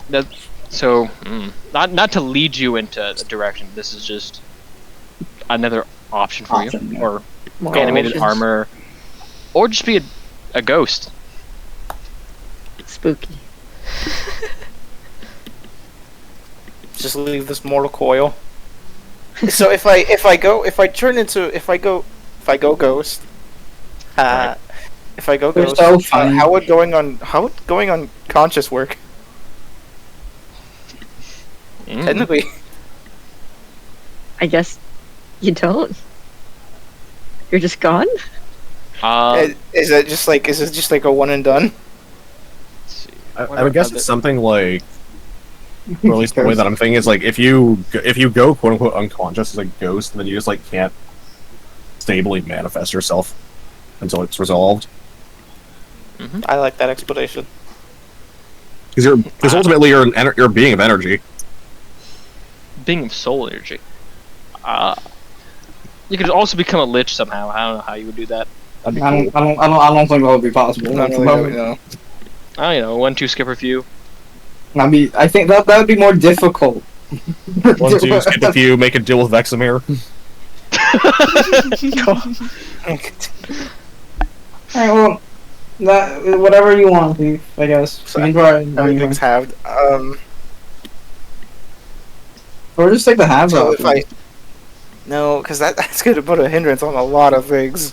That so not to lead you into a direction. This is just another option for you, Yeah. or More animated options. armor, or just be a ghost. Spooky. Just leave this mortal coil. So if I go ghost, Right. if I go They're ghost, so funny. how would going on conscious work? Technically, I guess you don't. You're just gone? is it just like a one and done? Let's see. I would guess it's something like, or at least the way that I'm thinking is like if you go quote unquote unconscious as a ghost, then you just like can't stably manifest yourself until it's resolved. I like that explanation. Because ultimately you're a being of energy. Being of soul energy. You could also become a lich somehow. I don't know how you would do that. That'd be I cool. don't think that would be possible. Not really, no. I don't know, 1-2 skip a few. I think that would be more difficult. 1, 2, skip a few, make a deal with Vexamir. Alright, well, whatever you want, Steve, I guess. So You can try it. Everything's halved. Or just take the halves So off. if no, because that's gonna put a hindrance on a lot of things.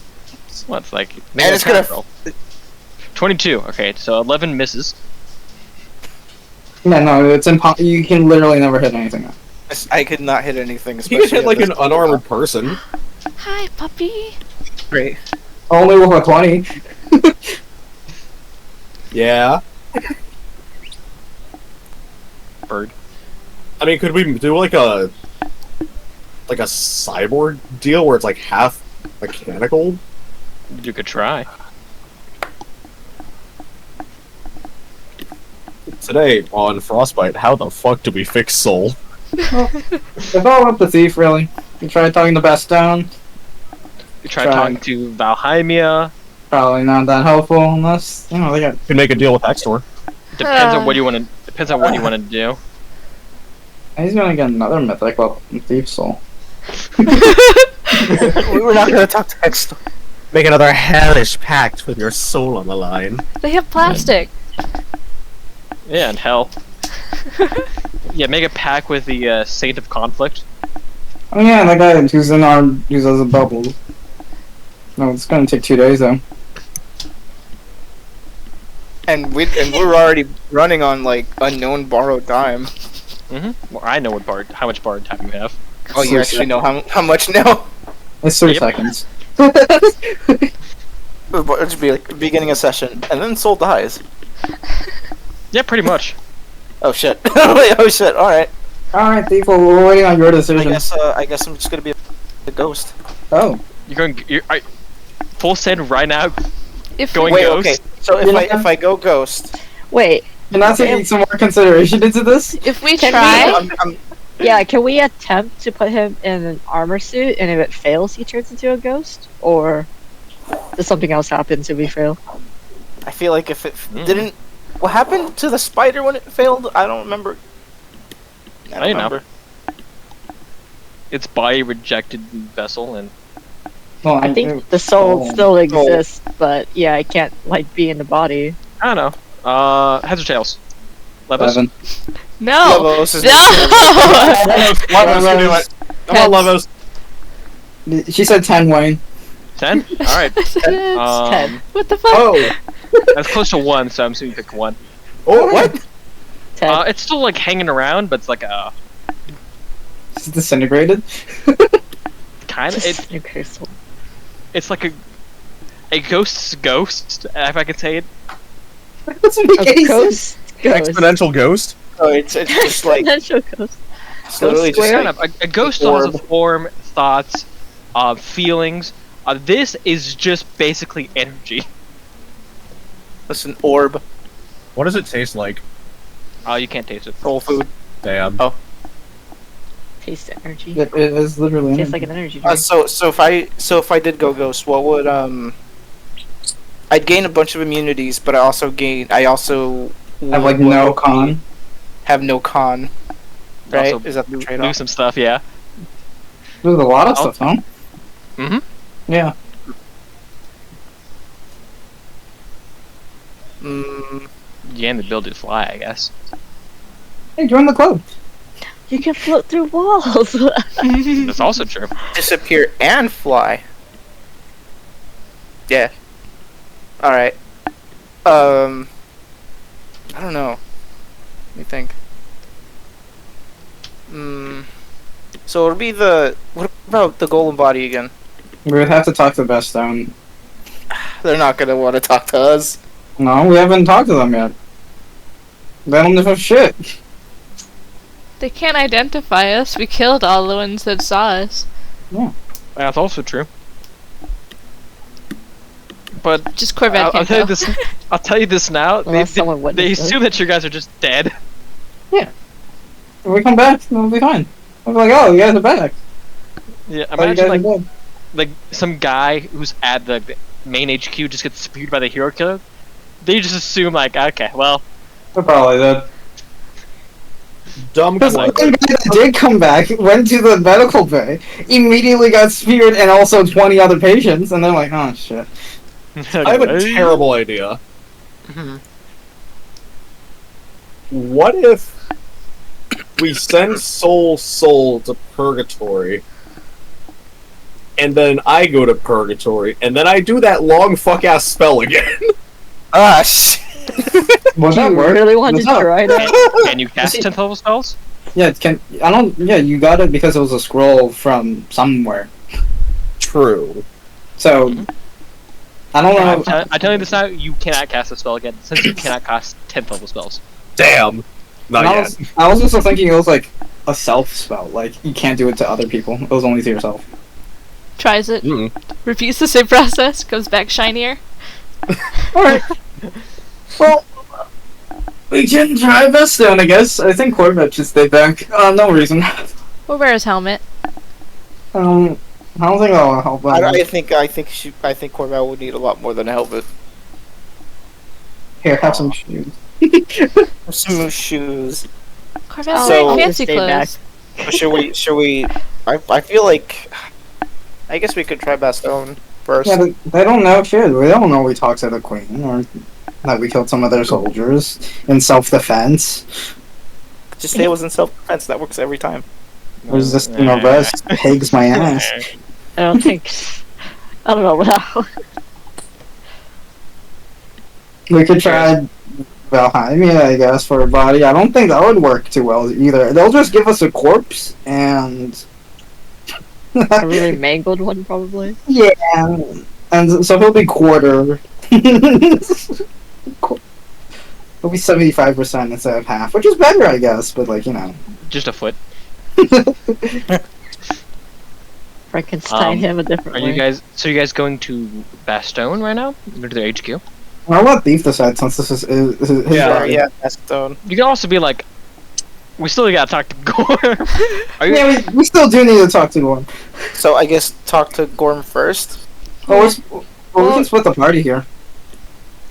What's like? And it's gonna- roll. 22. Okay, so 11 misses. Yeah, no, it's impossible. You can literally never hit anything. I could not hit anything. You could hit especially like at an unarmored person. Hi, puppy. this rate. Only with a 20. Yeah. Bird. I mean, could we do like a cyborg deal where it's like half mechanical? You could try. Today on Frostbite, how the fuck do we fix Soul? It's all up to Thief, really. You try talking the best down. You try Try. talking to Valheimia. Probably not that helpful unless, you know, they got... Could make a deal with Extor. Depends on what you want to. Depends on what you want to do. He's gonna get another mythic well, Thief Soul. We were not gonna talk to Hextor. Make another hellish pact with your soul on the line. They have plastic. Yeah, and hell. Yeah, make a pact with the Saint of Conflict. Oh yeah, that guy who's in our... who's as a bubble. No, it's gonna take 2 days though. And we're already running on like unknown borrowed time. Well, I know how much bard time you have. Oh, you actually know how much now? It's 3 Yep. seconds. It should be like beginning a session, and then Soul dies. Yeah, pretty much. Oh shit! Oh shit! All right. Alright, Thief, well, we're waiting on your I decision. guess I'm just gonna be a ghost. Oh. You're going. Full send right now. If Going Wait, ghost. okay. So if I go ghost, Wait, Can I take some more consideration into this? if we Can try, I'm yeah, can we attempt to put him in an armor suit, and if it fails, he turns into a ghost? Or does something else happen to we fail? I feel like if it didn't, what happened to the spider when it failed? I don't remember. I I don't know. remember. Its body rejected the vessel, and Well, I think the soul still exists, but yeah, it can't, like, be in the body. I don't know. Heads or tails? Levos? 11. no, Lavos is no. Lavos can do it. Come on, Lavos. She said 10, Wayne. 10? Alright. It's 10. What the fuck? Oh. That's close to 1, so I'm assuming you pick 1. Oh, what? 10. It's still like hanging around, but it's like a She's disintegrated. kind of. Okay, so It's like a ghost's ghost, if I could say it. What's in a the ghost. Exponential ghost? Oh, it's just like Exponential ghost. it's literally just square. like, A ghost still has a orb. form, thoughts, feelings. This is just basically energy. listen, orb, What does it taste like? You can't taste it. soul food. Damn. Oh. Taste energy. It is literally. Tastes like an energy drink. So if I did go ghost, what would I'd gain a bunch of immunities, but I also have like no con. have no con. Right? Also, Is that the do trade-off? some stuff, yeah. There's a lot of stuff, huh? Mm-hmm. Yeah. Mm, Yeah, and the ability to fly, I guess. Hey, join the club. You can float through walls. That's also true. disappear and fly. Yeah. Alright. I don't know. Let me think. So it'll be the... What about the golem body again? We would have to talk to Best Stone. They're not gonna want to talk to us. No, we haven't talked to them yet. They don't know shit. They can't identify us. We killed all the ones that saw us. That's also true. But Just Corvette I'll can't tell you go. this. I'll tell you this now. Unless someone They witnessed it. assume that you guys are just dead. If we come back, we'll be fine. We'll be like, oh, you guys are back. Yeah, Oh, you imagine guys are like dead. some guy who's at the main HQ just gets speared by the hero killer. They just assume like, okay, well, They're probably dead. Dumb Because the like guy that did come back went to the medical bay, immediately got speared, and also 20 other patients, and they're like, oh shit. I have a terrible idea. What if we send Soul to Purgatory, and then I go to Purgatory, and then I do that long fuck-ass spell again? Ah, shit. Was Do that you work? really want to Was that- try that? Can you cast 10th level spells? Yeah, you got it because it was a scroll from somewhere. True. So, I don't know. I'm telling you this now, you cannot cast a spell again, since you cannot cast 10th level spells. Damn. Not I yet. I was also thinking it was like a self spell. Like, you can't do it to other people. It was only to yourself. Tries it, Mm. repeats the same process, comes back shinier. Alright. Well, we can try Best Stone, I guess. I think Corvette should stay back. No reason. We'll wear his helmet. I don't think that'll help. I think Corvette would need a lot more than a helmet. Here, have some shoes. Some shoes. Corvette's Oh, wearing so- fancy Stay back. clothes. Should we? I feel like. I guess we could try Bastone first. Yeah, they don't know shit. We don't know we talked to the Queen, or that we killed some of their soldiers in self-defense. Just say it was in self-defense. That works every time. Resist, rest pigs my ass. I don't think. I don't know what that. We could try Valheimia, I guess, for a body. I don't think that would work too well either. They'll just give us a corpse and. A really mangled one, probably. Yeah, and so he'll be quarter. He'll be 75% instead of half, which is better, I guess. But like, you know. Just a foot. Frankenstein him a different Are way. you guys? So you guys going to Bastogne right now? Go to their HQ? I'll let Thief decide since this is his Yeah, body. Yeah, Bastone. You can also be like, we still gotta talk to Gore. Are you? Yeah, we still do need to talk to one. So I guess talk to Gorm first. Oh, we can split the party here.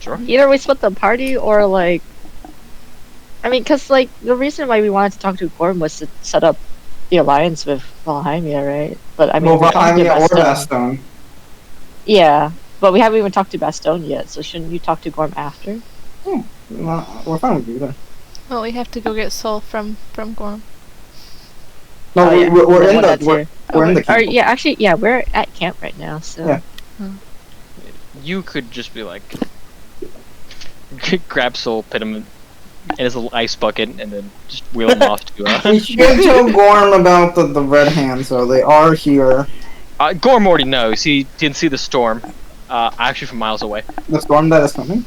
Sure. Either we split the party or like. I mean, cause like the reason why we wanted to talk to Gorm was to set up the alliance with Valheimia, right? But I mean, Well, we talked to Valheimia or Bastone. Bastone. Yeah, but we haven't even talked to Bastone yet. So shouldn't you talk to Gorm after? We're fine with either. Well, we have to go get Soul from Gorm. No, Oh, yeah. we're in one the that's here. we're in the Or camp. yeah, actually, yeah, we're at camp right now. So Yeah. You could just be like, grab Soul, put him in his little ice bucket, and then just wheel him off to. We should tell Gorm about the red hands, so they are here. Gorm already knows. He didn't see the storm. Actually, from miles away. The storm that is coming.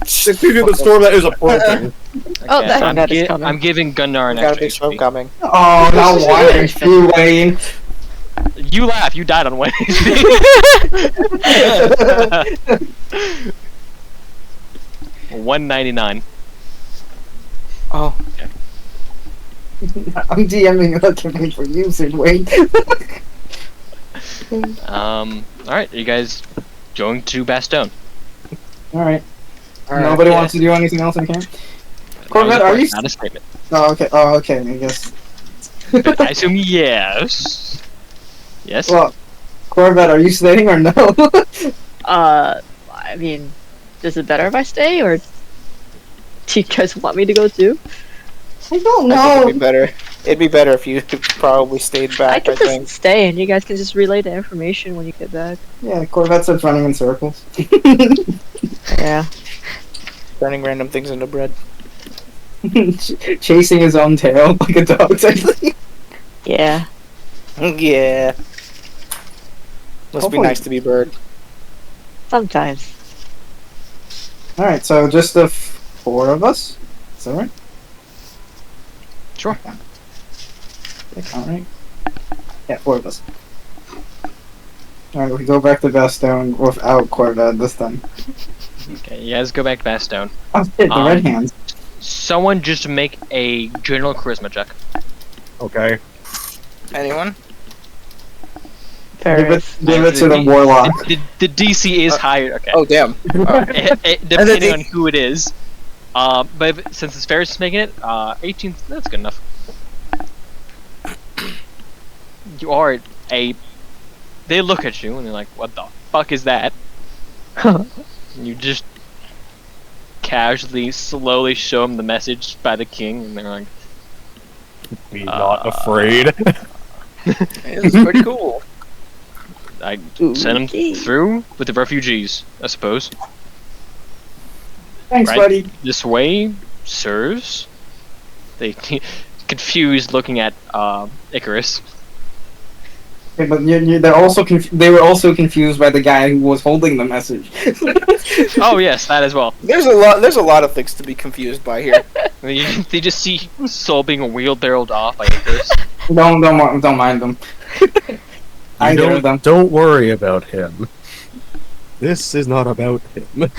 If you do the storm that is approaching. Oh, Okay, that- I'm, that is coming. I'm giving Gunnar an Got a big extra storm HP. coming. Oh, now why aren't you Wayne? You laugh. You died on Wednesday. 199. Oh, I'm DMing looking for users, Wayne. Alright, are you guys going to Bastogne? Alright. alright, Nobody yeah. wants to do anything else in camp? Corvette, are you? Not a statement. Oh, okay. Oh, okay. I guess. But I assume yes. Yes. Well, Corvette, are you staying or no? I mean, is it better if I stay, or do you guys want me to go too? I don't I think know. it'd be better. It'd be better if you probably stayed I back. can I just think. stay, and you guys can just relay the information when you get back. Yeah, Corvette starts running in circles. Yeah. Turning random things into bread. Chasing his own tail like a dog. Technically. Yeah. Yeah. Must be Hopefully- nice to be bird. Sometimes. All right, so just the 4 of us. Is that right? Sure. Did I count right? Yeah, 4 of us. All right, we go back to Bastogne without Corvette this time. Okay, you guys go back to Bastogne. Oh shit, the red hands. Someone just make a general charisma check. Okay. Anyone? Ferris. Give it to the warlock. The DC is higher. Okay. Oh damn. Depending on who it is. But since it's Ferris making it, 18. That's good enough. You are a. They look at you and they're like, "What the fuck is that?" And you just casually, slowly show them the message by the king, and they're like, Be not afraid. It's pretty cool. I send them Okay. through with the refugees, I suppose. Thanks, Right. buddy. This way, sirs. They confused, looking at Icarus. Okay, but they're also they were also confused by the guy who was holding the message. Oh yes, that as well. There's a lot of things to be confused by here. They just see Soul being wheelbarrowed off by Icarus. Don't mind them. I hear them. Don't worry about him. This is not about him.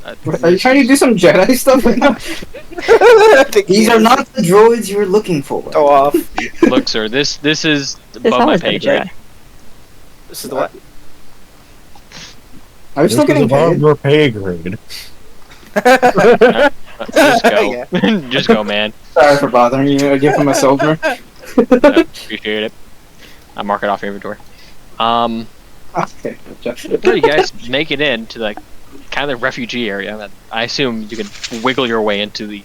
Are you trying to do some Jedi stuff right now? I think These he are is. not the droids you're looking for. Go off. Look, sir, this is It's above my always pay been a grade. This is the what? Are you still This is getting above paid? your pay grade. Just go. Yeah. Just go, man. Sorry for bothering you. I give him a silver. I appreciate it. I mark it off your inventory. Okay. So you guys make it into like kind of the refugee area. That I assume you can wiggle your way into the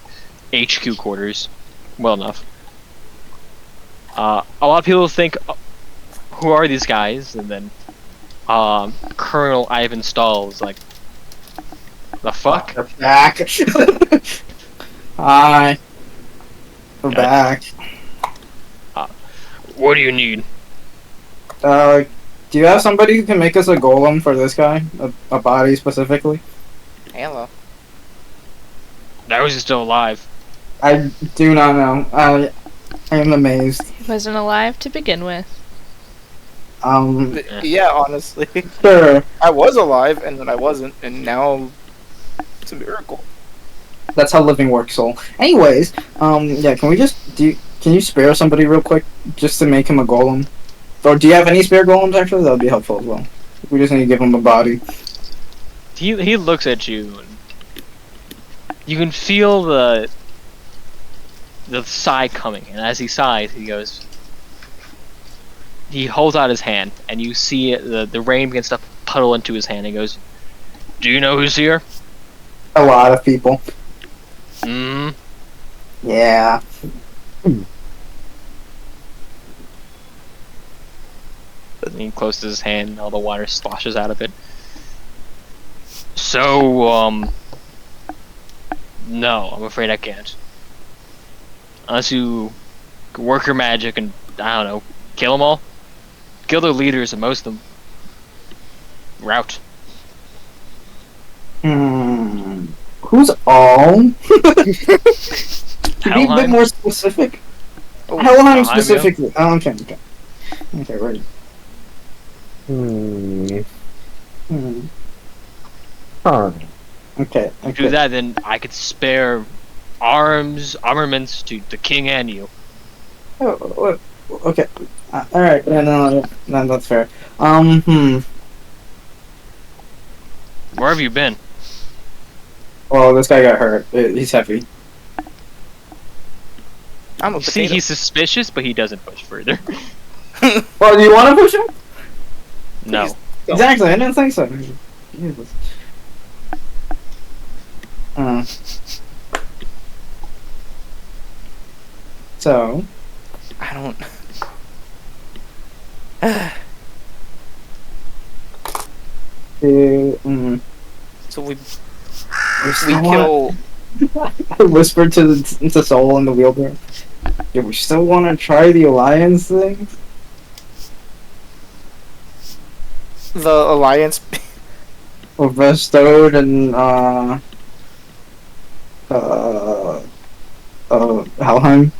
HQ quarters well enough. A lot of people think, who are these guys? And then Colonel Ivan Stahl is like, the fuck? We're back. Hi. We're Okay. back. What do you need? Do you have somebody who can make us a golem for this guy? A body specifically? Hello. How is he still alive? I do not know. I am amazed. He wasn't alive to begin with. Yeah, honestly. Sure. I was alive and then I wasn't, and now it's a miracle. That's how living works, soul. Anyways, yeah, can we just can you spare somebody real quick just to make him a golem? Or do you have any spare golems actually? That would be helpful as well. We just need to give him a body. He looks at you and you can feel the sigh coming, and as he sighs he holds out his hand and you see the rain begins to puddle into his hand. He goes, "Do you know who's here?" A lot of people. Mm. Yeah. And he closes his hand and all the water sloshes out of it. So, no, I'm afraid I can't. Unless you work your magic and, I don't know, kill them all? Kill their leaders and most of them. Route. Who's all? Can you be a bit Helheim? more specific? Oh, Helheim Helheim, specifically. Oh, okay. Okay, right. Huh. Okay. If you do that, then I could spare armaments to the king and you. Oh, okay. Alright, no, that's fair. Where have you been? Well, this guy got hurt. He's heavy. I'm a You see, potato. he's suspicious, but he doesn't push further. Well, do you want to push him? No. Don't. Exactly, I didn't think so. Jesus. So, I don't. So we kill. I whispered to Soul in the wheelbarrow. Yeah, we still want to try the alliance thing. The alliance. With Vestode and Helheim.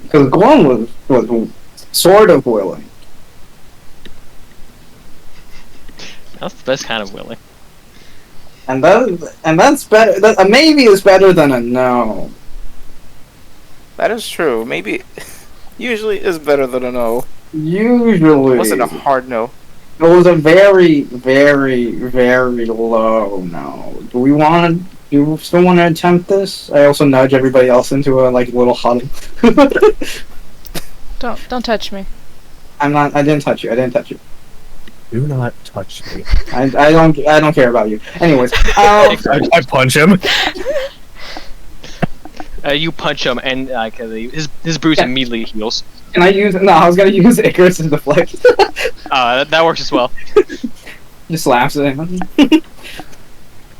Because Gorm was sort of willing. That's the best kind of willing. And that's better. A maybe is better than a no. That is true. Maybe. Usually is better than a no. Usually. It wasn't a hard no. It was a very, very, very low no. Do you still want to attempt this? I also nudge everybody else into a little huddle. Don't touch me. I didn't touch you. Do not touch me. I don't care about you. Anyways, I punch him. You punch him, and his bruise Yeah. immediately heals. can I use? No, I was gonna use Icarus to deflect. That works as well. Just laughs at him.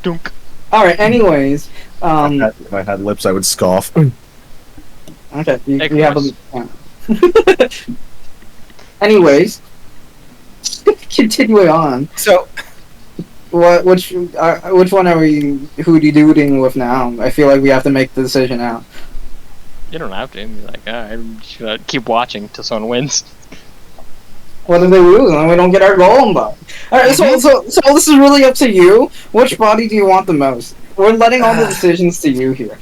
Dunk. All right. Anyways, If I had lips, I would scoff. okay. You have Icarus. Anyways, continuing on. So Which one are we hooty dooting with now? I feel like we have to make the decision now. You don't have to. Be like, I'm just gonna keep watching till someone wins. What if they lose and then we don't get our golem body? Alright, so this is really up to you. Which body do you want the most? We're letting all the decisions to you here.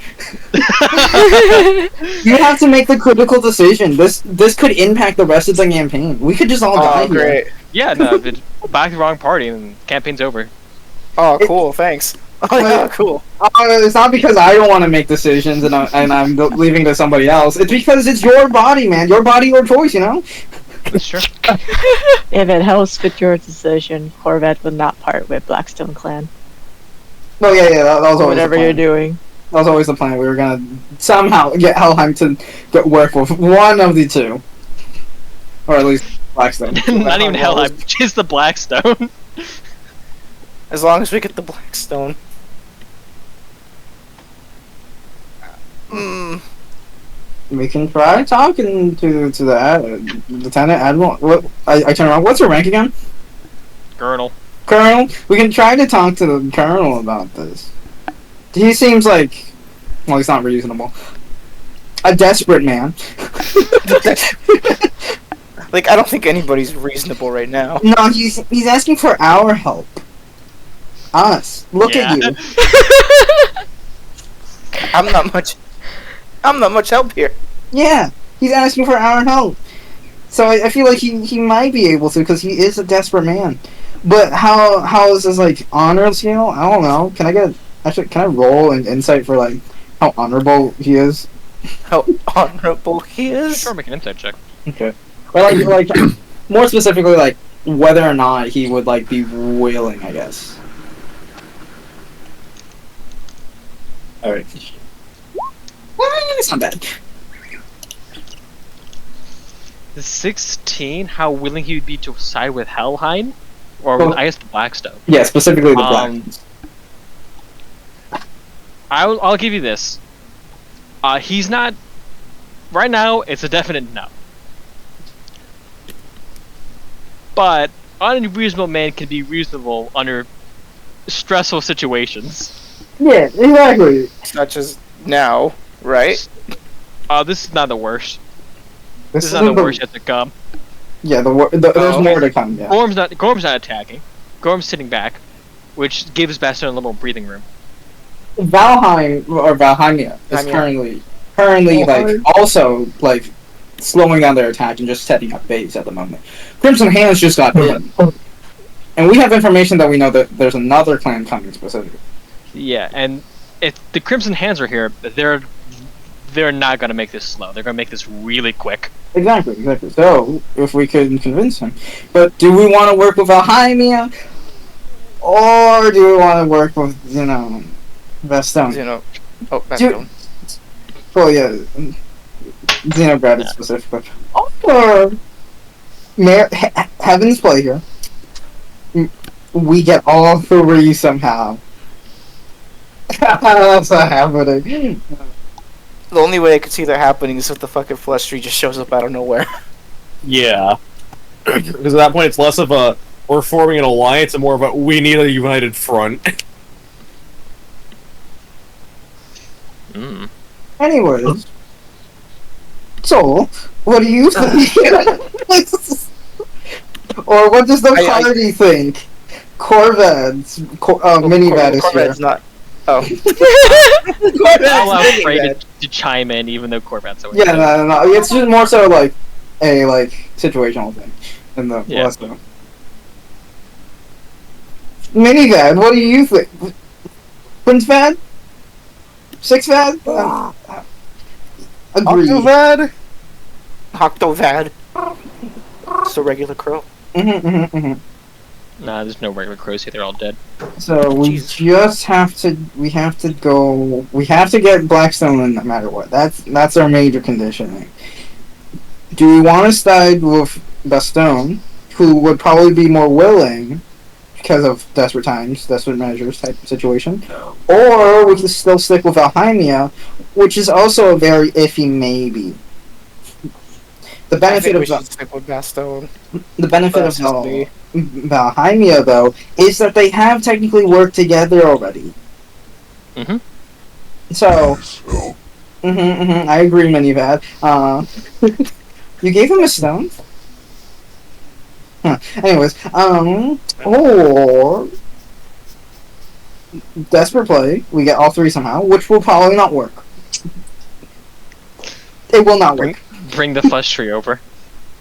You have to make the critical decision. This could impact the rest of the campaign. We could just all die oh great. here. Yeah, no, if it's back to the wrong party, and campaign's over. Oh cool. Thanks. Oh yeah, cool. It's not because I don't want to make decisions and I'm leaving to somebody else. It's because it's your body, man. Your body, your choice, you know? That's true. If it helps with your decision, Corvette would not part with Blackstone Clan. Well, yeah, that was always Whatever the you're plan. doing. That was always the plan. We were gonna somehow get Helheim to work with one of the two. Or at least Blackstone. Not even Helheim, just the Blackstone. As long as we get the Blackstone. We can try talking to the Lieutenant Admiral. What? I turn around. What's her rank again? Colonel. Colonel. We can try to talk to the Colonel about this. He seems like, well, he's not reasonable. A desperate man. Like I don't think anybody's reasonable right now. No, he's asking for our help. Us. Look at Yeah. you. I'm not much help here. Yeah, he's asking for our help. So I feel like he might be able to because he is a desperate man. But how is this honor scale? I don't know. Can I roll an insight for how honorable he is? How honorable he is. Sure, make an insight check. Okay. Or like more specifically whether or not he would be willing, I guess. Alright. It's not bad. The 16, how willing he would be to side with Helheim? Or Well- I guess the Blackstone. Yeah, specifically the black. I'll give you this. He's not... Right now, it's a definite no. But an unreasonable man can be reasonable under stressful situations. Yeah, exactly. Such as now, right? This is not the worst. This is isn't not the worst yet to come. Yeah, there's more to come. Yeah. Gorm's not attacking. Gorm's sitting back, which gives Bastion a little breathing room. Valheim or Valheimia is Valheimia. currently also slowing down their attack and just setting up base at the moment. Crimson Hands just got in. And we have information that we know that there's another clan coming specifically. Yeah, and if the Crimson Hands are here, they're not gonna make this slow. They're gonna make this really quick. Exactly. So, if we could convince him. But do we want to work with Alheimia? Or do we want to work with, Vestone? Bastion. Well, yeah, Xenograd specifically. Or Heaven's Play here. We get all three somehow. That's not happening. The only way I could see that happening is if the fucking Flesh Tree just shows up out of nowhere. Yeah. Because at that point, it's less of a we're forming an alliance and more of a we need a united front. Anyways. So, what do you think? Or what does the party think? Corvettes, Minivad is here. Corvette's not. Oh. I'll allow Frey to chime in, even though Corvette's over. Yeah, no. It's just more so like a situational thing than the less though. Minivad, what do you think? Prince Vad? Six Vad? Agreed. Octovad. Just a regular crow. Nah, there's no regular crows here. They're all dead. So we just have to. We have to go. We have to get Blackstone no matter what. That's our major conditioning. Do we want to side with Baston, who would probably be more willing because of desperate times, desperate measures type of situation, or we can still stick with Alheimia, which is also a very iffy maybe. The benefit of stick with Baston. The benefit of Valheimia, though, is that they have technically worked together already. So, I agree, Minivad. You gave him a stone? Huh. Anyways, or Desperate Play, we get all three somehow, which will probably not work. It will not work. Bring the Flesh Tree over.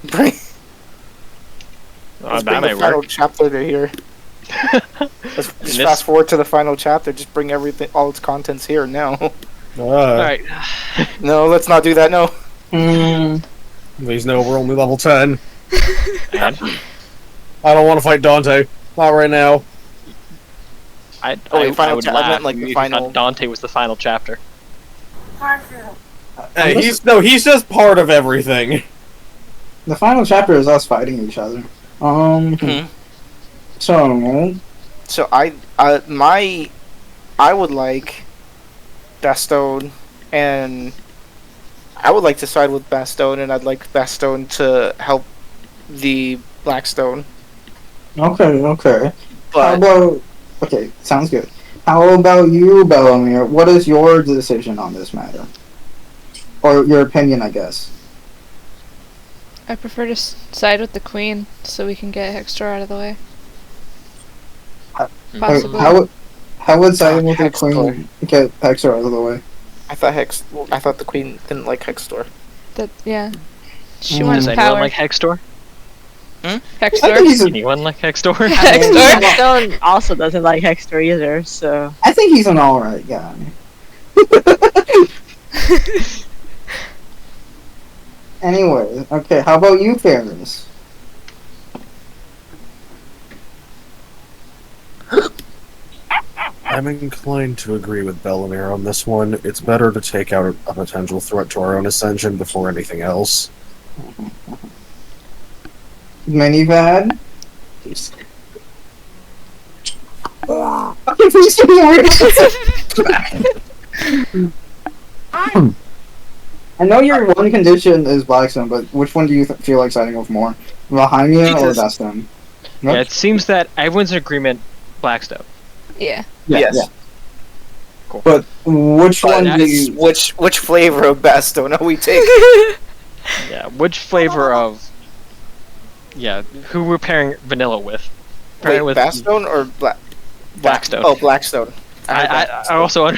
Let's that bring might the final work. chapter to here. Let's just fast forward to the final chapter. Just bring everything, all its contents here now. Alright. No, let's not do that. No. Please no, we're only level 10. And I don't want to fight Dante. Not right now. I final would I laugh meant like the if final. Dante was the final chapter. Hey, he's just part of everything. The final chapter is us fighting each other. So I would like Baston, and I would like to side with Baston, and I'd like Baston to help the Blackstone. Okay. But okay, sounds good. How about you, Bellamir? What is your decision on this matter? Or your opinion, I guess. I prefer to side with the queen so we can get Hextor out of the way. Possibly. How would siding with the Hextor. queen get Hexor out of the way? I thought the queen didn't like Hextor. Yeah. She Does wants anyone power. like Hextor? I think Hextor? he's Anyone like Hextor? Hextor? Stone also doesn't like Hextor either, so. I think he's an alright guy. Anyway, okay, how about you, Ferris? I'm inclined to agree with Bellamir on this one. It's better to take out a potential threat to our own ascension before anything else. Minivad? I know your one condition is Blackstone, but which one do you feel like siding with more? Valheimia or Baston? Yeah, it seems that everyone's in agreement. Blackstone. Yeah. Yes. Yeah. Cool. But which one do That's you... which flavor of Baston are we taking? Yeah, which flavor of? Yeah, who we're pairing vanilla with? Pairing Wait, with Baston or Blackstone. Oh, Blackstone. I also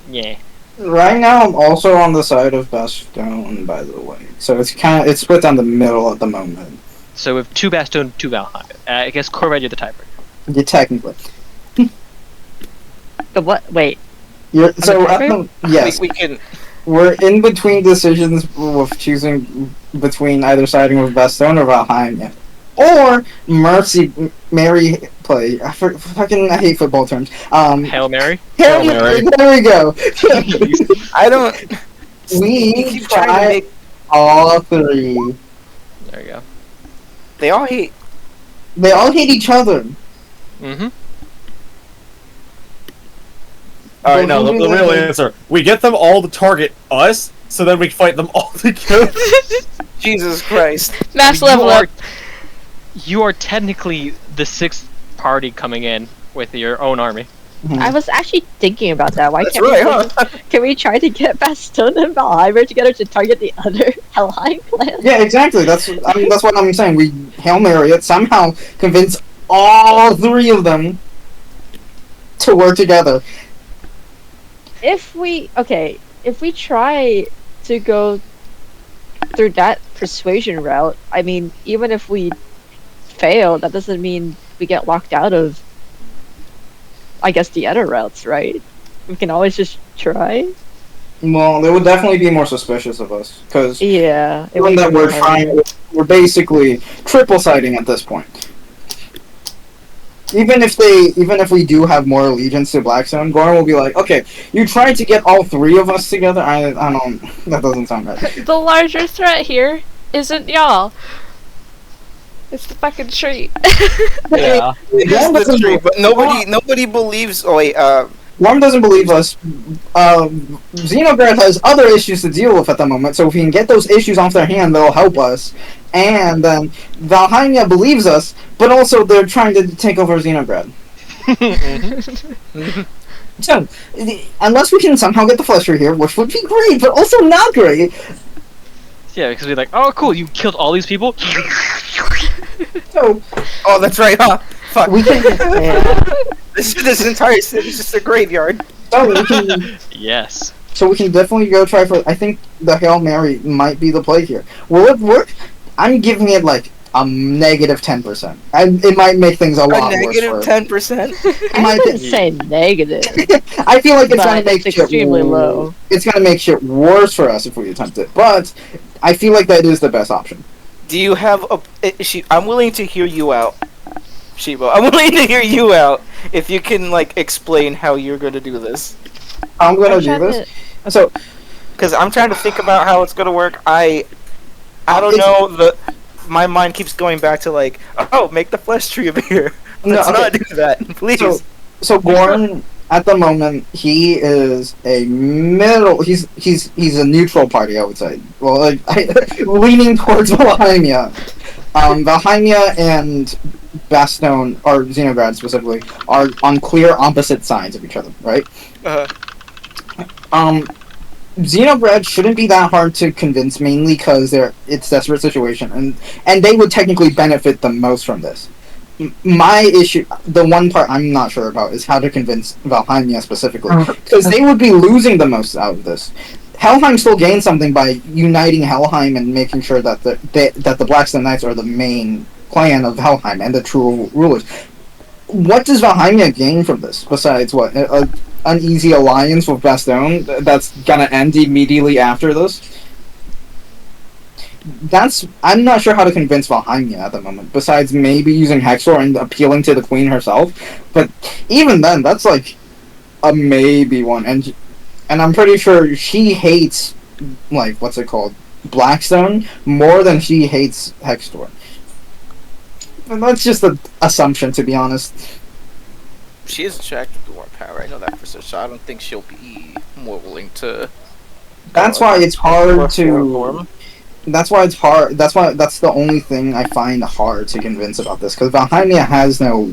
yeah. Right now, I'm also on the side of Baston, by the way. So it's split down the middle at the moment. So with 2 Bastone, 2 Valheim. I guess Corvette, you're the tiebreaker. Yeah, technically. The what? Wait. You're, so, tiebreaker? yes, We can. we're in between decisions with choosing between either siding with Bastone or Valheim. Or Mary play. I hate football terms. Hail Mary. Hail Mary. Mary. There we go. I don't. We keep trying to try make. all 3. There you go. They all hate. They all hate each other. Mm-hmm. Alright, no, the real answer. We get them all to target us, so then we fight them all together. Jesus Christ. Mass level up. You are technically the 6th party coming in with your own army. I was actually thinking about that. Why That's can't right, we huh? can we try to get Bastone and Valheimer together to target the other Helheim clan? Yeah, exactly. That's what I'm saying. We Hail Mary it, somehow convince all 3 of them to work together. If we try to go through that persuasion route, I mean, even if we fail, that doesn't mean we get locked out of, I guess, the other routes, right? We can always just try. Well, they would definitely be more suspicious of us because Yeah. it given would that be we're harder. we're basically triple siding at this point. Even if we do have more allegiance to Blackstone, Goran will be like, okay, you tried to get all 3 of us together. I don't. That doesn't sound right. The larger threat here isn't y'all. It's the fucking tree. Yeah. It is the tree, but nobody believes. Oh wait, Worm doesn't believe us. Xenograd has other issues to deal with at the moment, so if we can get those issues off their hand, they'll help us. And then Valheimia believes us, but also they're trying to take over Xenograd. So, unless we can somehow get the Flesher here, which would be great, but also not great. Yeah, because we're like, oh, cool, you killed all these people. So oh that's right, huh? Fuck. we can. This entire city is just a graveyard. So we can. Yes. So we can definitely go try for. I think the Hail Mary might be the play here. Will it work? I'm giving it like a negative 10%. And it might make things a lot A negative worse. 10%. I wouldn't say negative. I feel like it's But gonna make it's shit extremely low. It's gonna make shit worse for us if we attempt it. But I feel like that is the best option. Do you have a? I'm willing to hear you out, Shibo. I'm willing to hear you out if you can like explain how you're gonna do this. I'm gonna I'm do trying this. So Because I'm trying to think about how it's gonna work. I don't It's- know. My mind keeps going back to like, oh, make the flesh tree appear. No, Let's okay. not do that, please. So Goran at the moment he is a middle. He's a neutral party, I would say. Well, like leaning towards Valheimia. Valheimia and Bastone, or Xenograd specifically, are on clear opposite sides of each other, right? Xenograd shouldn't be that hard to convince, mainly because it's a desperate situation, and they would technically benefit the most from this. My issue, the one part I'm not sure about, is how to convince Valheimia specifically, because they would be losing the most out of this. Helheim still gains something by uniting Helheim and making sure that the Blackstone Knights are the main clan of Helheim and the true rulers. What does Valheimia gain from this, besides what? An easy alliance with Bastone that's gonna end immediately after this? I'm not sure how to convince Valheimia at the moment, besides maybe using Hexor and appealing to the queen herself. But even then, that's like a maybe one, and I'm pretty sure she hates, like, what's it called, Blackstone, more than she hates Hextor. And that's just an assumption, to be honest. She is attracted to more power. I know that for sure. So I don't think she'll be more willing to. That's why it's hard to. That's why it's hard. That's the only thing I find hard to convince about this, because Valheimia has no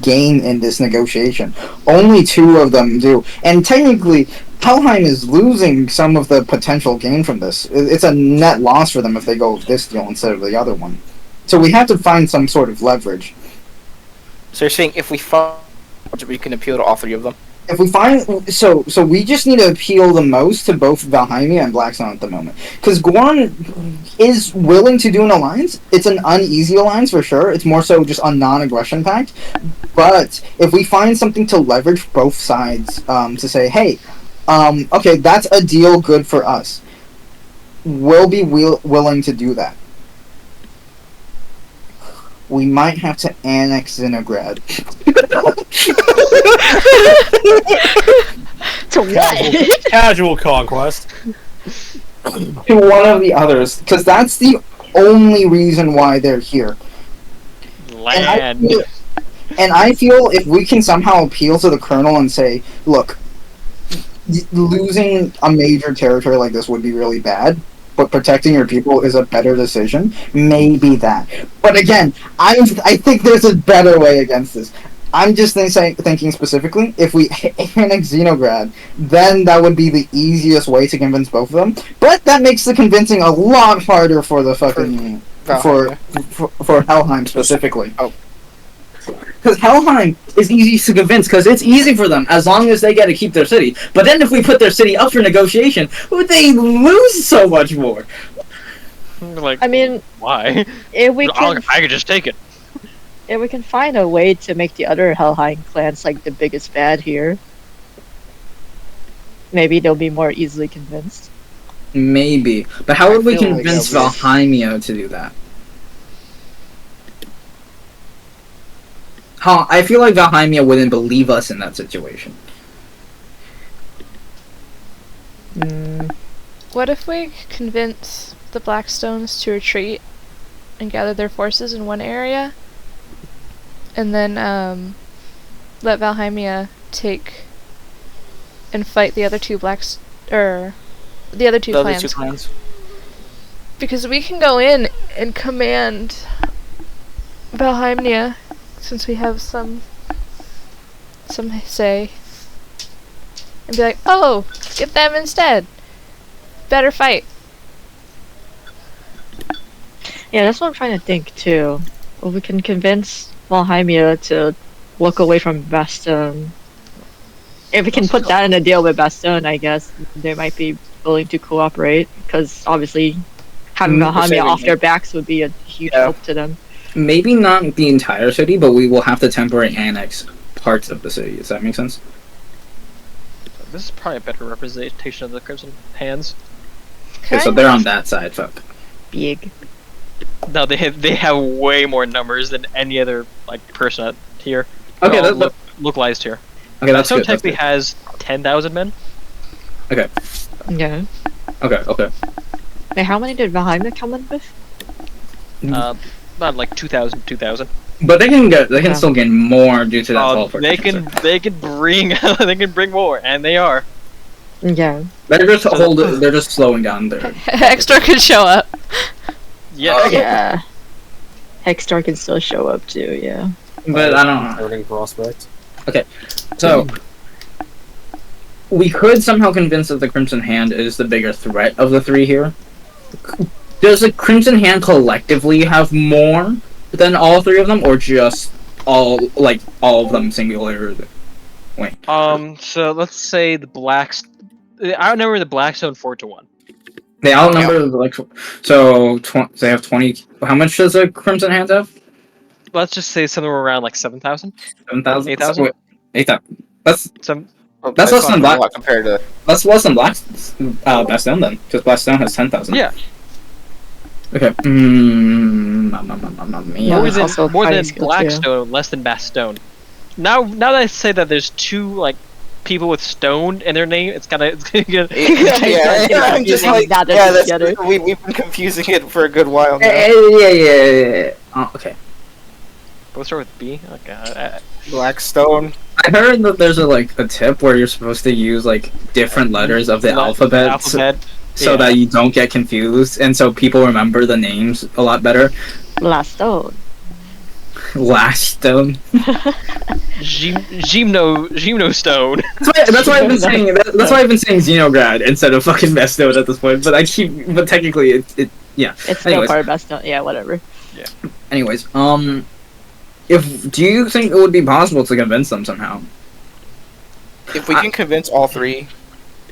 gain in this negotiation. Only 2 of them do, and technically, Helheim is losing some of the potential gain from this. It's a net loss for them if they go with this deal instead of the other one. So we have to find some sort of leverage. So you're saying if we find, we can appeal to all 3 of them? if we find so we just need to appeal the most to both Valheimia and Blackstone at the moment, because Gorn is willing to do an alliance. It's an uneasy alliance for sure. It's more so just a non-aggression pact. But if we find something to leverage both sides, to say, hey, okay, that's a deal good for us, we'll be willing to do that. We might have to annex Zinograd. To what? Casual conquest. To one of the others, because that's the only reason why they're here. Land. And I feel if we can somehow appeal to the Colonel and say, look, losing a major territory like this would be really bad, but protecting your people is a better decision, maybe that. But again, I think there's a better way against this. I'm just thinking specifically, if we annex Xenograd, then that would be the easiest way to convince both of them. But that makes the convincing a lot harder for the fucking... for Helheim specifically. Oh. Because Helheim is easy to convince, because it's easy for them, as long as they get to keep their city. But then if we put their city up for negotiation, they lose so much more. Like, I mean, why? if we can, I could just take it. if we can find a way to make the other Helheim clans like the biggest bad here, maybe they'll be more easily convinced. Maybe. But how would we feel like convince that would- Valheimia to do that? I feel like Valheimia wouldn't believe us in that situation. What if we convince the Blackstones to retreat and gather their forces in one area, and then let Valheimia take and fight the other two the other two clans? Because we can go in and command Valheimia, since we have some say, and be like, oh, get them instead. Better fight. Yeah, that's what I'm trying to think too. Well, we can convince Valheimia to look away from Bastion. If we can put that in a deal with Bastion, I guess they might be willing to cooperate, because obviously having Valheimia off their backs would be a huge help to them. Maybe not the entire city, but we will have to temporarily annex parts of the city. Does that make sense? This is probably a better representation of the Crimson Hands. Okay, so they're on that side, fuck. Big. No, they have way more numbers than any other person out here. Okay, They're all that- localized here. Okay, that's So good. That's technically good. has 10,000 men. Yeah. Okay. Wait, how many did Valheimia come in with? About like 2,000. But they can Yeah. still gain more due to that teleport. They can bring they can bring more, and they are. Yeah. They're just slowing down there. Hextor could show up. Yeah. Yeah. Hexstar can still show up too, yeah. But I don't know. Earning prospect. So we could somehow convince that the Crimson Hand is the bigger threat of the three here. Does the Crimson Hand collectively have more than all three of them, or just all of them singularly? Wait. So let's say the Blacks. I outnumber the Blackstone 4-1. They outnumber they have 20. How much does the Crimson Hand have? Let's just say somewhere around like 7,000. 7,000. 8,000? 8,000. That's Well, That's less not than a Black- lot compared to. less than Bastion then, because Bastion has 10,000. Yeah, Okay. Mamma mia. Yeah, that's also more fighting than skill, too. Blackstone, less than Bastone. Now that I say that there's two people with stone in their name, it's gonna get. I'm just like, Not yeah, together. we've been confusing it for a good while now. Yeah. Oh, okay. We'll start with B. Okay. Blackstone. I heard that there's a tip where you're supposed to use different letters of the alphabet, so yeah. that you don't get confused, and so people remember the names a lot better. Last stone. Last stone. Gymno Stone. That's why I've been saying. That's why I've been saying Xenograd instead of fucking Bestone at this point. But technically yeah. It's still Anyways. part of best stone. Yeah, whatever. Anyways, do you think it would be possible to convince them somehow? If we can convince all three,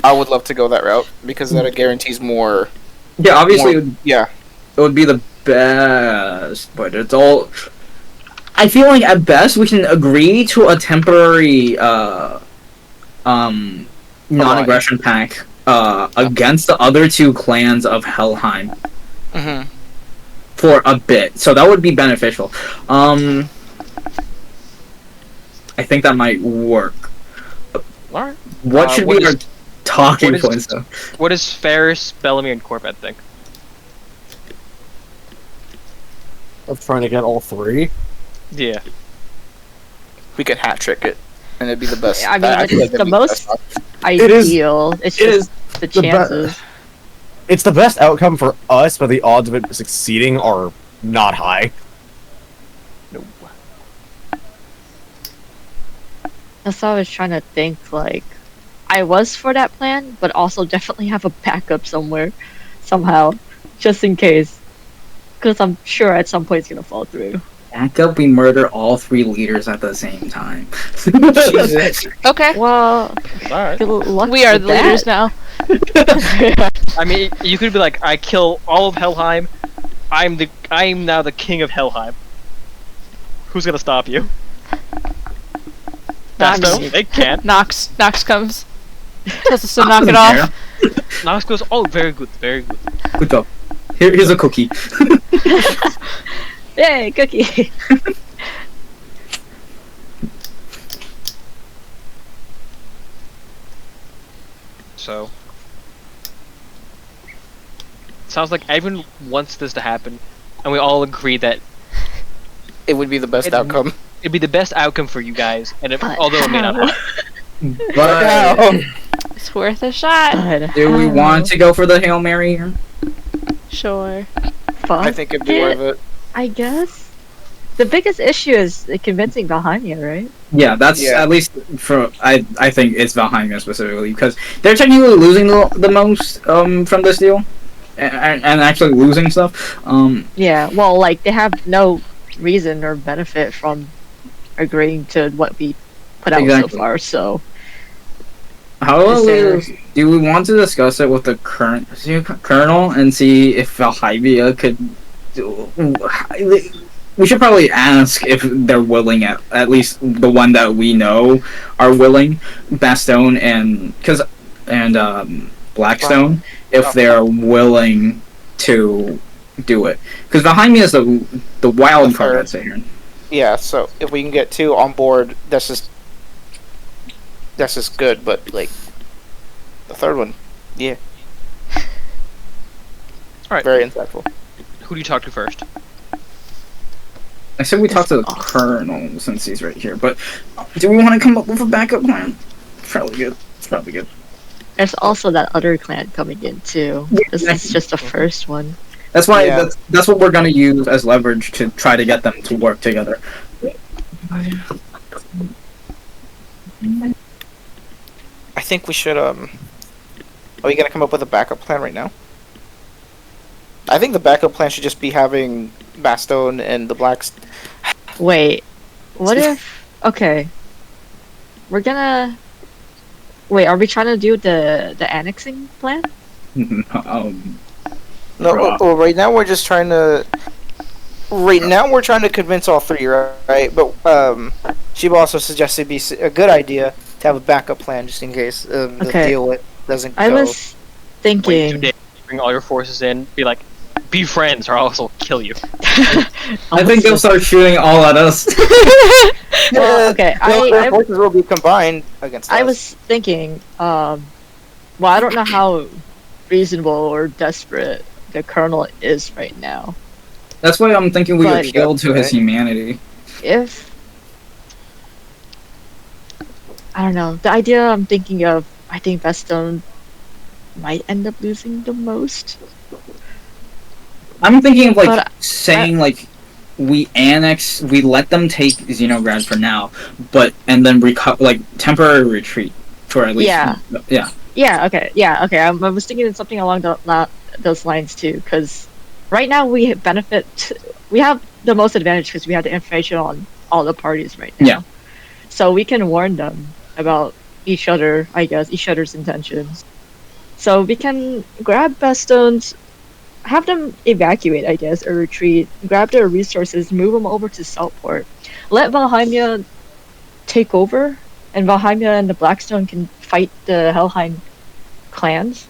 I would love to go that route because that guarantees more. Yeah, obviously, more, yeah. it would be the best, but it's all. I feel like at best we can agree to a temporary non-aggression pact against the other two clans of Helheim for a bit, so that would be beneficial. I think that might work. Alright. What should be our talking points, though? What does Ferris, Bellamy, and Corbett think? Of trying to get all three. Yeah. We could hat trick it, and it'd be the best. I mean, feel like it's that'd the be most best option. ideal. It's it just the the be- chances. It's the best outcome for us, but the odds of it succeeding are not high. No. That's what I was trying to think. Like, I was for that plan, but also definitely have a backup somewhere, somehow, just in case. Because I'm sure at some point it's gonna fall through. Back up, we murder all three leaders at the same time. Jesus. Okay. Well, Alright. good luck We are with the leaders that. now. I mean, you could be like, I kill all of Helheim. I'm now the king of Helheim. Who's gonna stop you? Nox. No, they can't. Nox comes. Tells us to knock it off. Nox goes, oh, very good, very good. Good job. Here's a cookie. Yay, cookie! So, sounds like everyone wants this to happen, and we all agree that It would be the best outcome. it'd be the best outcome for you guys, and But although it may not how? happen. But It's worth a shot. But do we how? want to go for the Hail Mary here? Sure. Fuck I think it'd be worth it. I guess. The biggest issue is convincing Valhalla, right? Yeah, that's Yeah. at least for I think it's Valheim specifically because they're technically losing the most from this deal, and actually losing stuff. Yeah, well, like, they have no reason or benefit from agreeing to what we put out Exactly. so far, so... However, do we want to discuss it with the current colonel and see if Valhalla could? We should probably ask if they're willing. At least the one that we know are willing, Bastone and Blackstone, if they're willing to do it. Because Valhalla is the wild card, I'd say here. Yeah, so if we can get two on board, that's just good. But like the third one, yeah, Alright, very insightful. who do you talk to first? I said we talk to the colonel since he's right here, but do we want to come up with a backup plan? It's probably good. It's probably good. There's also that other clan coming in, too. This is just the first one. That's why Yeah. that's what we're gonna use as leverage to try to get them to work together. I think we should. Are we gonna come up with a backup plan right now? I think the backup plan should just be having Bastone and the Blacks. Wait, what if... Okay. We're gonna... Wait, are we trying to do the annexing plan? No, Bruh. well, right now we're just trying to. Right now we're trying to convince all three, right? But Shiba also suggested it'd be a good idea to have a backup plan just in case the Okay. deal doesn't I go. was Wait 2 thinking... days, bring all your forces in, be like, be friends, or I'll also kill you. I think they'll start shooting all at us. Well, okay, Their I forces will be combined against us. was thinking, well, I don't know how reasonable or desperate the colonel is right now. That's why I'm thinking we But- appeal to his humanity. If... I don't know, the idea I'm thinking of, I think Bastone might end up losing the most. I'm thinking of like But saying like we let them take Xenograd for now, and then like temporary retreat for at least Yeah. yeah. Yeah, okay. I was thinking of something along those lines too, because right now we we have the most advantage because we have the information on all the parties right now. Yeah. So we can warn them about each other, I guess, each other's intentions. So we can grab Bastions, have them evacuate, I guess, or retreat, grab their resources, move them over to Southport. Let Valheimia take over, and Valheimia and the Blackstone can fight the Helheim clans.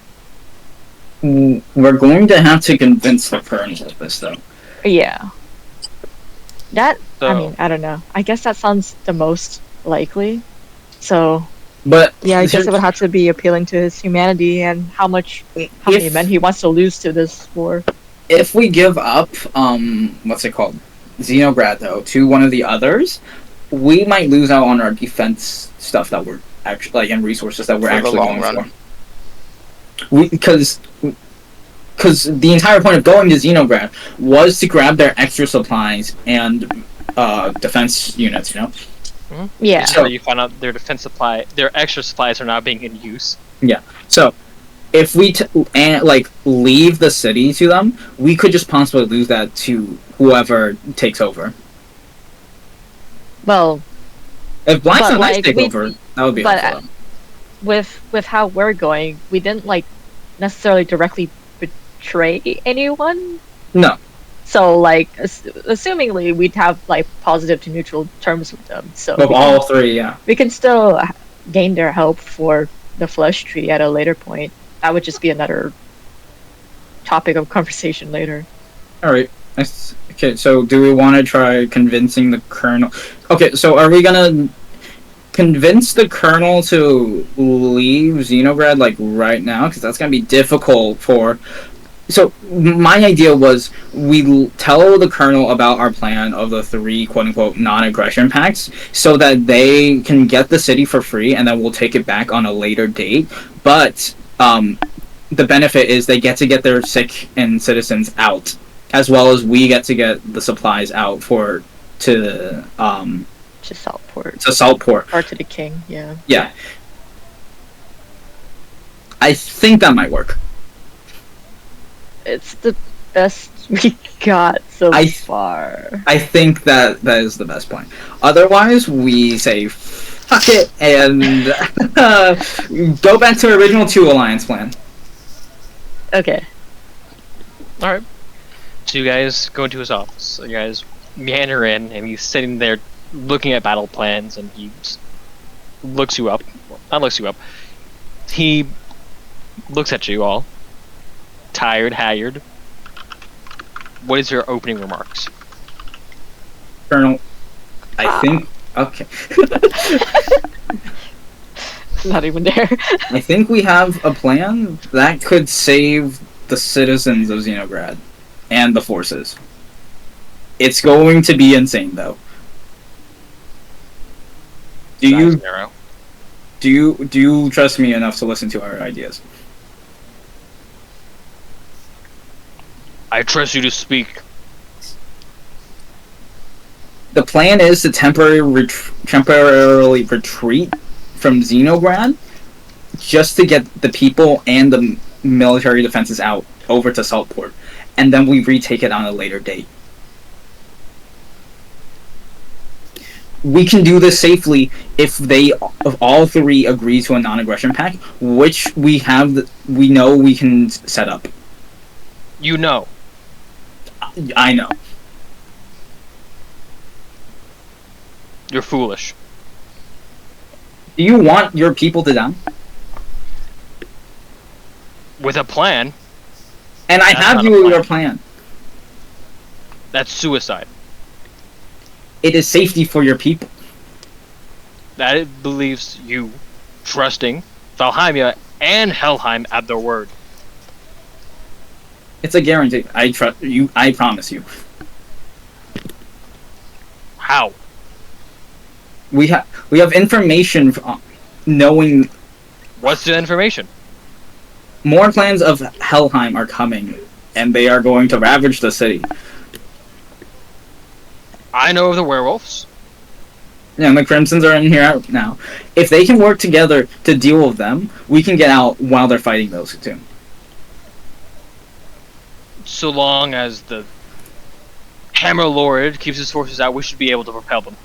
We're going to have to convince the Colonel of this, though. Yeah. That, I So- mean, I don't know. I guess that sounds the most likely. So, But yeah, I guess it would have to be appealing to his humanity and how many men he wants to lose to this war. if we give up, what's it called, Xenograd, though, to one of the others, we might lose out on our defense stuff that we're actually, like, and resources that we're For the actually long going run. for. Because the entire point of going to Xenograd was to grab their extra supplies and defense units, you know? Yeah. So- So you find out their their extra supplies are not being in use. So, if we leave the city to them, we could just possibly lose that to whoever takes over. Well, If Blackstone like, take we- over, that would be but, helpful. with how we're going, we didn't like necessarily directly betray anyone. No. So like, assumingly, we'd have like positive to neutral terms with them. So Of all three, yeah. we can still gain their help for the flesh tree at a later point. That would just be another topic of conversation later. Alright. Okay, so do we want to try convincing the Colonel? Okay, so are we gonna convince the Colonel to leave Xenograd, like, right now? Because that's gonna be difficult for... So, my idea was we tell the Colonel about our plan of the 3 quote-unquote non-aggression pacts so that they can get the city for free and then we'll take it back on a later date. But, the benefit is they get to get their sick and citizens out, as well as we get to get the supplies out to Southport Saltport. or to the king. Yeah. Yeah. I think that might work. It's the best we got so I- far. I think that is the best plan. Otherwise, we say fuck it and go back to our original 2 alliance plan. Okay. All right. So you guys go into his office. So you guys meander in, and he's sitting there looking at battle plans, and he looks you up. Not looks you up. He looks at you all, tired, haggard. What is your opening remarks? Colonel, I think... Okay. Not even there. I think we have a plan that could save the citizens of Xenograd and the forces. It's going to be insane, though. Do you Size narrow. do you trust me enough to listen to our ideas? I trust you to speak. The plan is to temporarily retreat from Xenograd just to get the people and the military defenses out over to Saltport, and then we retake it on a later date. We can do this safely if all 3 agree to a non-aggression pact, which we know we can set up. You know. I know. You're foolish. Do you want your people to die? With a plan, And I That's have not a you plan. your plan. that's suicide. It is safety for your people. That it believes you trusting Valheimia and Helheim at their word. It's a guarantee. I trust you. I promise you. How? We have information knowing What's the information? more clans of Helheim are coming, and they are going to ravage the city. I know of the werewolves. And the Crimsons are in here out now. If they can work together to deal with them, we can get out while they're fighting those two. So long as the Hammer Lord keeps his forces out, we should be able to repel them.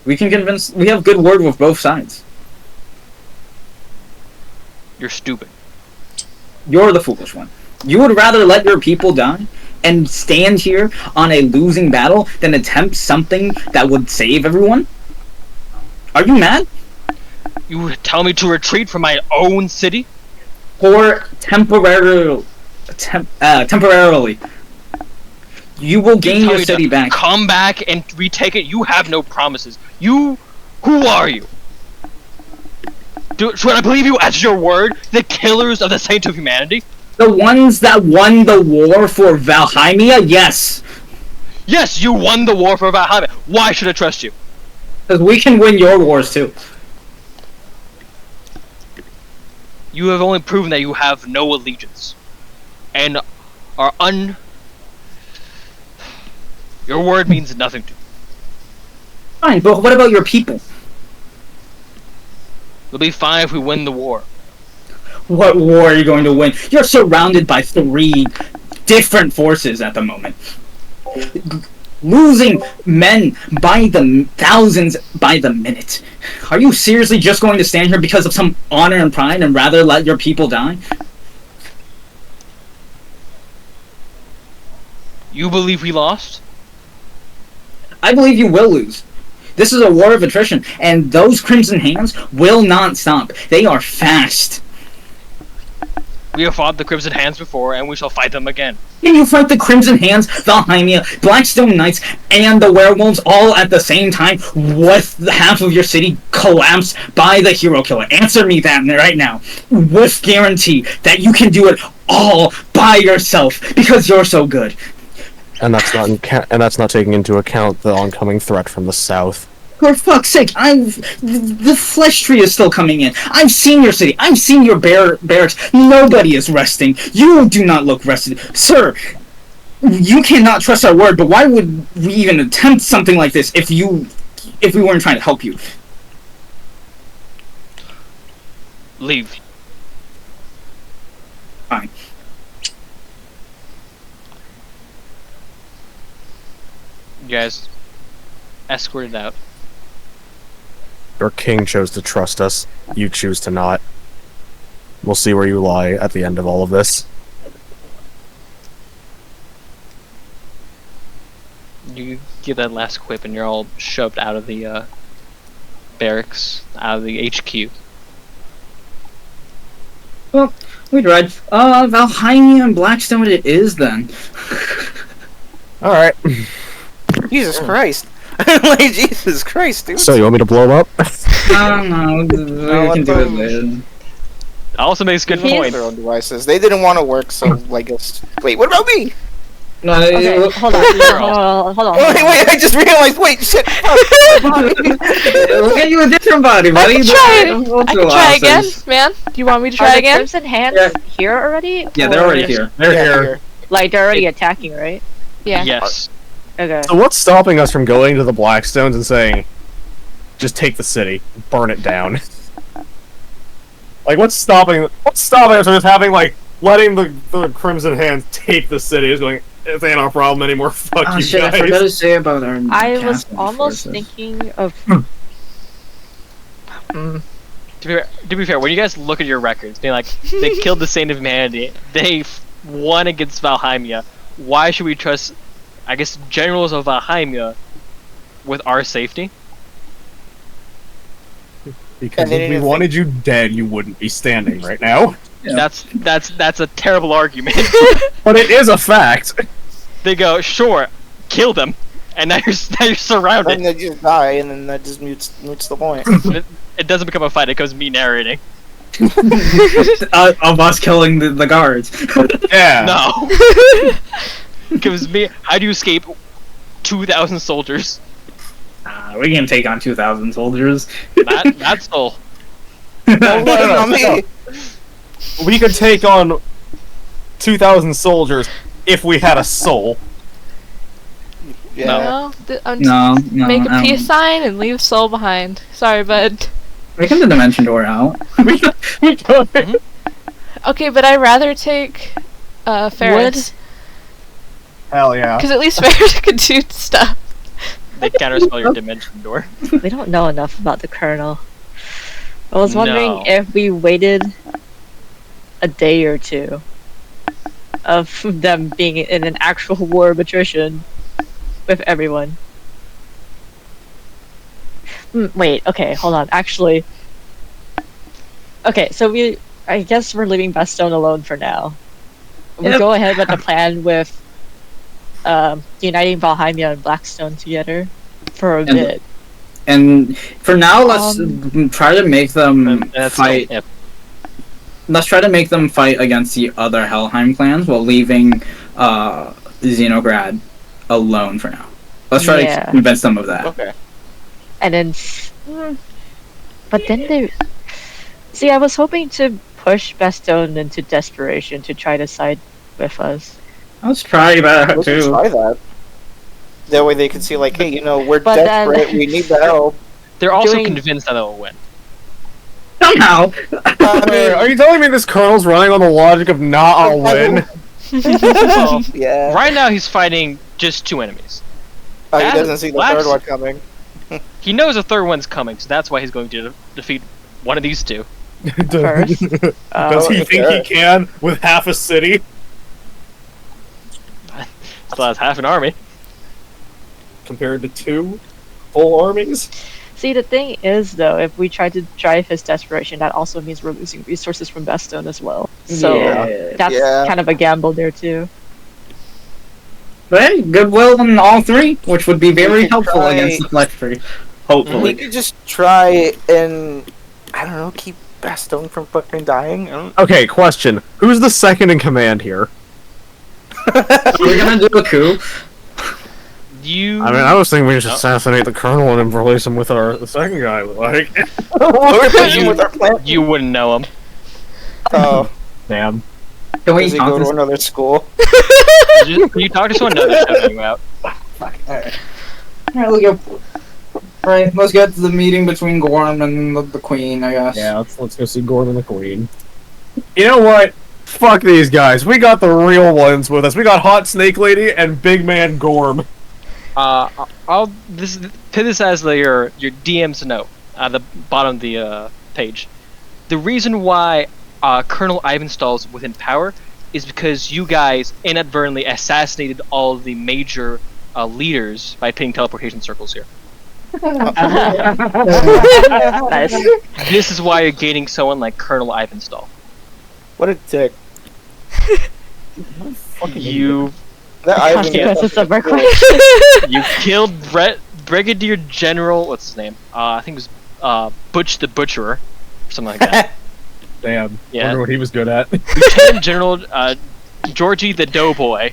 We can convince. We have good word with both sides. You're stupid. You're the foolish one. You would rather let your people die and stand here on a losing battle than attempt something that would save everyone? Are you mad? You tell me to retreat from my own city? Or temporarily, you will gain Tell your me city to back. Come back and retake it. You have no promises. Who are you? Should I believe you as your word? The killers of the saints of humanity? The ones that won the war for Valhymia? Yes. Yes, you won the war for Valhalla. Why should I trust you? Because we can win your wars too. You have only proven that you have no allegiance. And are Your word means nothing to me. Fine, but what about your people? It'll be fine if we win the war. What war are you going to win? You're surrounded by 3 different forces at the moment. Losing men by the thousands by the minute. Are you seriously just going to stand here because of some honor and pride and rather let your people die? You believe we lost? I believe you will lose. This is a war of attrition, and those Crimson Hands will not stop. They are fast. We have fought the Crimson Hands before, and we shall fight them again. Can you fight the Crimson Hands, Valhymia, Blackstone Knights, and the Werewolves all at the same time with half of your city collapsed by the Hero Killer? Answer me that right now. With guarantee that you can do it all by yourself because you're so good. And that's not taking into account the oncoming threat from the south. For fuck's sake, the flesh tree is still coming in. I've seen your city. I've seen your barracks. Nobody is resting. You do not look rested. Sir, you cannot trust our word, but why would we even attempt something like this if we weren't trying to help you? Leave. Fine. You guys escorted out. Your king chose to trust us. You choose to not. We'll see where you lie at the end of all of this. You give that last quip and you're all shoved out of the barracks, out of the HQ. Well, we tried. Valhymia and Blackstone it is then. Alright. Jesus Christ. Like, Jesus Christ, dude. So, you want me to blow him up? No, we can do it later. Also makes good He's- point. Their own devices. They didn't want to work, so like, wait, what about me? No, Okay, hold on. Hold on. Wait, I just realized. Wait, shit. we'll get you a different body, buddy. I can try. We'll I do can try again, losses. man. Do you want me to Are try the again? Crimson Hands Yeah. here already? Yeah, they're Or- already here. They're Yeah, here. Like, they're already attacking, right? Yeah. Yes. Okay. So what's stopping us from going to the Blackstones and saying, just take the city, burn it down? Like, what's stopping us from just having, like, letting the Crimson Hands take the city? It's going, it ain't our problem anymore, fuck Oh you shit, guys. I forgot to say about our I was casting almost forces. thinking of. To be fair, when you guys look at your records, being like, they killed the Saint of Humanity, they won against Valhymia, why should we trust, I guess, generals of Valhymia with our safety? Because And they if we didn't wanted you dead, you wouldn't be standing right now. Yeah. That's a terrible argument. But it is a fact. They go, sure, kill them, and now you're And surrounded. they just die, and then that just mutes the point. It doesn't become a fight, it becomes me narrating. Of us killing the guards. Yeah. No. Because me, how do you escape 2,000 soldiers? We can take on 2,000 soldiers. That's all. No, not me. We could take on 2,000 soldiers if we had a soul. Yeah. No, I'm No, no. make a I peace don't- sign and leave soul behind. Sorry, bud. We can the dimension door out. We could. Okay, but I'd rather take Ferris. Hell yeah. Because at least Ferris could do stuff. they counterspell your dimension door. We don't know enough about the Colonel. I was wondering No. if we waited a day or two of them being in an actual war of attrition with everyone. Wait, okay, hold on. Actually, okay, so I guess we're leaving Bastogne alone for now. We Yep. go ahead with the plan with uniting Valheimia and Blackstone together for a And- bit. And for now, let's try to make them And that's fight. if Let's try to make them fight against the other Helheim clans while leaving Xenograd alone for now. Let's try Yeah. to convince them of that. Okay. And then, but then they. See, I was hoping to push Bastogne into desperation to try to side with us. Let's try that We can too. try that. That way they can see, like, hey, we're But then- desperate. We need the help. they're also Doing- convinced that they'll win. Somehow. I Wait, are mean, you telling me this colonel's running on the logic of nah, I'll win? Well, yeah. right now he's fighting just 2 enemies. Oh, he That doesn't see the Black's- third one coming. He knows a third one's coming, so that's why he's going to defeat one of these two. First. Does he think he can with half a city? Still has half an army. Compared to 2 full armies? See, the thing is, though, if we try to drive his desperation, that also means we're losing resources from Bastogne as well. So Yeah. that's Yeah. kind of a gamble there too. But hey, goodwill in all three, which would be very can helpful try- against the flesh tree. We Hopefully. could just try and, I don't know, keep Bastogne from fucking dying. I don't... Okay, question. Who's the second in command here? We're gonna do a coup. You. I mean, I was thinking we should No. assassinate the colonel and then replace him with the second guy, like... We're busy You- with our plan. You wouldn't know him. Oh, Damn. Can we does he go to another school? You talk to someone, no, they're shouting you out. Alright, let's go. Right, let's get to the meeting between Gorm and the Queen, I guess. Yeah, let's go see Gordon the Queen. You know what? Fuck these guys. We got the real ones with us. We got Hot Snake Lady and Big Man Gorm. I'll put this as your DM's note at the bottom of the page. The reason why Colonel Ivanstall's within power is because you guys inadvertently assassinated all of the major leaders by putting teleportation circles here. Nice. This is why you're gaining someone like Colonel Ivanstall. What a dick. You That Ivan- Consequences of our Cool. question. you killed Brigadier General. What's his name? I think it was Butch the Butcherer, or something like that. Damn. Yeah. Wonder what he was good at. Lieutenant General Georgie the Doughboy,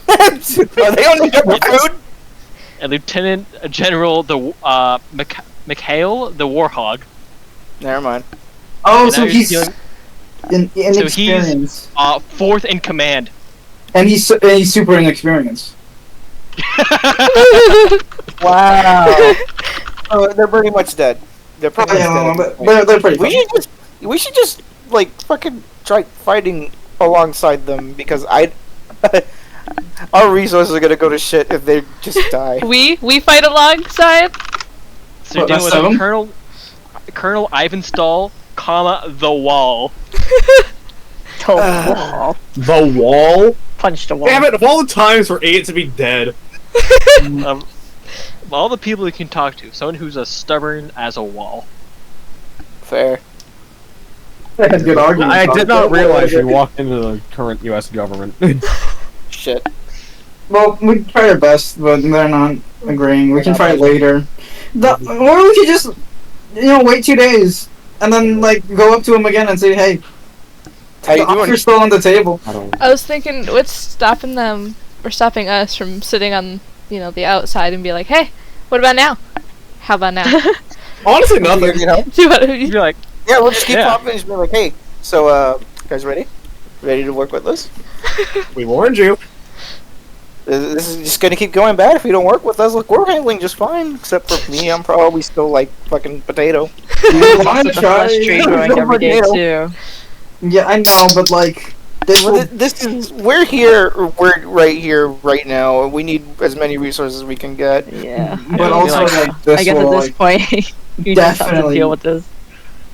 Are they on the recruit? and Lieutenant General the Mikhail the Warhog. Never mind. Oh, And so now you're he's dealing- inexperienced. Fourth in command. And he's super inexperienced. Wow. Oh, they're pretty much dead. They're pretty much Yeah, dead. but they're pretty funny. We should just like fucking try fighting alongside them because our resources are gonna go to shit if they just die. We fight alongside. So you're What, dealing with seven? Colonel Ivanstall, comma the Wall. Wall. The wall? Punch the wall. Damn it, of all the times for 8 to be dead. Of all the people you can talk to, someone who's as stubborn as a wall. Fair. That's a good argument. I did not realize we walked into the current US government. Shit. Well, we can try our best, but they're not agreeing. We can try later. Or we could just, wait 2 days and then go up to him again and say, "Hey, How you the offer's doing? still on the table." I was thinking, what's stopping them or stopping us from sitting on, the outside and be like, hey, what about now? How about now? Honestly, nothing. You know? Do what- You're like, Yeah, we'll just keep Yeah. popping and just be like, hey, so guys ready? Ready to work with us? We warned you. This is just gonna keep going bad if you don't work with us. Look, we're handling just fine, except for me. I'm probably still like fucking potato. We want to The try. flesh tree growing every day too. Yeah, I know, but This Well, will, this is we're here. We're right here, right now. We need as many resources as we can get. Yeah. but also like this I guess will at this like, point, you just have to definitely- deal with this.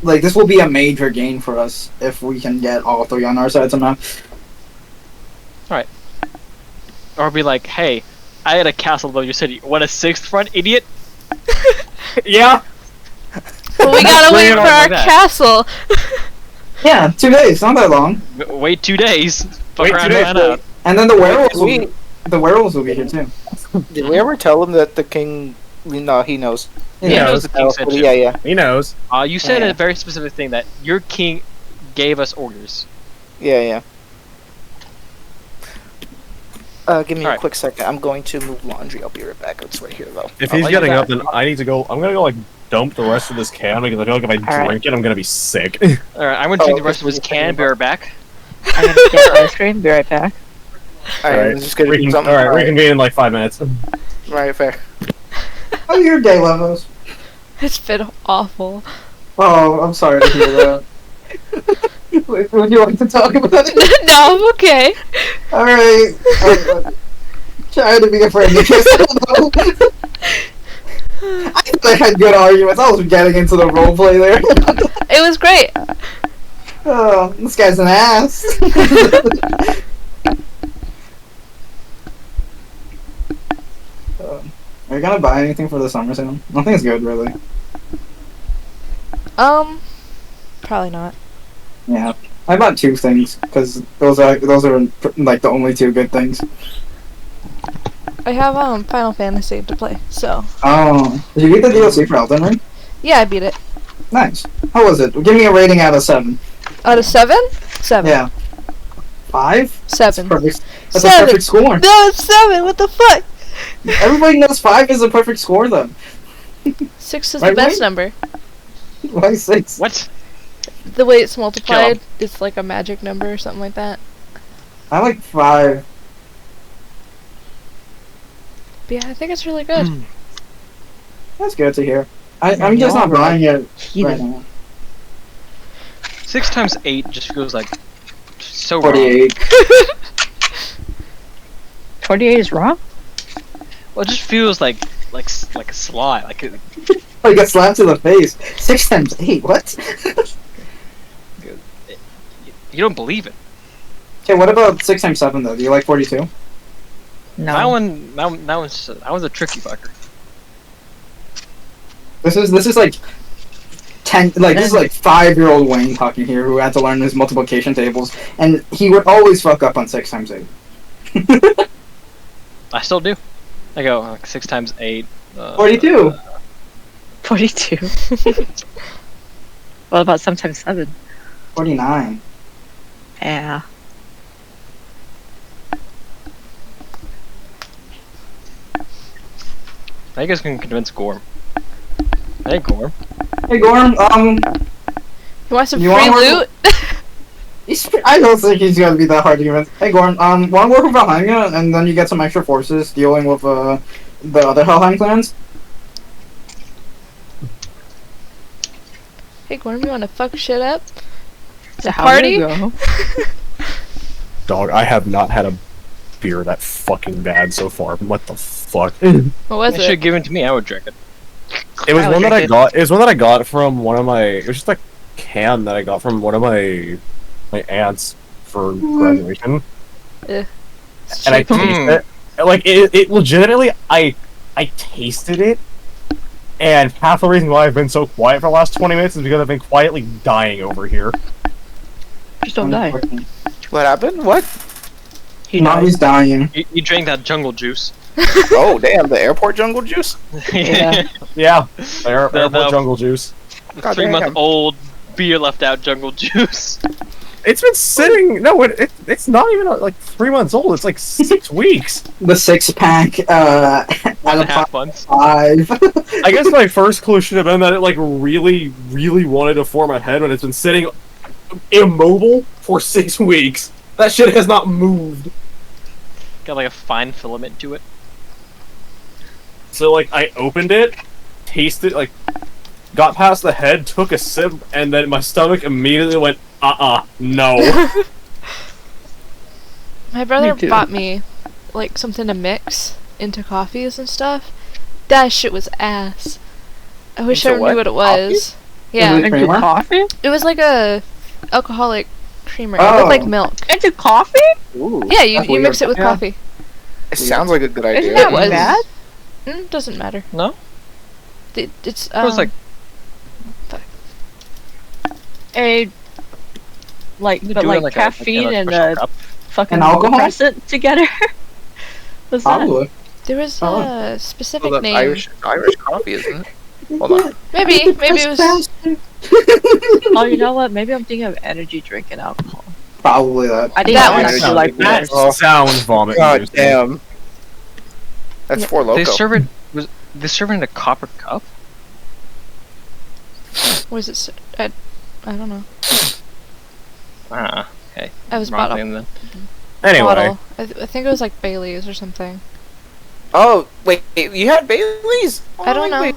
like this will be a major gain for us if we can get all three on our side somehow. Or be like, hey, I had a castle above your city. Want a sixth front, idiot? Yeah. Well, we gotta Bring wait it for on our like that. castle. Yeah, 2 days, not that long. Wait 2 days. Fuck Wait 2 around days, and find out. And then the werewolves will we- be, the werewolves will be here too. Did we ever tell him that the king? No, he knows. He Yeah, knows. the king sent you. Yeah. He knows. You said Yeah. a very specific thing that your king gave us orders. Yeah. Give me a Alright. quick second. I'm going to move laundry. I'll be right back. It's right here, though. If I'll he's let you getting back. up, then I need to go. I'm gonna go like dump the rest of this can because I feel like if I Alright. drink it, I'm gonna be sick. Alright, I'm gonna drink Oh, the rest of his can, be right back. I'm gonna get ice cream. Be right back. Alright, I'm just gonna do something. Alright, reconvene in like 5 minutes. Right, fair. How's your day, Levos? It's been awful. Oh, I'm sorry to hear that. Would you like to talk about it? No, I'm okay. Alright. Try to be a friend because I don't know. I thought I had good arguments. I was getting into the roleplay there. It was great. Oh, this guy's an ass. Are you gonna buy anything for the summer sale? Nothing's good, really. Probably not. Yeah, I bought 2 things because those are like the only 2 good things. I have Final Fantasy to play, so Oh, did you get the DLC for Elden Ring? yeah, I beat it. Nice. How was it? Give me a rating out of 7. Out of 7? 7. Yeah. 5? 7. Perfect. That's 7. a perfect score. No, it's 7. What the fuck? Everybody knows 5 is a perfect score, though. 6 is Right, the best right? number. Why 6? What? The way it's multiplied, it's like a magic number or something like that. I like 5. But yeah, I think it's really good. That's good to hear. I'm just not buying it right now. 6 times 8 just feels like so wrong. 48. 48 is wrong? Well, it just feels like a sly. Like Like a slap to the face. 6 times 8, what? you don't believe it. Okay, what about 6 times 7, though? Do you like 42? No. That one's a tricky fucker. This is like 10, like this is like 5-year-old Wayne talking here who had to learn his multiplication tables, and he would always fuck up on 6 times 8. I still do. I go like 6 times 8. 42. 42. What about sometimes 7? 49. Yeah. I guess can convince Gorm. Hey Gorm. Hey Gorm, You want some You free wanna loot? I don't think he's gonna be that hard to convince. Hey Gorm, wanna work with Valheim, and then you get some extra forces dealing with the other Helheim clans? Hey, Gorm, you want to fuck shit up? So how Party? did it go? Dog, I have not had a beer that fucking bad so far. What the fuck? What was You should it? give it to me. I would drink it. It was I would one that drink I it. got. It was one that I got from one of my. It was just a can that I got from one of my aunts for graduation, It's and I cheap. tasted it. Like it legitimately, I tasted it, and half the reason why I've been so quiet for the last 20 minutes is because I've been quietly dying over here. Just don't die. What happened? What? He Now died. he's dying. You drank that jungle juice. Oh, damn, the airport jungle juice? Yeah. Yeah, The- airport the- jungle juice. God damn. 3-month-old beer left out jungle juice. It's been sitting. No, it's not even like 3 months old. It's like 6 weeks. The 6-pack, out of Half months. 5. I guess my first clue should have been that it like really, really wanted to form a head when it's been sitting immobile for 6 weeks. That shit has not moved. Got like a fine filament to it. So like I opened it, tasted like, got past the head, took a sip, and then my stomach immediately went, no. My brother Me too. bought me like something to mix into coffees and stuff. That shit was ass. I wish I Into knew what? what it was. Yeah, Is it Into creamer? coffee? it was like a alcoholic creamer. It Oh. looked like milk. Into coffee? Ooh, Yeah, you That's mix it weird. with Yeah. coffee. it sounds like a good Isn't idea. Yeah, that it was. bad? Doesn't matter. No? It's It was like A like, you but do it like a- caffeine in a and special a cup. fucking And alcohol? depressant together. What's that? Probably. there was Oh. a specific Well, that's name. Irish coffee, isn't it? Hold on. Maybe it was. Oh, you know what? Maybe I'm thinking of energy drink and alcohol. Probably that. I think That that one one's actually sounds like good. that. Oh. Sounds vomit. God inducing. damn. That's Yeah. Four Loko. They serve it in a copper cup? Was it? I don't know. Ah, okay. I was Wrong bought a thing then. Anyway, bottle. I think it was like Bailey's or something. Oh, wait, you had Bailey's? I don't know. wait.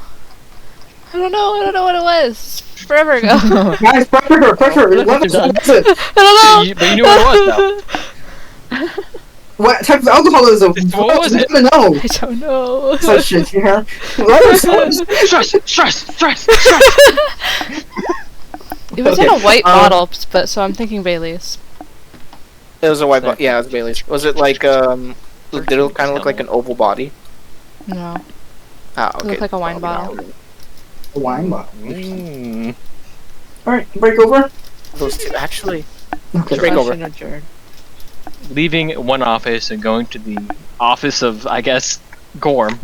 I don't know what it was. It's forever ago. Guys, pressure. What was it? I don't know. But you knew what it was, though. What type of alcohol is it? What was it? I don't know. I don't know. Such shit here. What is it? Stress! It was Okay, in a white um, bottle, but so I'm thinking Bailey's. It was a white bottle. Yeah, it was Bailey's. Was it like, did it kind of look like an oval body? No, Ah, it okay. looked like a wine Probably bottle. A wine bottle. Mm. Alright, break over. not. Those two, actually. Okay. Break over. Question adjourned. Leaving one office and going to the office of, I guess, Gorm.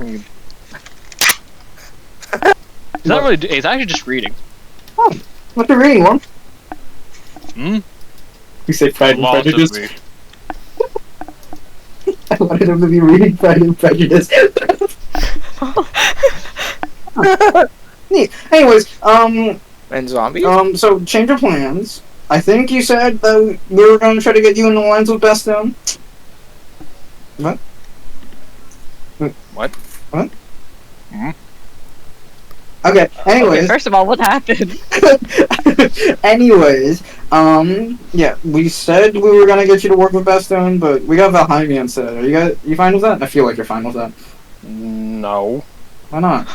It's not really. It's actually just reading. What you reading, one? Hmm. You say Pride and Lots of Prejudice. reading. I wanted him to be reading Pride and Prejudice. Neat. Anyways, And zombies? so change of plans. I think you said that we were going to try to get you in the lines with Best Down. What? What? What? Mhm. Okay, Okay, anyways. first of all, what happened? Anyways, yeah, we said we were gonna get you to work with Best Down, but we got Valheimia instead. Are you fine with that? I feel like you're fine with that. No. Why not?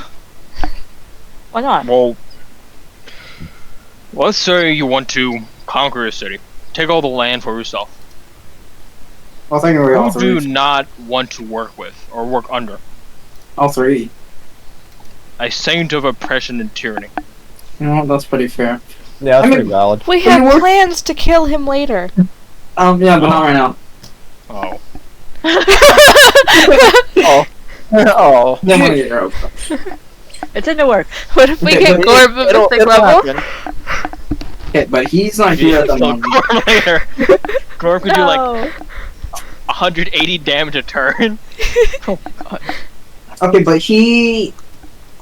Why not? Well, let's say you want to conquer a city, take all the land for yourself. Well, thank you, all Who do you three. not want to work with or work under? All three. A saint of oppression and tyranny. You know, that's pretty fair. yeah, that's I mean- pretty valid. We Can you have work- plans to kill him later. Yeah, but not right now. Oh. Oh. Oh. Then we'll get your hopes up. It's in the work. What if we Okay, get but Gorb of It'll, mythic it'll level? happen. Okay, but he's not here at the moment. Gorm later. Gorm could do like No. 180 damage a turn. Oh god. Okay, but he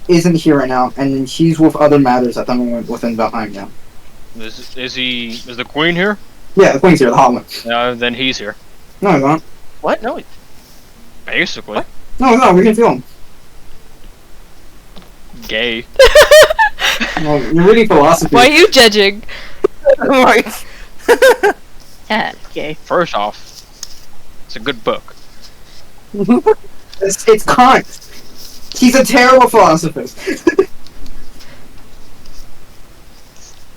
isn't here right now, and he's with other matters at the moment within Valheimia. Is the queen here? Yeah, the Queen's here, the Hot One. Then he's here. No, he's not. What? No. Basically. What? No, we can feel him. Gay. Well, you're reading philosophy. Why are you judging? Like, Yeah, okay. First off, it's a good book. It's Kant. He's a terrible philosophist.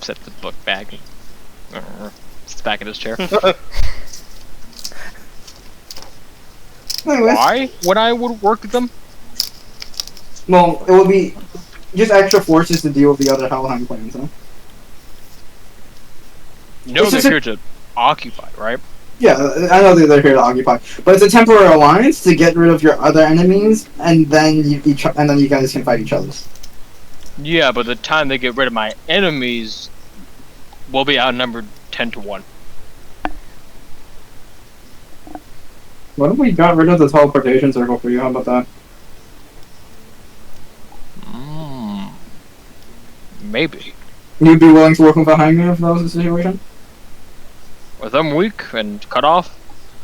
Set the book back. It's back in his chair. Anyways, Why would I work with them? well, it will be just extra forces to deal with the other Helheim clans, huh? You know This they're is a- here to occupy, right? Yeah, I know they're here to occupy, but it's a temporary alliance to get rid of your other enemies, and then you guys can fight each other. Yeah, but the time they get rid of my enemies, we'll be outnumbered 10-1. What if we got rid of the teleportation circle for you? How about that? Maybe. You'd be willing to work with behind me if that was the situation? With them weak and cut off?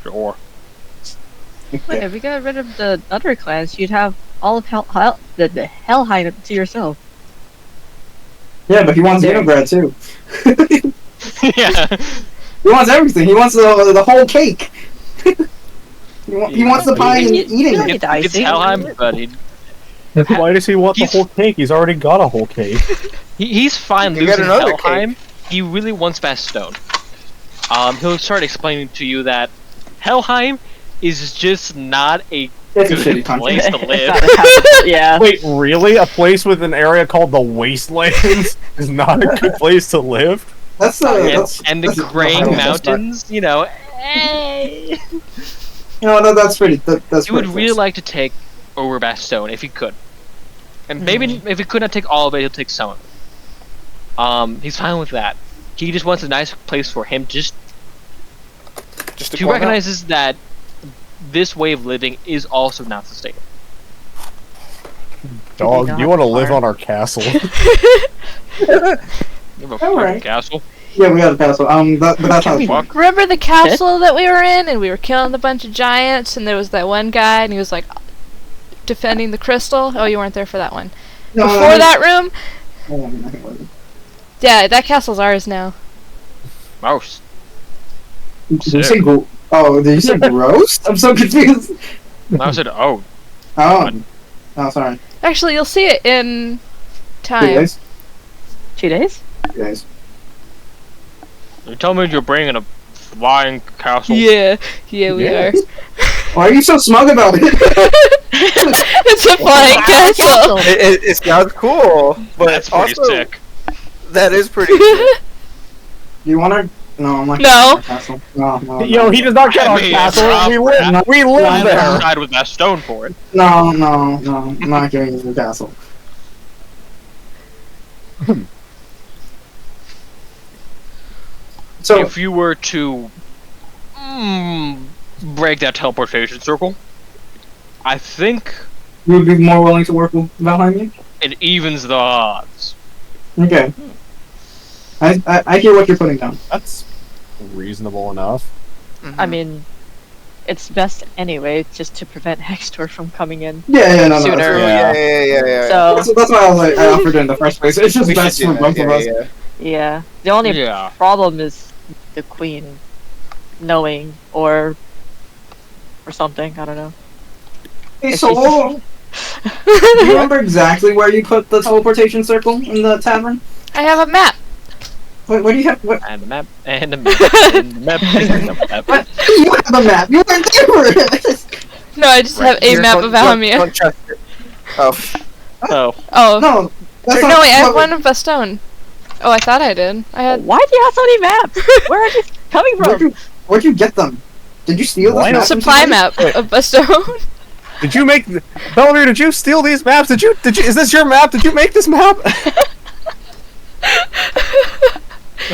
Sure. Wait, if we got rid of the other clans, you'd have all of the Helheim to yourself. Yeah, but he wants Xenobrad too. Yeah. He wants everything. He wants the whole cake. He wants the pie and eating Yeah. it. It's Helheim, but Why does he want the He's- whole cake? He's already got a whole cake. he's fine You get losing another Helheim. He really wants Bastone. He'll start explaining to you that Helheim is just not a It's a good shitty country. place to It's live. not a habitable- yeah. Wait, really? A place with an area called the Wastelands is not a good place to live? That's And the that's Graying that's Mountains, you know. No, that's pretty. That's He would pretty really close. like to take over Bastone if he could. And maybe if he could not take all of it, he'll take some of it. He's fine with that. He just wants a nice place for him just Just he recognizes that this way of living is also not sustainable. Dog, not you want to live far. on our castle? You have a fucking Alright. castle. Yeah, we got a castle. But that's how. Fuck. Remember the castle that we were in, and we were killing a bunch of giants, and there was that one guy, and he was like defending the crystal. Oh, you weren't there for that one. No, Before that room, that. yeah, that castle's ours now. Mouse. Did you say oh, did you say gross? I'm so confused. I said, oh, Oh, oh, sorry. Actually, you'll see it in 2 time. days. 2 days? 2 days. you tell me you're bringing a flying castle. Yeah, we Yeah. are. Why are you so smug about it? It's a flying castle. It sounds cool, but That's pretty also, sick. That is pretty sick. Do you want to? No, I'm not. No. Gonna castle. No. Yo, he does not get I our mean, castle. drop We that. live. We live I'm there. gonna side with that stone for it. No. I'm not giving you the castle. So If you were to break that teleportation circle, I think you would be more willing to work with Valheim? it evens the odds. Okay. I hear what you're putting down. That's reasonable enough. I mean, it's best anyway, just to prevent Hextor from coming in. Yeah, no. Sooner. That's, Yeah. So, that's why I offered it in the first place. It's just We best should for do both that, of us. yeah. yeah. The only Yeah. problem is the queen knowing or something. I don't know. Hey, It's so do you remember exactly where you put the teleportation circle in the tavern? I have a map. What do you have? What? And the map, and the map, and the map, and the map. What? You have a map. You weren't there for it. No, I just have a Here, map don't- of don't- Almia. don't trust it. Oh, Oh, Oh. No. That's No, not, wait, I have one of Bastone. Oh, I thought I did. I had. Why do you have so many maps? Where are they coming from? Where'd you get them? Did you steal Why this not? map? from Supply somebody? map of Bastone. Did you make? Bellamy, did you steal these maps? Did you? Is this your map? Did you make this map?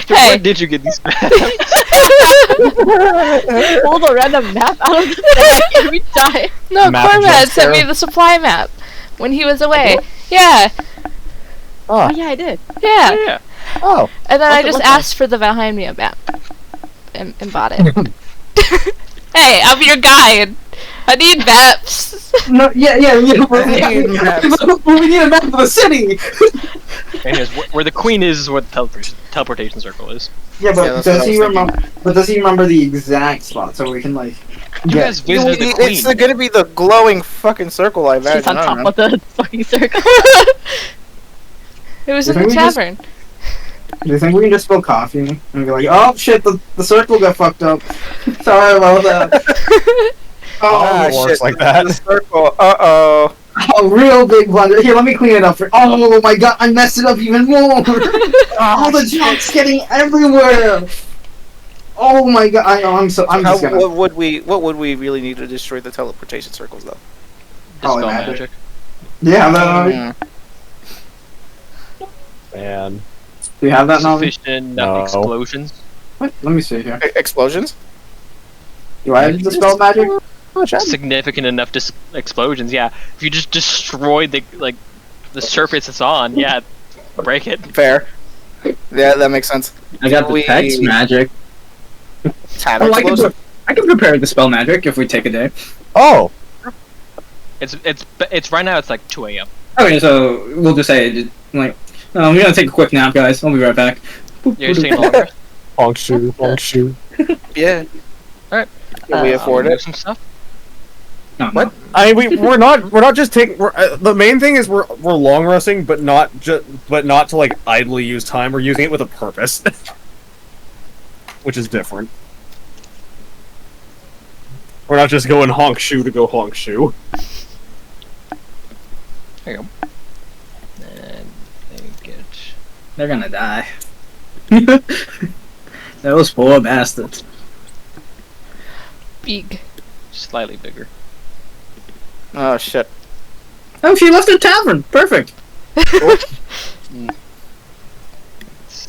Hey. where did you get these maps? Pulled a random map out of the bag every time. No, Map Cormad just sent me there. the supply map when he was away. Yeah, Oh yeah, I did. yeah. Yeah. Oh, And then What's I it just look like? asked for the Valheimia map and bought it. Hey, I'm your guide. I need maps. No, yeah. need maps. We need a map of the city. Anyways, where the queen is what the teleportation circle is. Yeah, Yeah, but that's what does I was he thinking. remember? But does he remember the exact spot so we can like? You get- guys visited the queen. It's gonna be the glowing fucking circle, I imagine. She's on I don't top know. of the fucking circle. It was You in the think we just- tavern. Do you think we can just spill coffee and be like, oh shit, the circle got fucked up. Sorry about that. Ah, it works shit, like that. The circle. Uh-oh. A real big blunder. Here, let me clean it up for. Oh my god, I messed it up even more. All the junk's getting everywhere. Oh my god, I know. I'm just gonna. What would we really need to destroy the teleportation circles, though? Dispel Probably magic. magic. Yeah, that. man. Do you have that knowledge? Sufficient No. explosions. What? Let me see here. Explosions? Do I have dispel magic? Significant enough explosions. Yeah. If you just destroy the surface it's on, yeah, break it. Fair. Yeah, that makes sense. I got the We- text magic. Tab Oh, explosion? I can prepare the spell magic if we take a day. Oh, It's right now. It's like 2 a.m. Okay, so we'll just say like, we're gonna take a quick nap, guys. I'll be right back. You're staying longer. honk shoe, honk shoe. Yeah. Can we afford do it? some stuff. No, What? no. I mean, we're not just taking. The main thing is we're long resting, but not to like idly use time. We're using it with a purpose, which is different. We're not just going honk shoe to go honk shoe. There you go. And they get They're gonna die. Those poor bastards. Big. slightly bigger. Oh shit. Oh, she left the tavern. Perfect.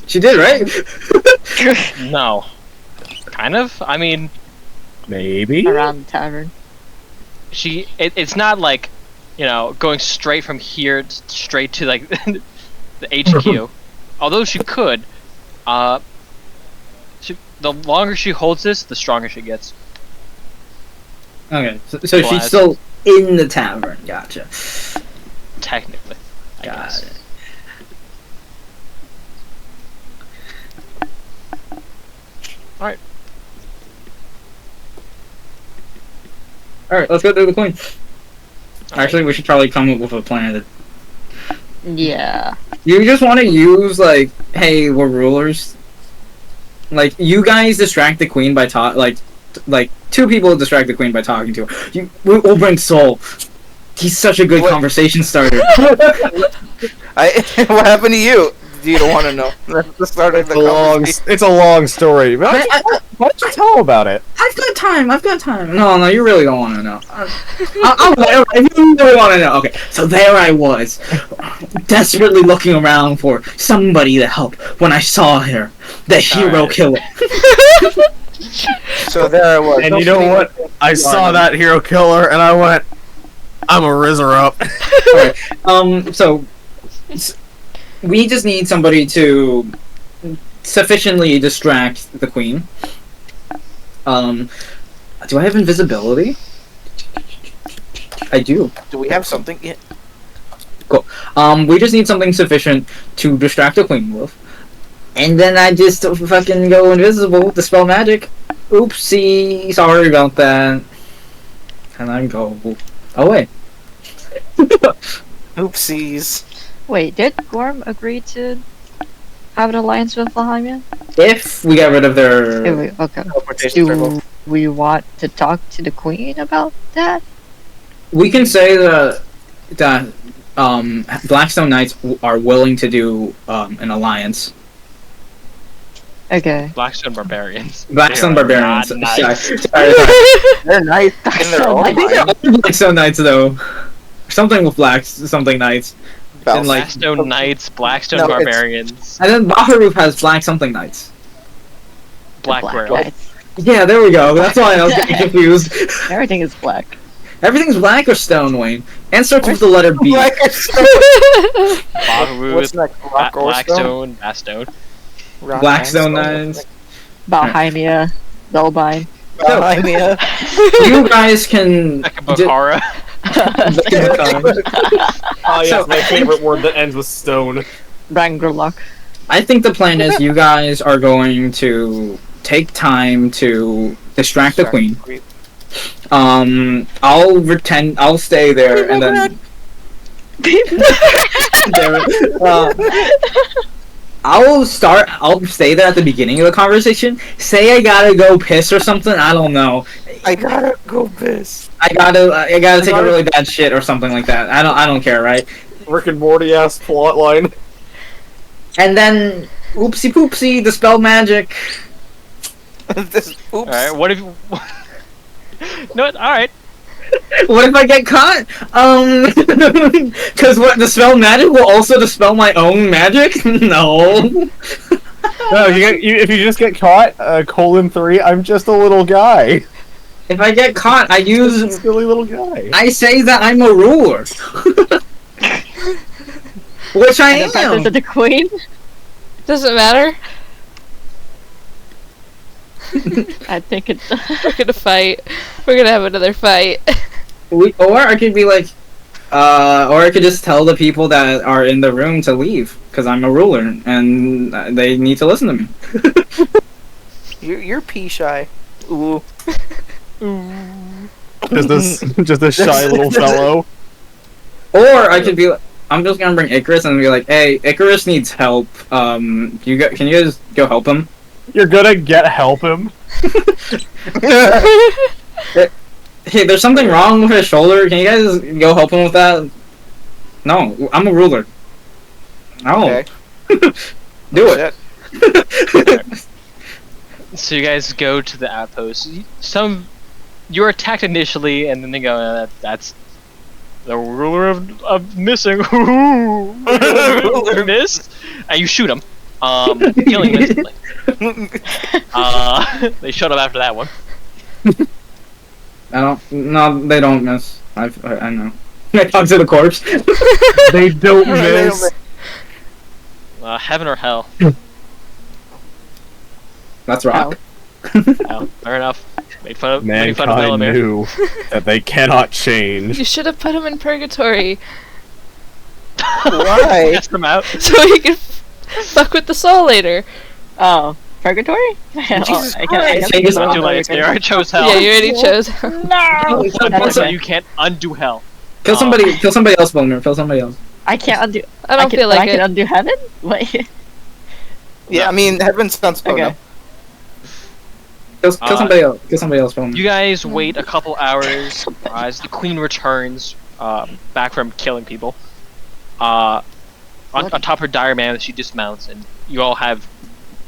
She did, right? No. Kind of? I mean, Maybe. Around the tavern. it's not like, going straight from here straight to like the HQ. Although she could, the longer she holds this, the stronger she gets. Okay, so Well, she's still in the tavern. Gotcha. Technically, I Got guess. it. Alright. Alright, let's go do the coin. Actually, we should probably come up with a plan. Yeah. You just want to use, like, hey, we're rulers. Like, you guys distract the queen by like, two people distract the queen by talking to her. We'll bring Soul. He's such a good conversation starter. What happened to you? You don't want to know. That's the start of the conversation. It's a long story. Why don't you tell about it? I've got time. No, you really don't want to know. If you really want to know. Okay, so there I was, desperately looking around for somebody to help when I saw her, the hero killer. So there I was. And you know what? I saw that hero killer, and I went, I'm a rizzer up. Okay, so we just need somebody to sufficiently distract the queen. Do I have invisibility? I do. Do we have something yet? Cool. We just need something sufficient to distract the queen with. And then I just fucking go invisible, dispel magic. Oopsie, sorry about that. And I go away. Oopsies. Wait, did Gorm agree to have an alliance with Lahamia? If we get rid of their... Okay. Teleportation circle. Do we want to talk to the queen about that? We can say that Blackstone Knights are willing to do an alliance. Okay. Blackstone Barbarians. Blackstone They are Barbarians. not nice. Sorry. They're nice in their own I think they're mind. all Blackstone Knights though. Something with something Knights. And like, Blackstone Knights, Blackstone No, it's- Barbarians, and then Baharoof has Black something Knights. Black Black Grail. Knights. Yeah, there we go. That's why I was getting confused. Everything is black. Everything's black or stone, Wayne, and starts with the letter B. Black or stone. Baharoof, What's next? Rock or stone? Blackstone, Bastone. Rock, Blackstone iron, Knights. Balheimia, Belbine. Valheimia. You guys can. Bahara. Oh yes, So- my favorite word that ends with stone. Rangerlock. I think the plan is you guys are going to take time to distract the queen. I'll stay there and then. Damn it. I'll stay there at the beginning of the conversation. Say I gotta go piss or something. I don't know. I gotta go piss. I gotta take a really bad shit or something like that. I don't care, right? Rick and Morty ass plotline. And then oopsie poopsie, dispel magic. Oops. Alright, what if you... No, alright. What if I get caught? Cause what, dispel magic will also dispel my own magic? No. No, if you just get caught, :3, I'm just a little guy. If I get caught, I Just a use. silly little guy. I say that I'm a ruler. Which I And the am. presence of the queen? Doesn't matter. I think it's. We're gonna fight. We're gonna have another fight. Or I could be like, or I could just tell the people that are in the room to leave because I'm a ruler and they need to listen to me. You're pea shy. Ooh. Just this shy little fellow. Or I could be like, I'm just gonna bring Icarus and be like, hey, Icarus needs help. Can you guys go help him? You're gonna help him. Hey, there's something wrong with his shoulder. Can you guys go help him with that? No, I'm a ruler. No. Okay. Do it. Shit. So you guys go to the outpost. You're attacked initially, and then they go, "That's the ruler of missing." Ruler missed, and you shoot him, killing him instantly. They shut up after that one. No, they don't miss. I know. I talked to the corpse. They don't miss. Heaven or hell? That's rock. Oh, fair enough. Made fun of Mankind Melamir. knew that they cannot change. You should have put him in purgatory Why? Cast them out. so he can fuck with the soul later. Oh, purgatory? Jesus I Christ. can It's not too late. They already chose hell. Yeah, you already chose. No. So Okay. you can't undo hell. Kill somebody else, Wilmer. Kill somebody else. I can't undo. I don't feel like I can it. undo heaven. Wait. Yeah, I mean, heaven sounds fun. Okay. Kill somebody else. Kill somebody else, Wilmer. You guys wait a couple hours as the queen returns back from killing people. On top of her dire man, she dismounts, and you all have,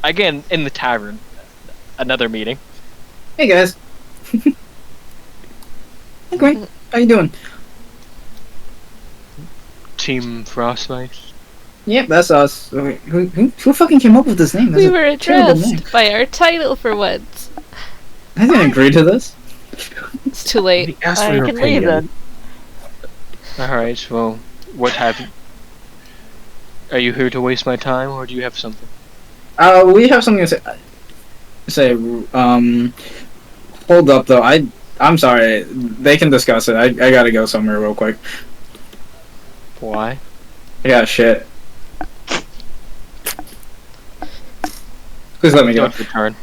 again, in the tavern, another meeting. Hey guys. Hey Gwen, how you doing? Team Frostbite. Yep, that's us. Wait, who fucking came up with this name? That's We a were terrible name. addressed by our title for once. I didn't agree to this. It's too late. Ask for I your can leave opinion. then. Alright, well, what have you... Are you here to waste my time, or do you have something? We have something to say. Hold up though. I'm sorry. They can discuss it. I gotta go somewhere real quick. Why? Yeah, shit. Please let me go. Don't return.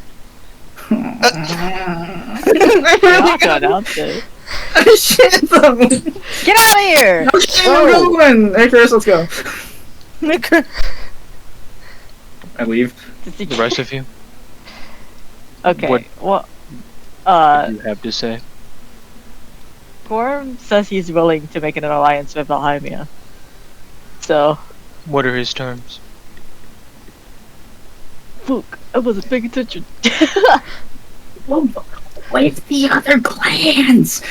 I'll go downstairs. Shit! Get out of here! Okay, I'm going! Icarus, let's go. I leave. The rest of you? Okay. What- Well, What do you have to say? Gorm says he's willing to make an alliance with Valheimia. So, What are his terms? fuck, I wasn't paying attention. With the other clans!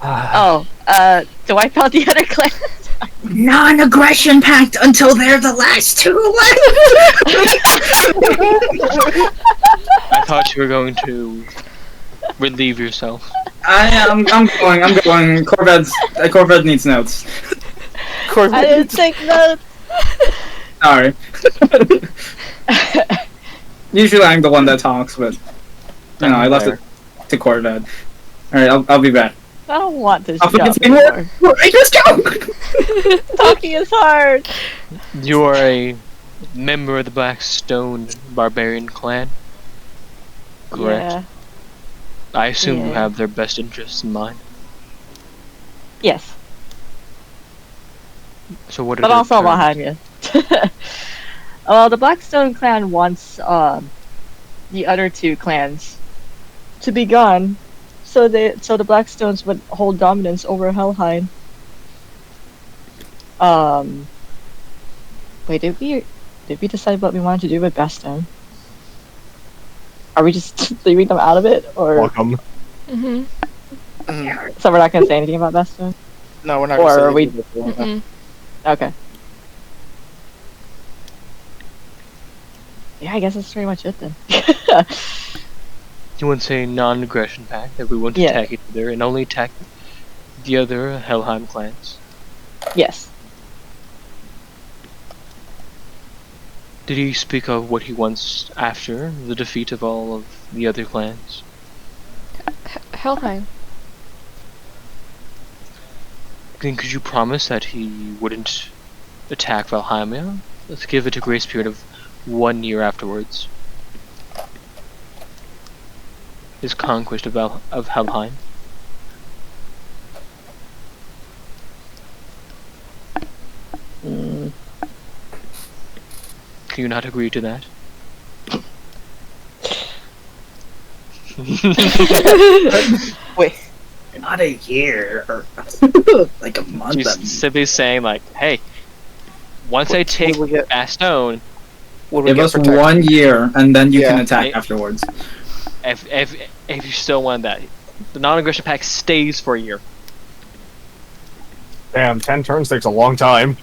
Oh, to wipe out the other clans? Non-aggression pact until they're the last two left! I thought you were going to relieve yourself. I'm going. Corvette needs notes. I didn't take notes! Sorry. Usually I'm the one that talks, but you know, I left it to Corvette. Alright, I'll be back. I don't want this I'll job fucking anymore. Let's go! Talking is hard! You are a member of the Blackstone Barbarian clan? Correct. Yeah. I assume you Yeah. have their best interests in mind. Yes. So what are But their also terms? Valheimia. Well, the Blackstone clan wants the other two clans to be gone, so the Blackstones would hold dominance over Helheim. Wait, did we decide what we wanted to do with Bastion? Are we just leaving them out of it, or Welcome. Mm-hmm. so we're not gonna say anything about Bastion? No, we're not. Or gonna say are we- anything before that. Mm-mm. Okay. Yeah, I guess that's pretty much it then. You want to say non-aggression pact, that we want to Yeah. attack each other and only attack the other Helheim clans. Yes. Did he speak of what he wants after the defeat of all of the other clans? Helheim. Then could you promise that he wouldn't attack Valheimia? Let's give it a grace period of 1 year afterwards. his conquest of Helheim? Mm, Can you not agree to that? Wait, Not a year, or like a month. She's simply saying like, hey, once I take we get? Bastone, Would we Give get us protected? 1 year, and then you can Yeah. attack Right. afterwards. if you still want that, the non-aggression pact stays for a year. Damn, 10 turns takes a long time.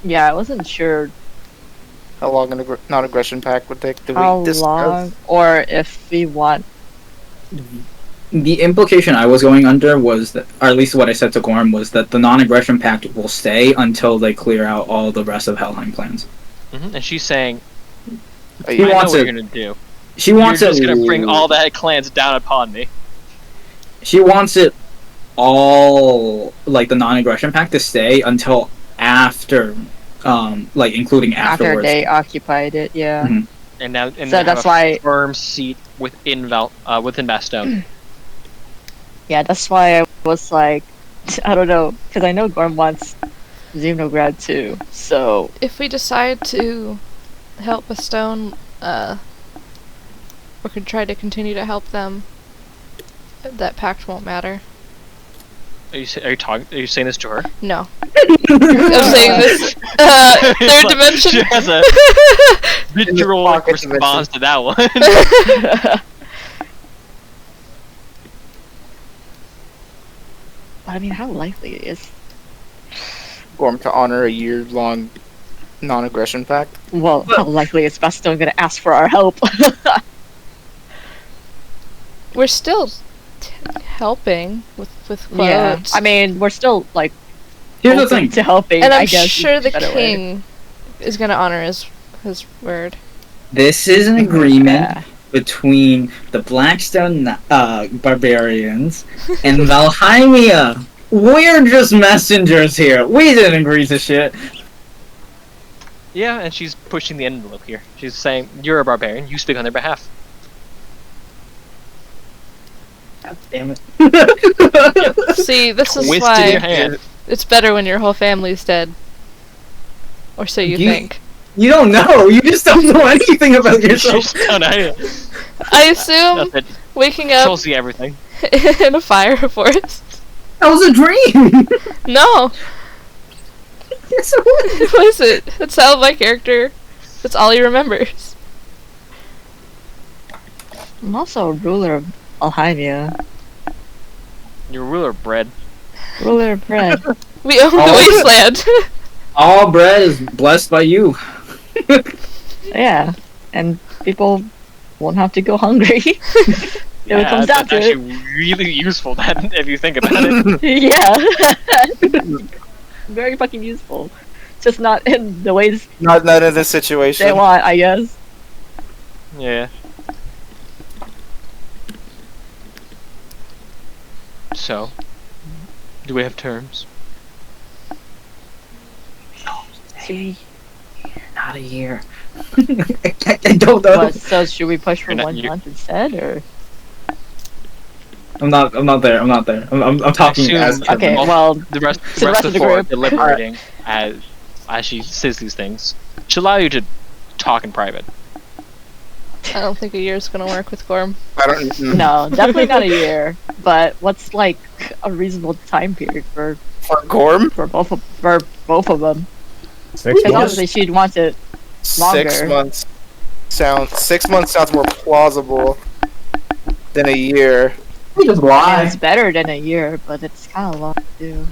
yeah, I wasn't sure How long an non-aggression pact would take? Did how we discuss? long, or if we want. The implication I was going under was that, or at least what I said to Gorm, was that the non-aggression pact will stay until they clear out all the rest of Helheim plans. And she's saying, He I know wants what it. you're gonna do. She wants You're it. just gonna bring all the clans down upon me. She wants it all, like the non-aggression pact, to stay until after, like including After afterwards. they occupied it, yeah. Mhm. And now, So they have that's a why- firm seat within within Bastone. Yeah, that's why I was like, I don't know, because I know Gorm wants Xenograd too, so. If we decide to help Bastone, we could try to continue to help them. That pact won't matter. Are you saying this to her? No. I'm saying this. Third It's like dimension. She has a literal pocket response to that one. I mean, how likely is. Gorm to honor a year-long non-aggression pact? Well, how likely is Bastone gonna ask for our help? We're still helping with Yeah, quotes. I mean, we're still, like, Here's the open thing. to helping, and I I'm guess. sure is the a better way. king is gonna honor his word. This is an agreement Yeah. between the Blackstone barbarians and Valheimia. We're just messengers here. We didn't agree to shit. Yeah, and she's pushing the envelope here. She's saying, "You're a barbarian. You speak on their behalf." God damn it. See, this is Twisted why your hand. it's better when your whole family's dead. Or so you You- think. You don't know. You just don't know anything about yourself. She's done it. I assume Nothing. waking up She'll see everything. in a fire forest. That was a dream. No, Yes, it was. it wasn't. That's how my character. That's all he remembers. I'm also a ruler of Alheimia. You're ruler of bread. Ruler of bread. We own the Oh. wasteland. All bread is blessed by you. Yeah, and people won't have to go hungry. If it comes down that's to it. actually really useful. That if you think about it. Yeah. Very fucking useful. Just not in the ways Not in this situation. they want, I guess. Yeah. So, do we have terms? Not a year. I don't know. What, so should we push for You're not- 1 you're- month instead, or? I'm not there. I'm not there. I'm talking Assume- as Okay, Well, well, The rest the rest of the four are group. deliberating as she says these things. She'll allow you to talk in private. I don't think a year's gonna work with Gorm. I don't. no, definitely not a year. But what's like a reasonable time period for For Gorm, both of them? 6 Because months? obviously she'd want it. Longer. 6 months. 6 months sounds more plausible than a year. We just I mean, lie. it's better than a year, but it's kind of long too.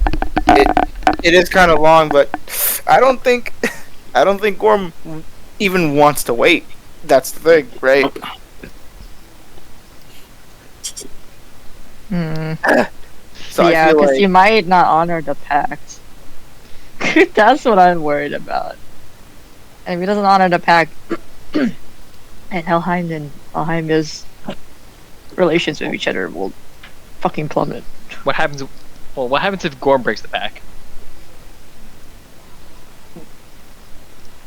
It is kind of long, but I don't think Gorm even wants to wait. That's the thing, right? Hmm. So yeah, I feel because like you might not honor the pact. That's what I'm worried about. And if he doesn't honor the pact, and Helheim and Valheim's relations with each other will fucking plummet. What happens? Well, what happens if Gorm breaks the pact?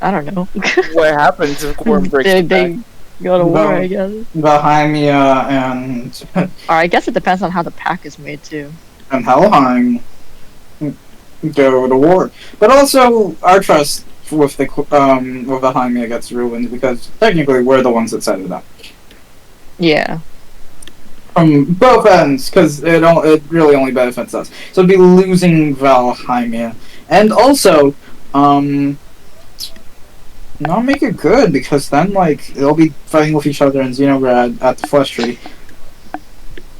I don't know. What happens if Gorm breaks they, the they pact? go to war, No. I guess. Valheimia and Or I guess it depends on how the pack is made too. Helheim go to war. But also, our trust with with Valheimia gets ruined because technically we're the ones that set it up. Yeah. From both ends, because it really only benefits us. So it'd be losing Valheimia. And also, not make it good, because then, like, they'll be fighting with each other in Xenograd at the Flesh Tree.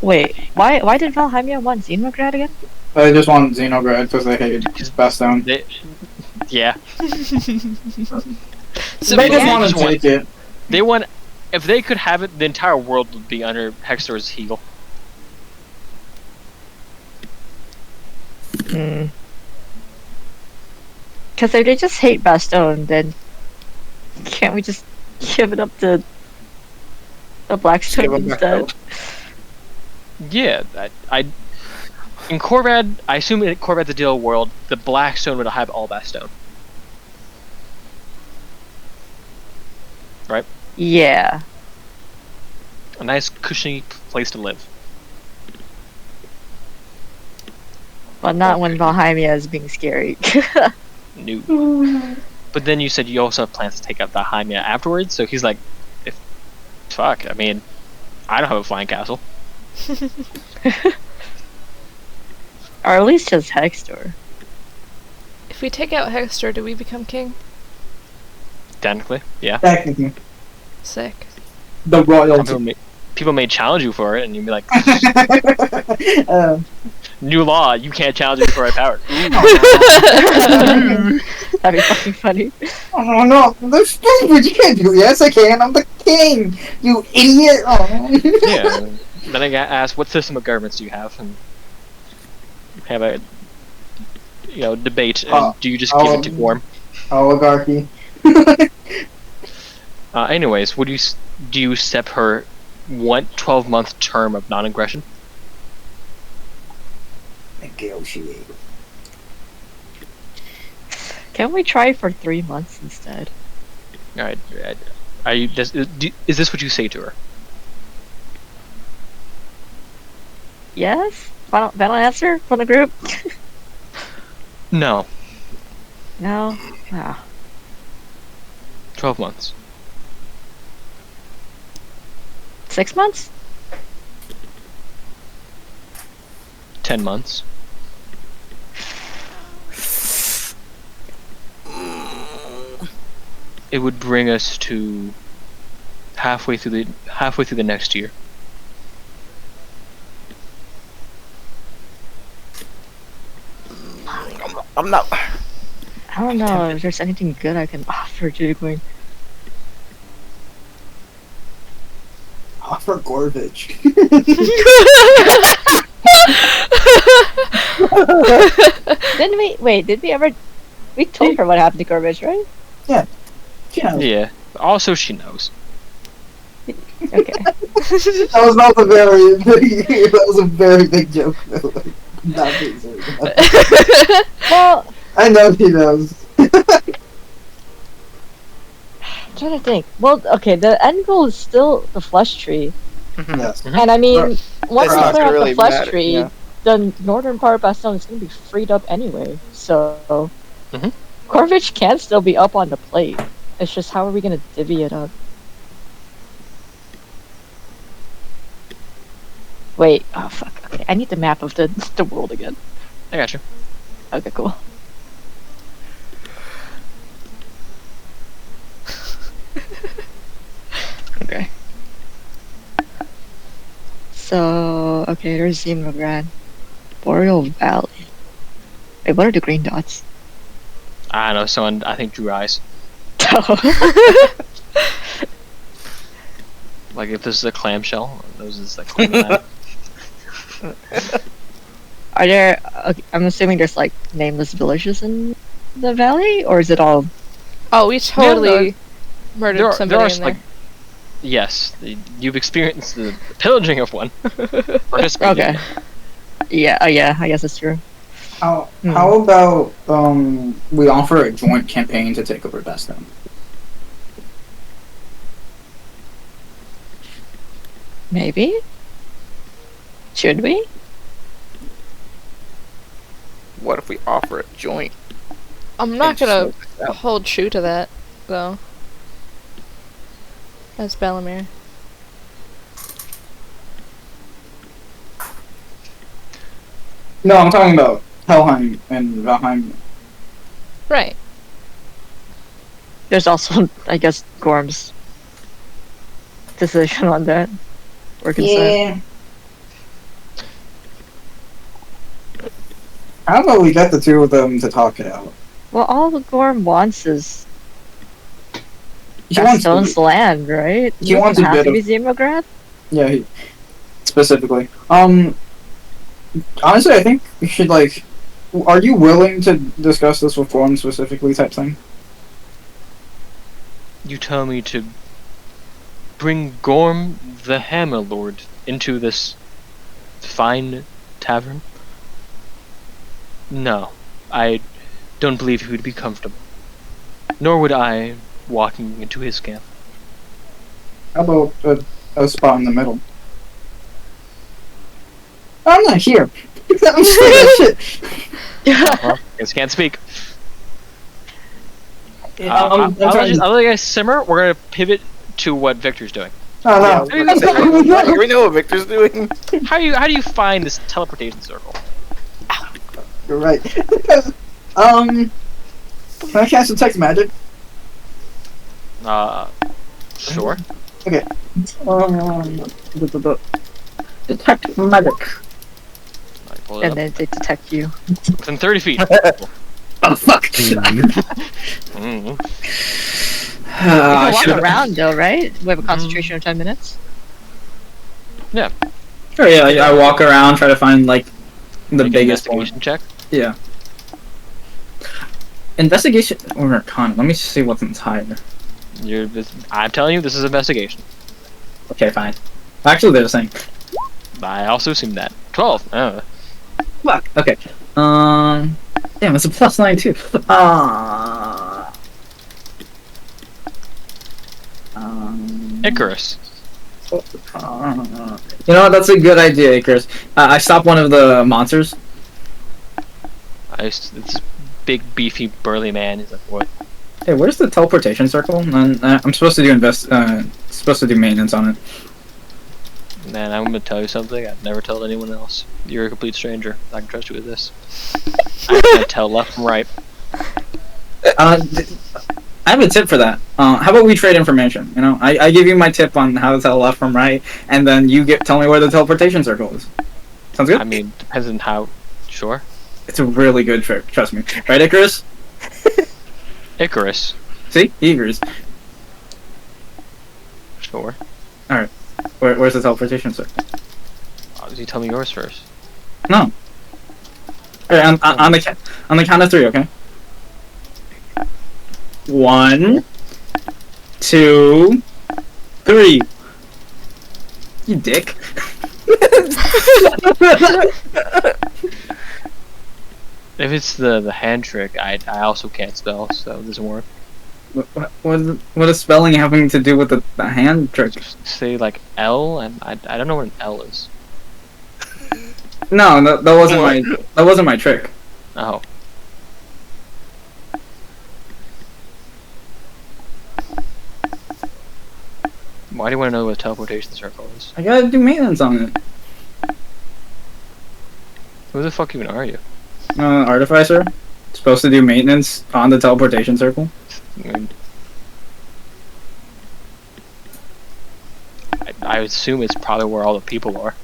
Wait, why did Valheimia want Xenograd again? They just want Xenograd because they hate Bestone. Yeah. So They we just can't- want to take it. They want. If they could have it, the entire world would be under Hextor's heel. Because if they just hate Bastone, then can't we just give it up to the Just give Blackstone them back instead? out. Yeah, in Corvad, I assume in Corvad the Deal world, the Blackstone would have all Bastone. Right? Yeah. A nice cushy place to live. But not when Valheimia is being scary. New. But then you said you also have plans to take out Valheimia afterwards, so he's like, fuck, I mean, I don't have a flying castle. Or at least just Hextor. If we take out Hextor, do we become king? Technically, yeah. Technically. Sick. The royalty. People may challenge you for it, and you'd be like, uh, new law, you can't challenge me for my power. That'd be fucking funny. oh no, they're stupid, you can't do Yes, I can, I'm the king, you idiot. Oh. Yeah. Then I got asked, what system of governments do you have? And have a debate, and do you just give it to Gorm? Oligarchy. Anyways, do you accept her 12-month term of non-aggression? Negotiate. Can we try for 3 months instead? All right. Is this what you say to her? Yes? Final answer from the group? No. No? Ah. 12 months. 6 months? 10 months. It would bring us to halfway through the next year. I'm not. I don't know if there's anything good I can offer Jiggling. Offer Gorvich. Did we ever... We told her what happened to Corbett, right? Yeah. Yeah. Also, she knows. Okay. That was not a very big, that was a very big joke. Not being serious. Well, I know he knows. I'm trying to think. Well, okay, the end goal is still the flesh tree. Yes. And I mean, once It's we not clear out really the flesh matter, tree, yeah. the northern part of Bastone is going to be freed up anyway. So, Mhm. Corvich can still be up on the plate. It's just how are we going to divvy it up? Wait, oh fuck. Okay, I need the map of the world again. I got you. Okay, cool. Okay. So, okay, there's Xenograd. Boreal Valley. Wait, what are the green dots? I don't know. Someone I think drew eyes. Like if this is a clamshell, those is like. Are there? Okay, I'm assuming there's like nameless villages in the valley, or is it all? Oh, we totally murdered there somebody are in there. like. Yes, you've experienced the pillaging of one. Participated. Okay. Yeah. Yeah. I guess it's true. How about we offer a joint campaign to take over Bastion? Maybe? Should we? What if we offer a joint? I'm not And gonna smoke this out? hold true to that, though. As Bellamere. No, I'm talking about Helheim and Valheim. Right. There's also, I guess, Gorm's decision on that. Or consent. How about we get the two of them to talk it out? Well, all Gorm wants is He wants to, Bastion's land, right? he wants a have bit to of- be Zemograd? yeah, specifically. Honestly, I think we should, like, are you willing to discuss this with Gorm specifically type thing? You tell me to bring Gorm the Hammer Lord into this fine tavern? No, I don't believe he would be comfortable. Nor would I walking into his camp. How about a spot in the middle? I'm not here. I'm saying that shit. Well, guess can't speak. I'm I'll trying to- let you guys simmer. We're gonna pivot to what Victor's doing. Oh, no. Yeah, I was gonna say, we know what Victor's doing. How do you find this teleportation circle? You're right. Can I cast Detect Magic? Sure. Detect Magic. Alright, pull it And up. then they detect you. Within 30 feet. Oh, fuck! Mm. You can walk should've- around though, right? We have a concentration of 10 minutes. Sure, yeah, I walk around, try to find, like, the Make an biggest one. investigation check. Yeah. Investigation or Arcana. Let me see what's inside. I'm telling you, this is investigation. Okay, fine. Actually, they're the same. I also assumed that. 12. Fuck. Okay. Damn, it's a +9 too. Icarus. You know what? That's a good idea, Icarus. I stopped one of the monsters. This big, beefy, burly man. He's like, what? Hey, where's the teleportation circle? I'm supposed to do supposed to do maintenance on it. Man, I'm gonna tell you something I've never told anyone else. You're a complete stranger. I can trust you with this. I can't tell left from right. I have a tip for that. How about we trade information? You know, I give you my tip on how to tell left from right, and then you tell me where the teleportation circle is. Sounds good? I mean, depends on how. Sure. It's a really good trick, trust me. Right, Icarus? Icarus. See? Icarus. Sure. Where's the teleportation circle? You tell me yours first. No. Alright, on the count of 3, okay? 1, 2, 3. You dick. If it's the hand trick, I also can't spell, so it doesn't work. What is spelling having to do with the hand trick? Just say like L, and I don't know what an L is. No, that wasn't my trick. Oh. Why do you want to know what a teleportation circle is? I gotta do maintenance on it. Who the fuck even are you? Artificer. Supposed to do maintenance on the teleportation circle. I mean, I assume it's probably where all the people are.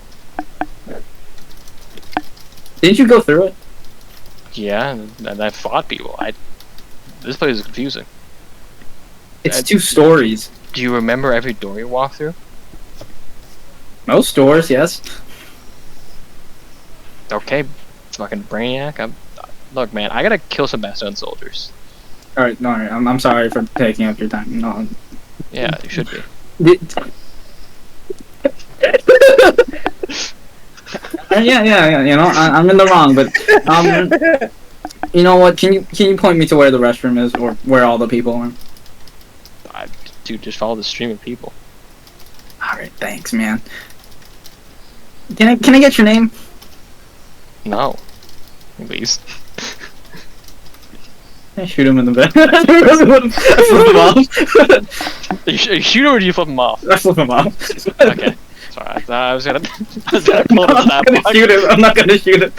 Didn't you go through it? Yeah, and I fought people. This place is confusing. It's 2 stories. Do you remember every door you walk through? Most doors, yes. Okay, fucking brainiac. Look, man, I gotta kill some Bastion soldiers. Alright, no, alright, I'm sorry for taking up your time. No. Yeah, you should be. Yeah. You know, I'm in the wrong, but you know what? Can you point me to where the restroom is, or where all the people are? Dude, just follow the stream of people. All right, thanks, man. Can I get your name? No. Please. I shoot him in the back. I flip him off. You shoot him or do you flip him off? I flip him off. Okay. Sorry, I was gonna pull it to that I'm not gonna shoot him. I'm not gonna shoot him.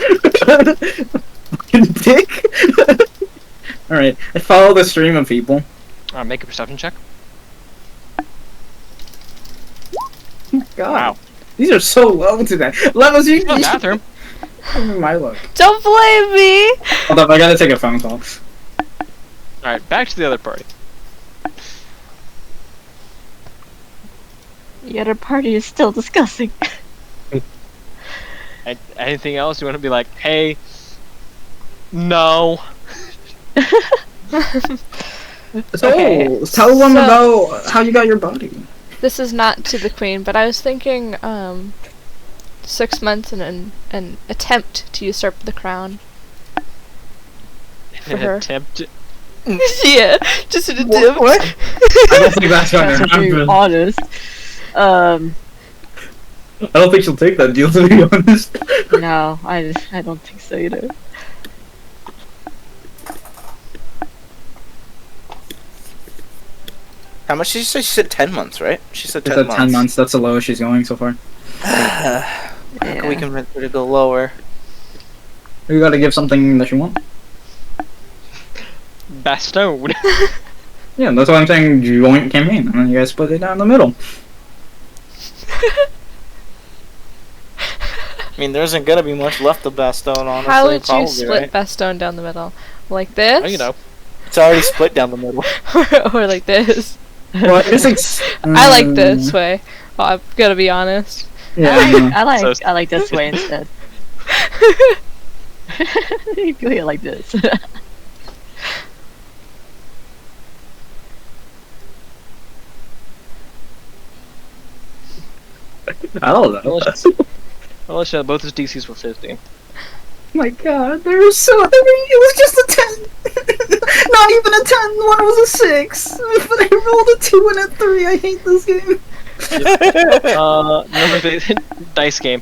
Fucking dick. Alright, I follow the stream of people. Make a perception check. Oh my god. Wow. These are so low today. Levels, you Oh, bathroom. My luck. Don't blame me! Hold up, I gotta take a phone call. Alright, back to the other party. The other party is still discussing. Anything else? You want to be like, hey, no. So, Okay, tell them about how you got your body. This is not to the queen, but I was thinking 6 months and an attempt to usurp the crown. For her. Attempt. Yeah, just an attempt. What? I don't think that's gonna To be happen. honest. I don't think she'll take that deal, to be honest. No, I don't think so either. How much did you say? She said 10 months, right? She said 10 It's at months. 10 months, that's the lowest she's going so far. Yeah. We convince her to go lower. You gotta give something that you want. Bastone. Yeah, that's why I'm saying joint campaign, and then you guys split it down the middle. I mean, there isn't gonna be much left of Bastone, honestly. How would probably, you split right? Bastone down the middle? Like this? Oh, you know. It's already split down the middle. or like this? Well, it's I like this way. Oh, I'm gonna be honest. Yeah, I know. I like this way instead. You do it like this. I don't know. Well, both his DCs were 15. My god, they were it was just a 10! Not even a 10, one was a 6! But I rolled a 2 and a 3, I hate this game. Number the dice game.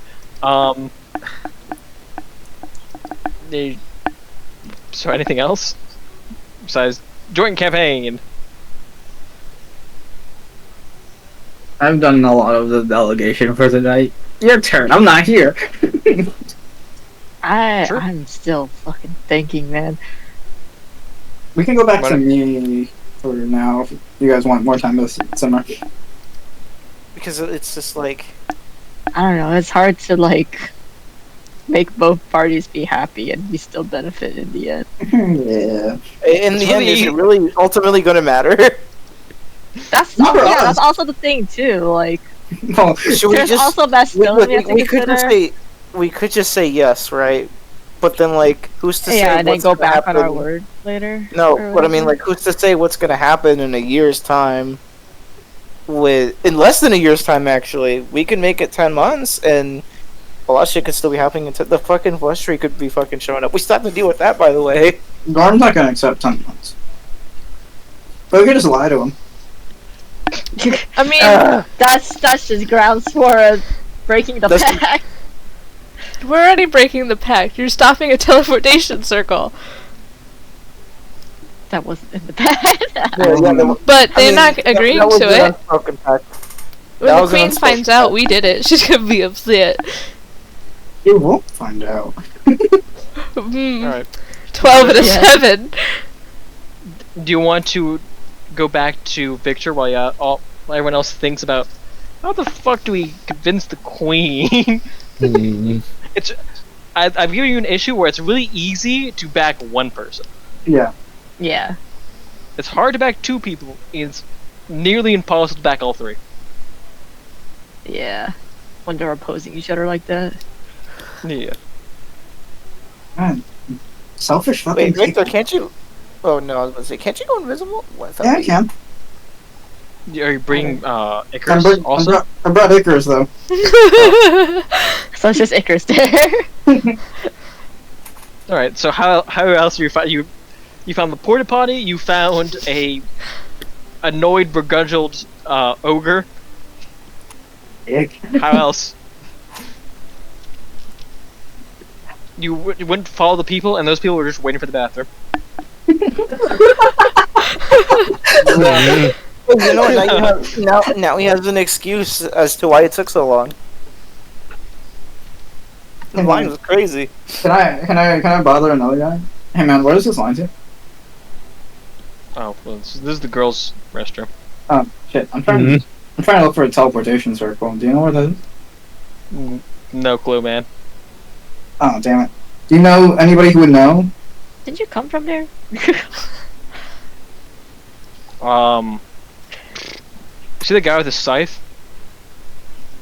So anything else? Besides joint campaign. I've done a lot of the delegation for the night. Your turn, I'm not here. Sure. I'm still fucking thinking, man. We can go back What? to me for now if you guys want more time this summer. Because it's just like... I don't know, it's hard to like make both parties be happy and we still benefit in the end. Yeah. In the end, is it really ultimately gonna matter? That's Not for yeah, us. that's also the thing too. Like Well, Should we there's just... also Bastone we have to we could just consider. say... We could just say yes, right? But then, like, who's to say Yeah, and then what's go gonna back on our happen- word later. No, or but I mean, whatever. like, who's to say what's gonna happen in a year's time? In less than a year's time, actually, we can make it 10 months, and a lot of shit could still be happening. Until the fucking flush tree could be fucking showing up. We still have to deal with that, by the way. Garm's not gonna accept 10 months. But we could just lie to him. I mean, That's just grounds for breaking the That's- pact. we're already breaking the pact. You're stopping a teleportation circle. That wasn't in the pact. But they're not agreeing that was to an it. unspoken pact. When that the was an queen unspoken finds out pact. we did it, she's gonna be upset. You won't find out. Alright. 12 and a Yeah. 7. Do you want to go back to Victor while everyone else thinks about how the fuck do we convince the queen? It's I've given you an issue where it's really easy to back one person. Yeah. Yeah. It's hard to back two people. It's nearly impossible to back all three. Yeah. When they're opposing each other like that. Yeah. Man. Selfish fucking Wait, Victor, people. can't you? Oh no, I was gonna say, can't you go invisible? What, Yeah, I can. Are you bringing Icarus also? I brought Icarus though. So it's just Icarus there. All right. So how else you found you found the porta potty? You found a annoyed, begrudged ogre. How else? You wouldn't follow the people, and those people were just waiting for the bathroom. You know what? Now he has an excuse as to why it took so long. The line was crazy. Can I bother another guy? Hey man, where does this line to? Oh, well, this is the girls' restroom. Oh shit! I'm trying to look for a teleportation circle. Do you know where that is? No clue, man. Oh damn it! Do you know anybody who would know? Did you come from there? See the guy with the scythe?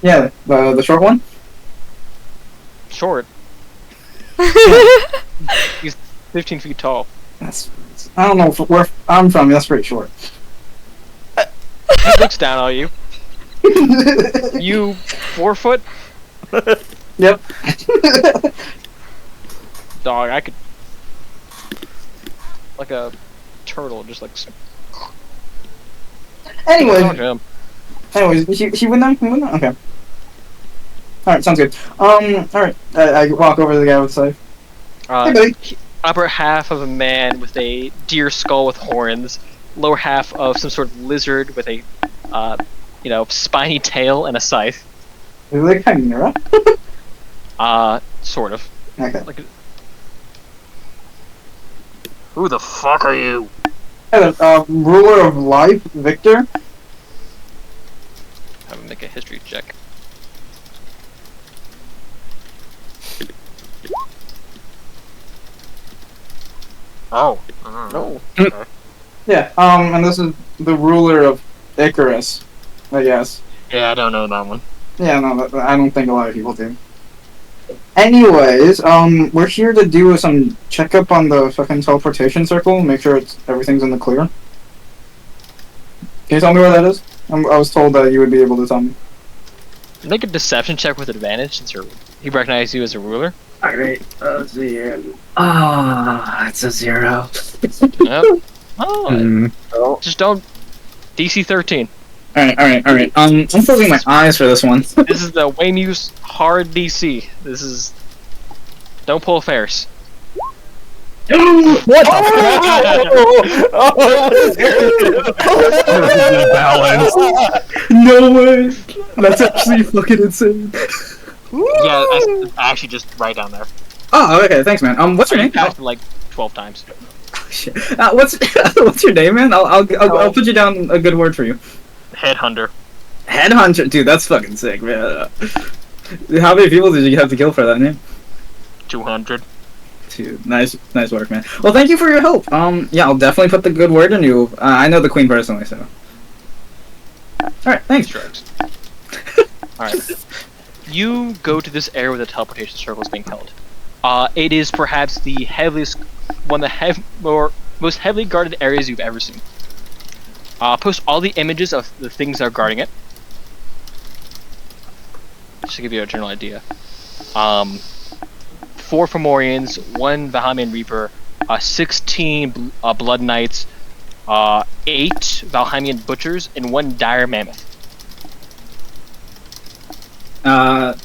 Yeah, the short one. Short. He's 15 feet tall. That's I don't know where I'm from. That's pretty short. He looks down on you. You 4 foot? Yep. Dog, I could... Like a turtle, just like... Anyways, he would know? He would know? Okay. Alright, sounds good. Alright. I walk over to the guy with the scythe. Hey, buddy. Upper half of a man with a deer skull with horns. Lower half of some sort of lizard with a, spiny tail and a scythe. Is it like Chimera? Sort of. Okay. Like Who the fuck are you? Hey, ruler of life, Victor. Have him make a history check. Oh. No. Okay. Yeah, and this is the ruler of Icarus, I guess. Yeah, I don't know that one. Yeah, no, I don't think a lot of people do. Anyways, we're here to do some checkup on the fucking teleportation circle, make sure everything's in the clear. Can you tell me where that is? I was told that you would be able to tell me. Make a deception check with advantage since he recognized you as a ruler. Alright, let's see here. It's a 0. Yep. Oh. Just don't. DC 13. Alright. I'm closing my eyes for this one. This is the Wayne Hughes hard DC. This is. Don't pull fares. What Balance. No way! That's actually fucking insane. Yeah, I actually just right down there. Oh, okay, thanks, man. What's your name? Passed it like 12 times. Shit. What's your name, man? I'll put you down a good word for you. Headhunter. Headhunter, dude, that's fucking sick, man. How many people did you have to kill for that name? 200. Dude, nice work, man. Well, thank you for your help. Yeah, I'll definitely put the good word in you. I know the queen personally, so. All right, thanks. Drugs. All right. You go to this area where the teleportation circle is being held. It is perhaps the one of the most heavily guarded areas you've ever seen. Post all the images of the things that are guarding it. Just to give you a general idea. 4 Fomorians, 1 Valhamian Reaper, 16 Blood Knights, 8 Valhamian Butchers, and 1 Dire Mammoth. Hello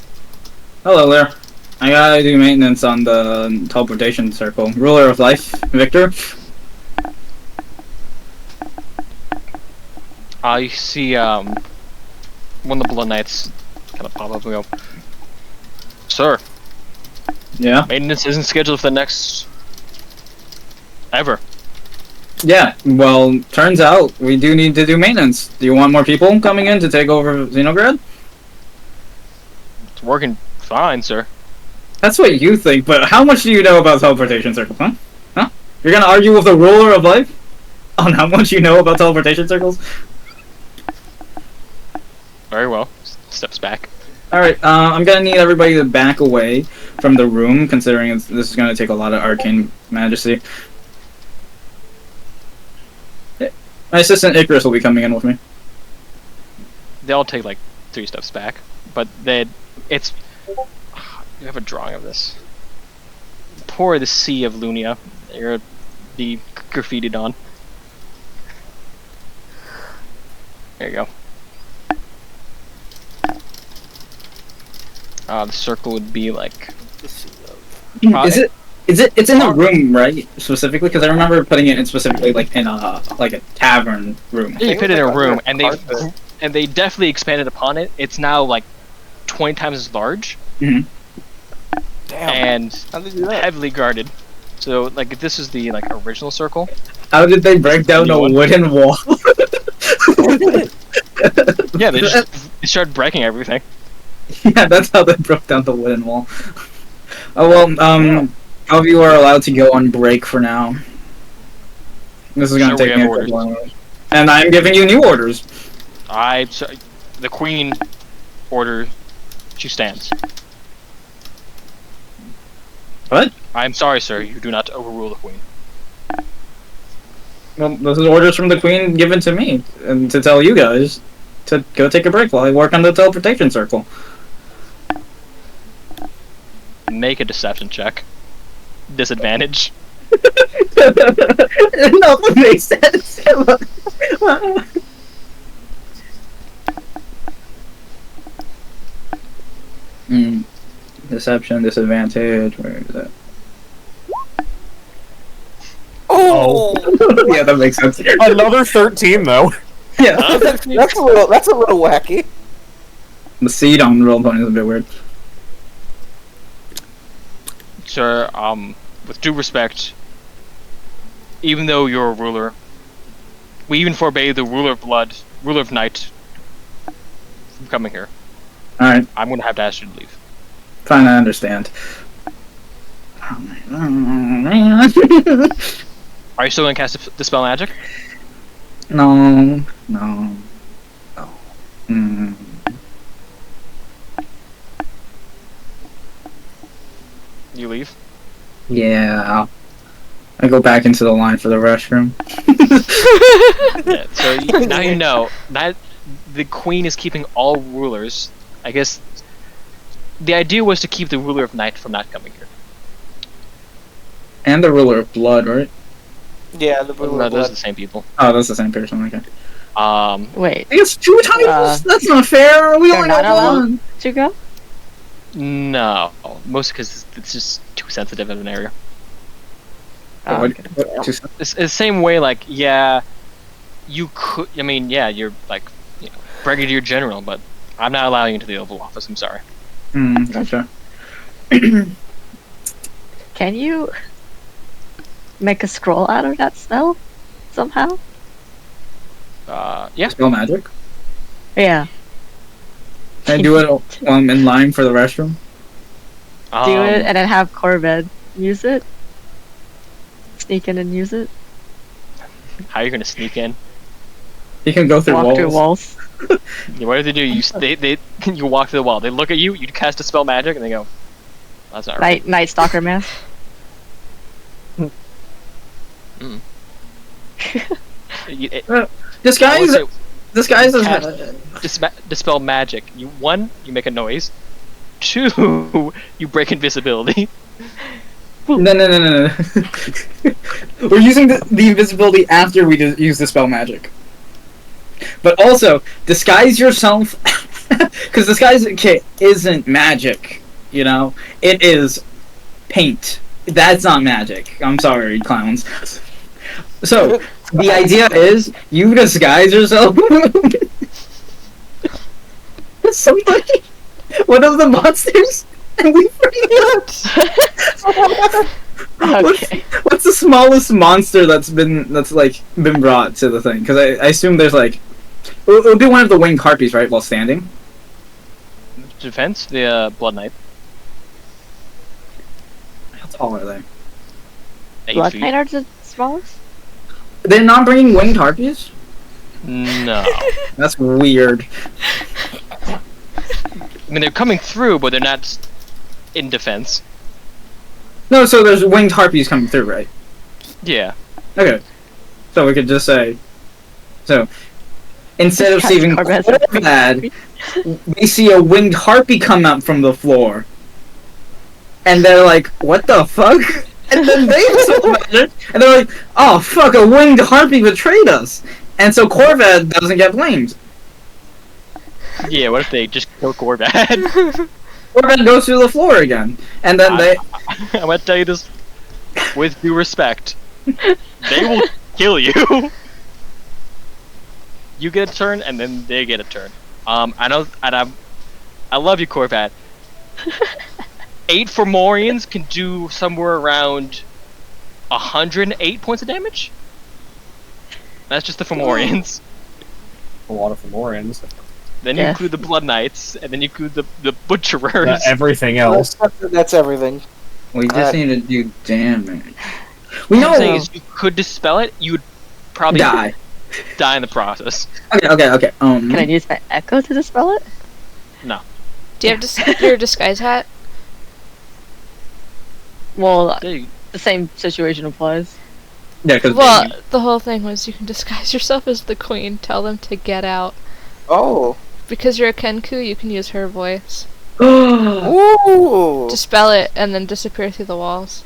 there. I gotta do maintenance on the teleportation circle. Ruler of life, Victor. You see, one of the Blood Knights kind of pop up and go, "Sir, Yeah? maintenance isn't scheduled for the next... ever." Yeah, well, turns out we do need to do maintenance. Do you want more people coming in to take over Xenograd? It's working fine, sir. That's what you think, but how much do you know about teleportation circles, huh? Huh? You're gonna argue with the ruler of life on how much you know about teleportation circles? Very well. Steps back. Alright, I'm gonna need everybody to back away from the room, considering this is gonna take a lot of arcane majesty. My assistant Icarus will be coming in with me. They all take like 3 steps back, but it's You have a drawing of this. Pour the sea of Lunia. You're be graffitied on. There you go. The circle would be like. It's in a room, right? Specifically, because I remember putting it in specifically like in a tavern room. Yeah, you put it in a room, and carpet. they definitely expanded upon it. It's now like 20 times as large Mhm. Damn. and How'd they do that? heavily guarded. So like if this is the like original circle. How did they break down a wooden wall? Yeah, they started breaking everything. Yeah, that's how they broke down the wooden wall. Oh well, all of you are allowed to go on break for now. This is gonna Sure, we take me have a couple orders. hours. And I'm giving you new orders. The queen order, she stands. What? I'm sorry, sir. You do not overrule the queen. Well, this is orders from the queen given to me, and to tell you guys to go take a break while I work on the teleportation circle. Make a deception check. Disadvantage. Nothing makes sense. Deception, disadvantage. Where is that? Oh, Yeah, that makes sense. Another 13 though. Yeah. that's a little wacky. The seed on roll point is a bit weird. Sir, with due respect, even though you're a ruler, we even forbade the ruler of blood, ruler of night, from coming here. Alright, I'm gonna have to ask you to leave. fine, I understand. Are you still gonna cast Dispel Magic? No. Mm. You leave? Yeah. I go back into the line for the restroom. Yeah, so now you know that the queen is keeping all rulers. I guess the idea was to keep the ruler of night from not coming here. And the ruler of blood, right? Yeah, the No, blue those are the same people. Oh, that's the same person, okay. Wait, I guess 2 titles? That's not fair! We they're only not got allowed? one! to go? No, mostly because it's just too sensitive of an area. Oh, It's the same way, like, yeah, you could. I mean, yeah, you're like, brigadier general, but I'm not allowing you into the Oval Office. I'm sorry. Gotcha. Can you make a scroll out of that spell somehow? Yeah. Spell magic? Yeah. Can I do it in line for the restroom? Do it and then have Corbett use it. Sneak in and use it. How are you gonna sneak in? You can go through Walk walls. through walls. What do they do? You walk to the wall. They look at you. You cast a spell magic, and they go, "That's not right." Night Stalker mask. Disguise as Dispel magic. You make a noise. 2, you break invisibility. No. We're using the invisibility after we use the spell magic. But also, disguise yourself, because disguise isn't magic, It is paint. That's not magic. I'm sorry, clowns. So, the idea is, you disguise yourself as somebody, one of the monsters, and we Okay. What's the smallest monster that's been brought to the thing? Because I assume there's it'll be one of the winged harpies, right? While standing. Defense, the Blood Knight. How tall are they? 8 Blood feet. Knight are the smallest? They're not bringing winged harpies? No. That's weird. I mean, they're coming through, but they're not in defense. No, so there's winged harpies coming through, right? Yeah. Okay. So we could just say. So, instead of Catch saving Corbett. Corvad, we see a winged harpy come out from the floor. and they're like, "What the fuck?" And then they switch magic, and they're like, "Oh fuck, a winged harpy betrayed us," and so Corvad doesn't get blamed. Yeah, what if they just kill Corvad? Corvad goes through the floor again, and then they. I'm gonna tell you this with due respect. They will kill you. You get a turn, and then they get a turn. I know, and I love you, Corvat. 8 Fomorians can do somewhere around 108 points of damage. That's just the Fomorians. A lot of Fomorians. Then you include the Blood Knights, and then you include the Butcherers. Everything else. That's everything. We just need to do damage. We What I'm saying know. is, you could dispel it. You would probably Die. die in the process. Okay. Can I use my echo to dispel it? No. Do you have your disguise hat? Well, They- the same situation applies. Yeah, because Well, the whole thing was you can disguise yourself as the queen, tell them to get out. Oh. Because you're a Kenku, you can use her voice. Ooh. Dispel it, and then disappear through the walls.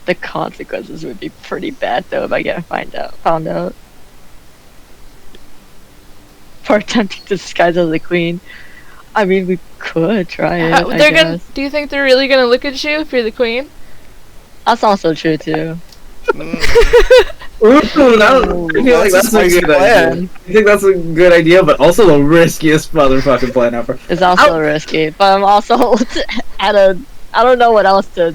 The consequences would be pretty bad though if I get found out. For attempting to disguise as the queen. I mean, we could try it. I They're gonna. guess. Do you think they're really gonna look at you if you're the queen? That's also true too. Ooh, I feel like that's a good idea. I think that's a good idea, but also the riskiest motherfucking plan ever. It's also risky, but I'm also at a. I don't know what else to.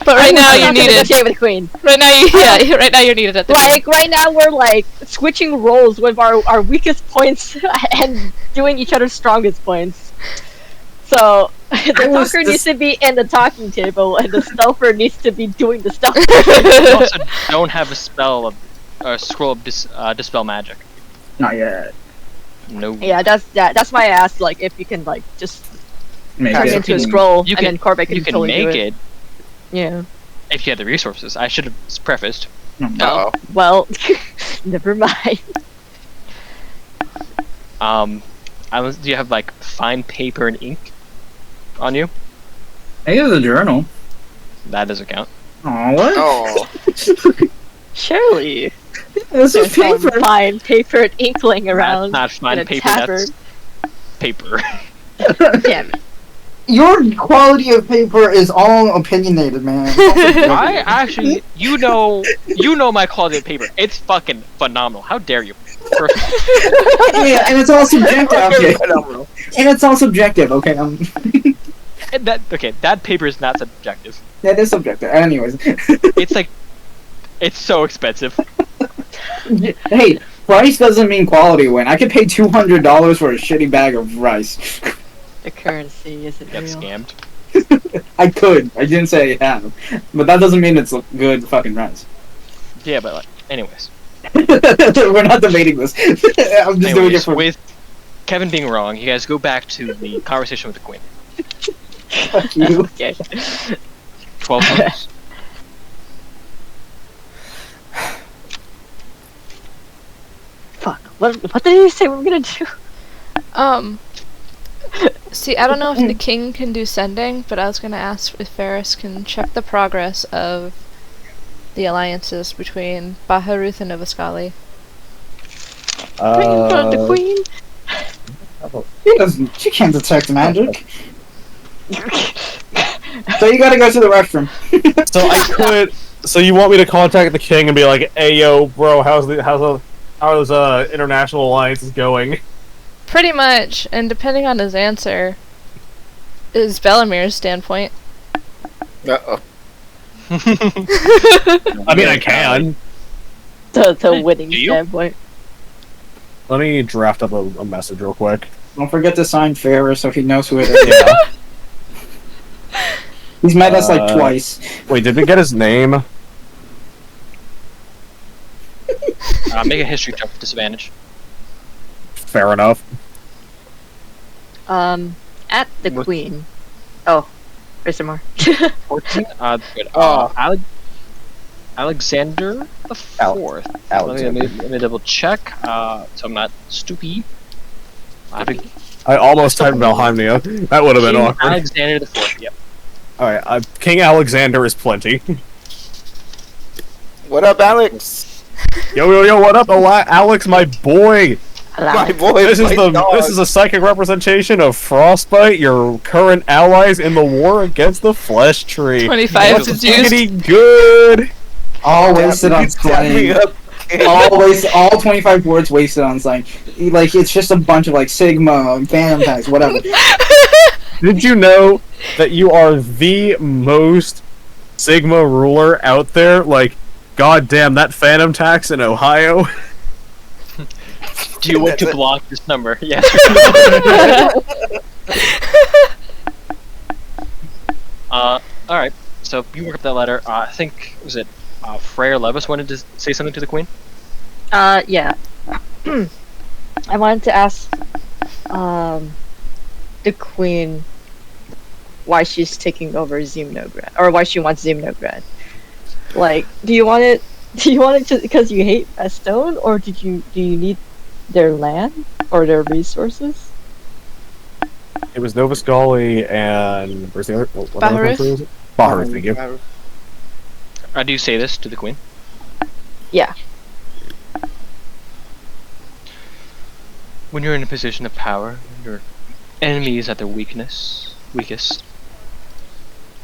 But right now I'm you not need gonna it. negotiate with the queen. Right now, right now you're needed at the. Like right now, we're like switching roles with our weakest points and doing each other's strongest points. So the was talker just- needs to be in the talking table, and the stealther needs to be doing the stealth. You also don't have a scroll of dispel magic. Not yet. No. Yeah, that's why I asked like if you can like just Make turn it. into a scroll, You and can- then Corbett can You can totally do make it Yeah. if you had the resources. I should have prefaced. No. Well, never mind. Do you have like fine paper and ink on you? Hey, there's a journal. That doesn't count. Aw, what? Oh. Surely. This is There's some paper. fine paper and inkling around. That's not fine in a paper. tavern. That's paper. Damn it. Your quality of paper is all opinionated, man. I actually, you know my quality of paper. It's fucking phenomenal. How dare you? Perfect. Yeah, and it's all subjective. Okay. Phenomenal. And it's all subjective. Okay. And that paper is not subjective. That is subjective. Anyways. It's like, it's so expensive. Hey, price doesn't mean quality, Win. I could pay $200 for a shitty bag of rice. The currency isn't Get real. scammed. I could. I didn't say I have. But that doesn't mean it's good fucking rice. Yeah, but like, anyways. We're not debating this. I'm just doing it Anyways, for with Kevin being wrong, you guys go back to the conversation with the queen. fuck you. Okay. 12 months. Fuck. What did you say we were gonna do? See, I don't know if the king can do sending, but I was gonna ask if Ferris can check the progress of the alliances between Baharuth and Novascali. Bring in front of the queen. She can't detect magic. So you gotta go to the restroom. So I could. So you want me to contact the king and be like, "Hey, yo, bro, how's international alliances going?" Pretty much, and depending on his answer, is Belamir's standpoint. Uh-oh. I mean, I can. The winning Do you? standpoint. Let me draft up a message real quick. Don't forget to sign Ferris so he knows who it is. Yeah. He's met us like twice. Wait, did we get his name? Make a history check with disadvantage. Fair enough. At the What- queen. Oh, there's some more. 14? Good. Alexander the Fourth. Let me double check. So I'm not stupid. I almost typed Valheimia. That would have been King awkward. Alexander the Fourth. Yep. Alright, King Alexander is plenty. What up, Alex? Yo, what up, Alex, my boy? My boy, This is my dog. this is a psychic representation of Frostbite, your current allies in the war against the Flesh Tree. 25 What's is used. pretty good. All wasted on Tap me slang. up. All 25 words wasted on slang. Like, it's just a bunch of, like, Sigma, Phantom Tax, whatever. Did you know that you are the most Sigma ruler out there? Like, goddamn, that Phantom Tax in Ohio. Do you want to block this number? Yes. Alright. So you work up that letter. I think, was it Freyr Levis wanted to say something to the Queen? Yeah. I wanted to ask, the Queen why she's taking over Zimnograd, or why she wants Zimnograd. Like, do you want it just because you hate Stone, or do you need their land or their resources? It was Nova Scully and where's the other? What other Bahareth? country was it? Bahareth, thank you. Do you say this to the Queen? Yeah. When you're in a position of power, your enemy is at their weakest. It's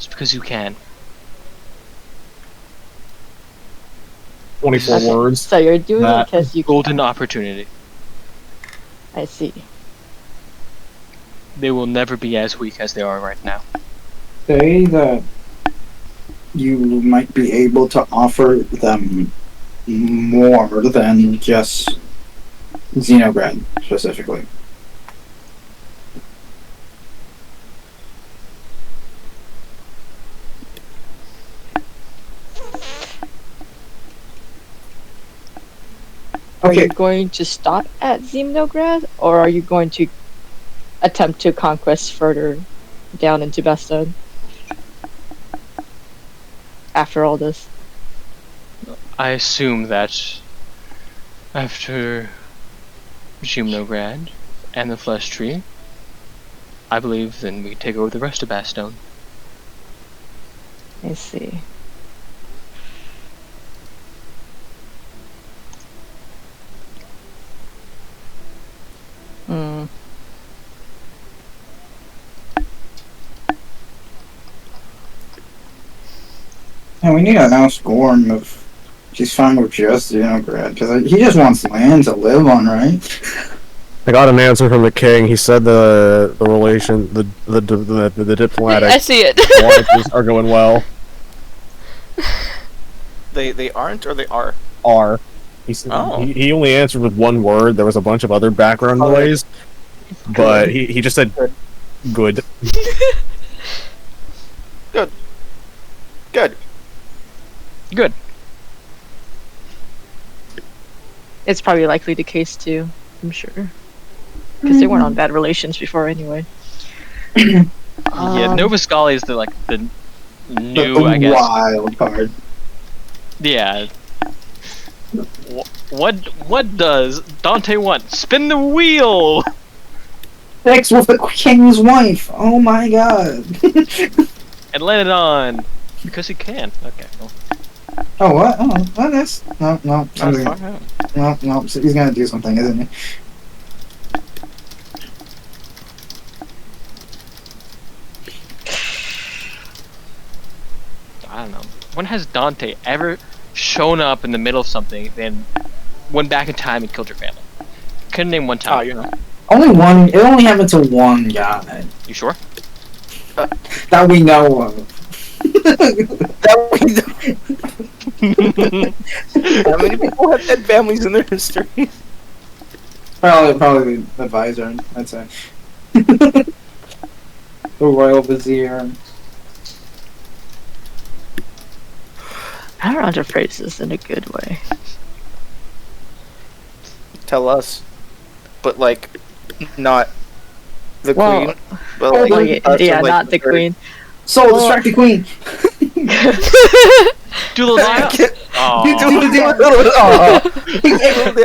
because you can. 24 Okay. words. So you're doing it That because you Golden opportunity. I see. They will never be as weak as they are right now. Say that you might be able to offer them more than just Xenograd, specifically. Are Okay, you going to stop at Zimnograd, or are you going to attempt to conquest further down into Bastion? After all this. I assume that after Jimnograd and the Flesh Tree, I believe then we take over the rest of Bastone. I see. Hmm. and we need to announce Gorm if she's fine with just Xenograd, because he just wants land to live on, right? I got an answer from the king. He said the relation, the diplomatic I see it. alliances are going well. They aren't, or they are? Are. He said Oh. he only answered with one word. There was a bunch of other background Oh, noise, but he just said good. Good. Good. It's probably likely the case too, I'm sure. Because they weren't on bad relations before anyway. Yeah, Um, Nova Scully is the new, The I guess. wild card. Yeah. What does Dante want? Spin the wheel! Sex with the king's wife. Oh my god. And land it on. Because he can. Okay, well. Oh what? Oh, what is? No. Not Something. far out. No. So he's gonna do something, isn't he? I don't know. When has Dante ever shown up in the middle of something, then went back in time and killed your family? Couldn't name one Oh, time. you know. Only one. It only happened to one guy You sure? that we know of. How many people have dead families in their history? Probably the advisor. I'd say. The royal vizier. I don't know how to phrase this in a good way. Tell us. But, like, not the Well, queen. But, like, Like, us, yeah, like, not the third- queen. So distract the queen. Dulaliah? You do Aw. the deal. Aw. Aw,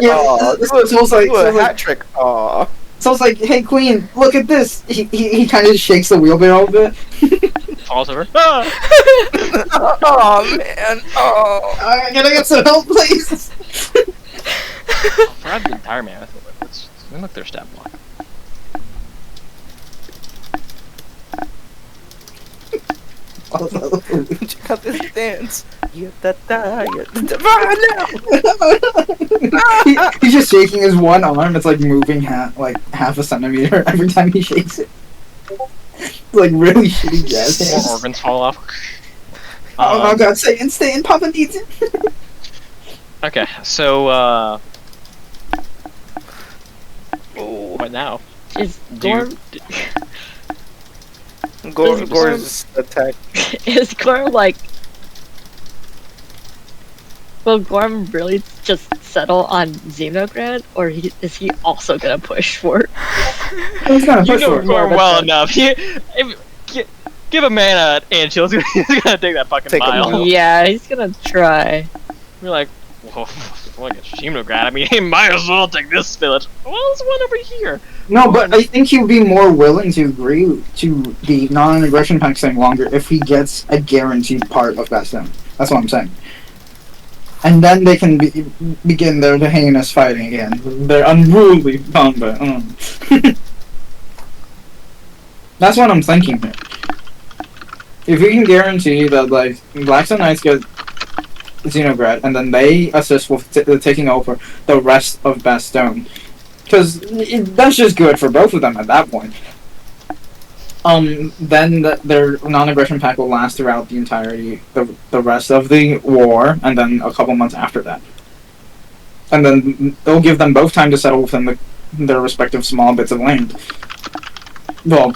Yeah, do so it's like- a hat trick. Aw. So it's like, hey Queen, look at this. He kind of shakes the wheelbarrow a bit. Falls over. Ah! Oh man. Oh. Can I get some help, please? Forgot the entire man. Let's look their stat block. Check out this dance. He's just shaking his one arm. It's like moving half a centimeter every time he shakes it. It's like really shitty jazz hands. More organs fall off. Oh god, stay in, Papa needs it. Okay, so what now? Is Do you- Gorm Gorm's attack. is Gorm like? Will Gorm really just settle on Xenograd, or is he also gonna push for? He's gonna You push know for it. Gorm well enough. Give a man an inch, he's gonna take that fucking Take a mile. mile. Yeah, he's gonna try. You're like, well, look at Shimnograd. I mean, he might as well take this village. Well, there's one over here. No, but I think he would be more willing to agree to the non-aggression pact staying longer if he gets a guaranteed part of that stone. That's what I'm saying. And then they can begin their heinous fighting again. Their unruly combat. That's what I'm thinking here. If we can guarantee that, like, Blackstone Knights get Xenograd, and then they assist with taking over the rest of Bastogne. Because that's just good for both of them at that point. Then their non-aggression pact will last throughout the entirety, the rest of the war, and then a couple months after that. And then they'll give them both time to settle within their respective small bits of land. Well,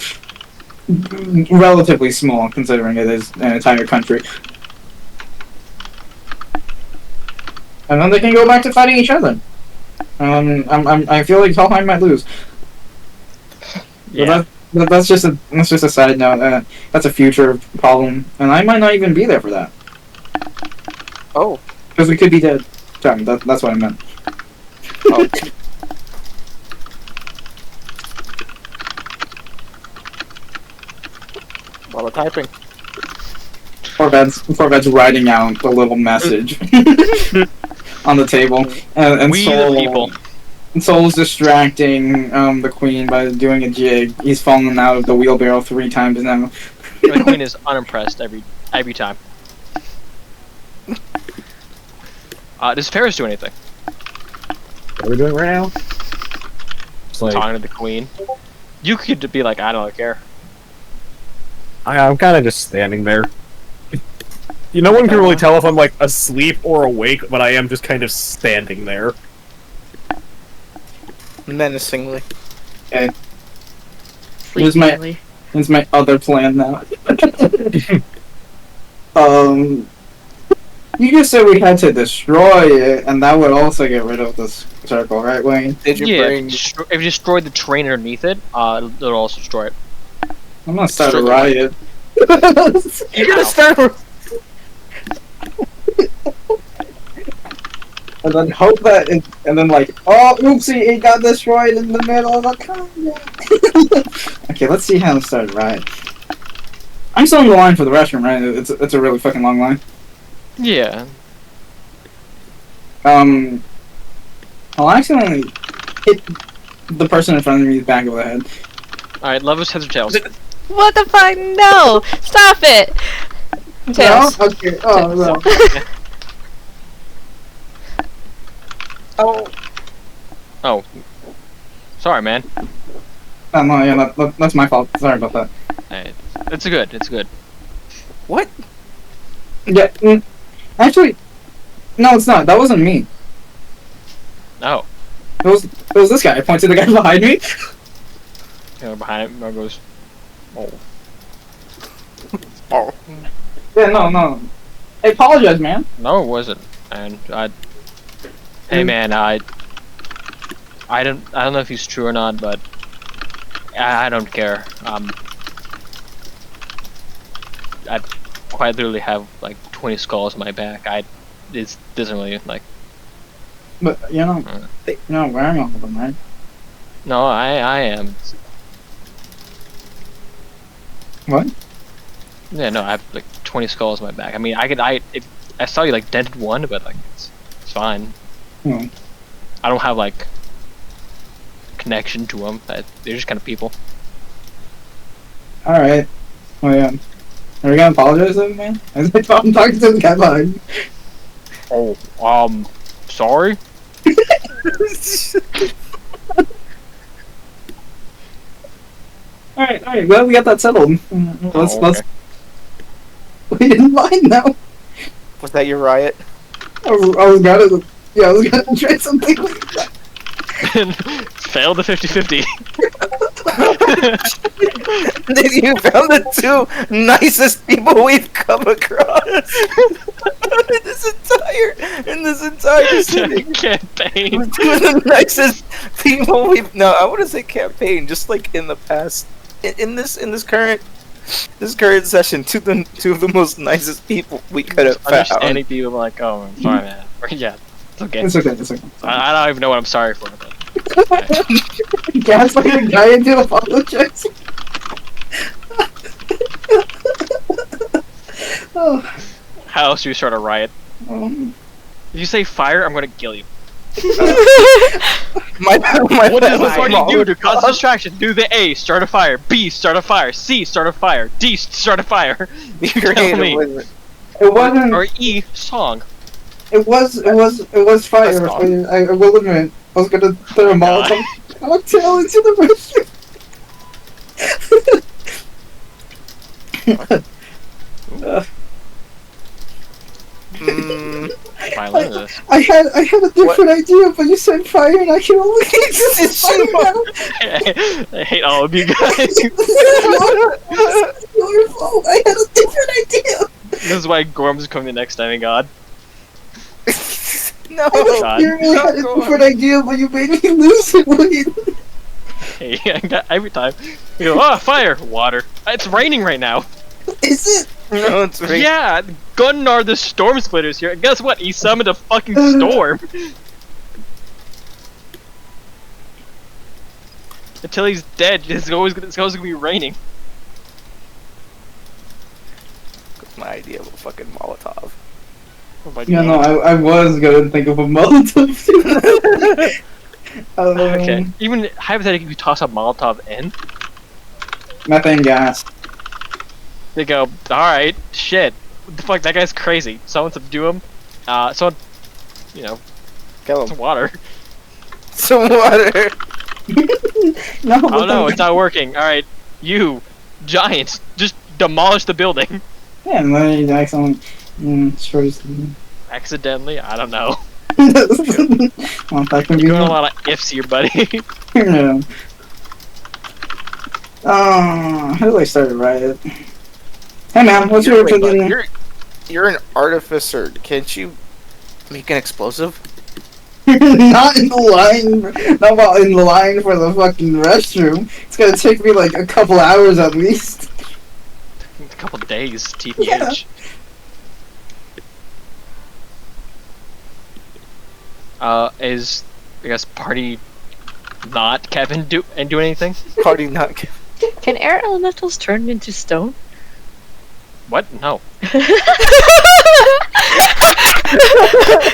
relatively small, considering it is an entire country. And then they can go back to fighting each other. I feel like Helheim might lose. Yeah. But that's just a side note. That's a future problem, and I might not even be there for that Oh. because we could be dead. Sorry, that's what I meant. Oh. While typing. Corvette's writing out the little message on the table, and We Soul, the people. and Soul's distracting the queen by doing a jig. He's fallen out of the wheelbarrow 3 times now. The queen is unimpressed every time. Does Ferris do anything? What are we doing right now? It's like, Talking to the queen. You could be like, I don't care. I'm kind of just standing there. No one can really tell if I'm like asleep or awake, but I am just kind of standing there. Menacingly. Okay, Here's my- Sleepily. here's my other plan now. You just said we had to destroy it, and that would also get rid of this circle, right, Wayne? Did you Yeah, bring... if you destroy the terrain underneath it, it'll also destroy it. I'm gonna start a Struggle. riot. You're gonna start... And then hope that, and then like, oh, oopsie, it got destroyed in the middle of a combat. Okay, let's see how to start a riot. I'm still in the line for the restroom, right? It's a really fucking long line. Yeah. I'll accidentally hit the person in front of me in the back of the head. Alright, love us heads or tails. What the fuck? No! Stop it! Tails. No? Okay. Oh, no. Oh. Oh. Sorry, man. Oh, no, yeah, that's my fault. Sorry about that. Alright. It's good, it's good. What? Yeah, actually, no, it's not. That wasn't me. Oh. It was this guy. I pointed to the guy behind me. Behind it, Mar goes, oh. Oh. Yeah, no. I apologize, man. No, it wasn't. And hey man, I don't know if he's true or not, but I don't care. I quite literally have like 20 skulls on my back. It doesn't really like. But, you're not wearing all of them, right? No, I am. What? Yeah, no, I have like 20 skulls on my back. I mean, I saw you like dented one, but like it's fine. Hmm. I don't have like connection to them. They're just kind of people. All right. Oh yeah. Are we gonna apologize to him, man? I'm talking to the guy behind. Oh, sorry. All right. Well, we got that settled. Let's. okay. We didn't mind now. Was that your riot? I was gonna. Yeah, I was gonna try something like that. Failed the 50-50. You found the two nicest people we've come across in this entire city. Campaign. Two of the nicest people we've. No, I wouldn't say campaign. Just like in the past, in this current session, two of the most nicest people we could have found. Understanding people like, oh, I'm sorry, man. Yeah, it's okay. It's okay. It's okay. I don't even know what I'm sorry for. But Gaslight the guy into apologizing. Oh. how else do you start a riot? Um, If you say fire, I'm gonna kill you. My What does the party small- do to cause distraction? Do the A, start a fire. B, start a fire. C, start a fire. D, start a fire. Be You tell creative me. with it. it wasn't. Or E, song. It was fire. That's fine. I will admit. I was gonna throw a Molotov cocktail into the restroom. If I learn this. I had a different idea, but you said fire, and I can only use fire now. I hate all of you guys. It's your fault. I had a different idea. This is why Gorm's coming the next time, God. No, God. You really had a go on. different idea, but you made me lose it. Wait. Hey, I got every time. You go, oh, fire, water. It's raining right now. Is it? No, it's right. Yeah, Gunnar the Storm Splitter's here. And guess what? He summoned a fucking storm. Until he's dead, it's always gonna be raining. My idea of a fucking Molotov. Oh my Yeah, God. no, I was gonna think of a Molotov. Okay. Even hypothetically, if you toss a Molotov in, Methane gas. they go, alright, shit. What the fuck, that guy's crazy. Someone subdue him. Someone, Kill some him. water. Some water. No, Oh no, it's not working. Alright, you, giants, just demolish the building. Yeah, and then he accidentally destroys the... Accidentally? I don't know. Well, that can be... You're doing a lot of ifs here, buddy. Yeah. How do I start a riot? Hey man, what's your Wait, opinion? you're an artificer. Can't you make an explosive? Not in the line. Not about in the line for the fucking restroom. It's gonna take me like a couple hours at least. A couple days, TBH. Yeah. Is, I guess, party not Kevin do anything? Party not. Can air elementals turn into stone? What? No. We're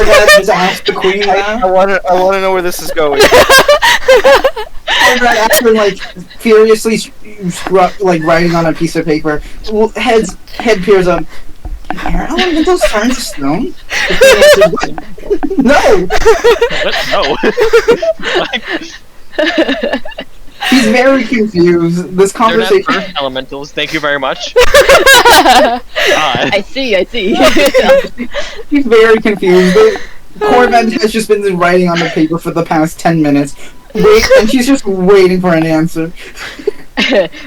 gonna just ask the queen I now. want to know where this is going. And then after like furiously like writing on a piece of paper, head peers up. Are elementals turned to stone? No. What? No. Like, He's very confused. This they're not conversation. earth elementals. Thank you very much. I see. He's very confused. Corvette has just been writing on the paper for the past 10 minutes. And she's just waiting for an answer.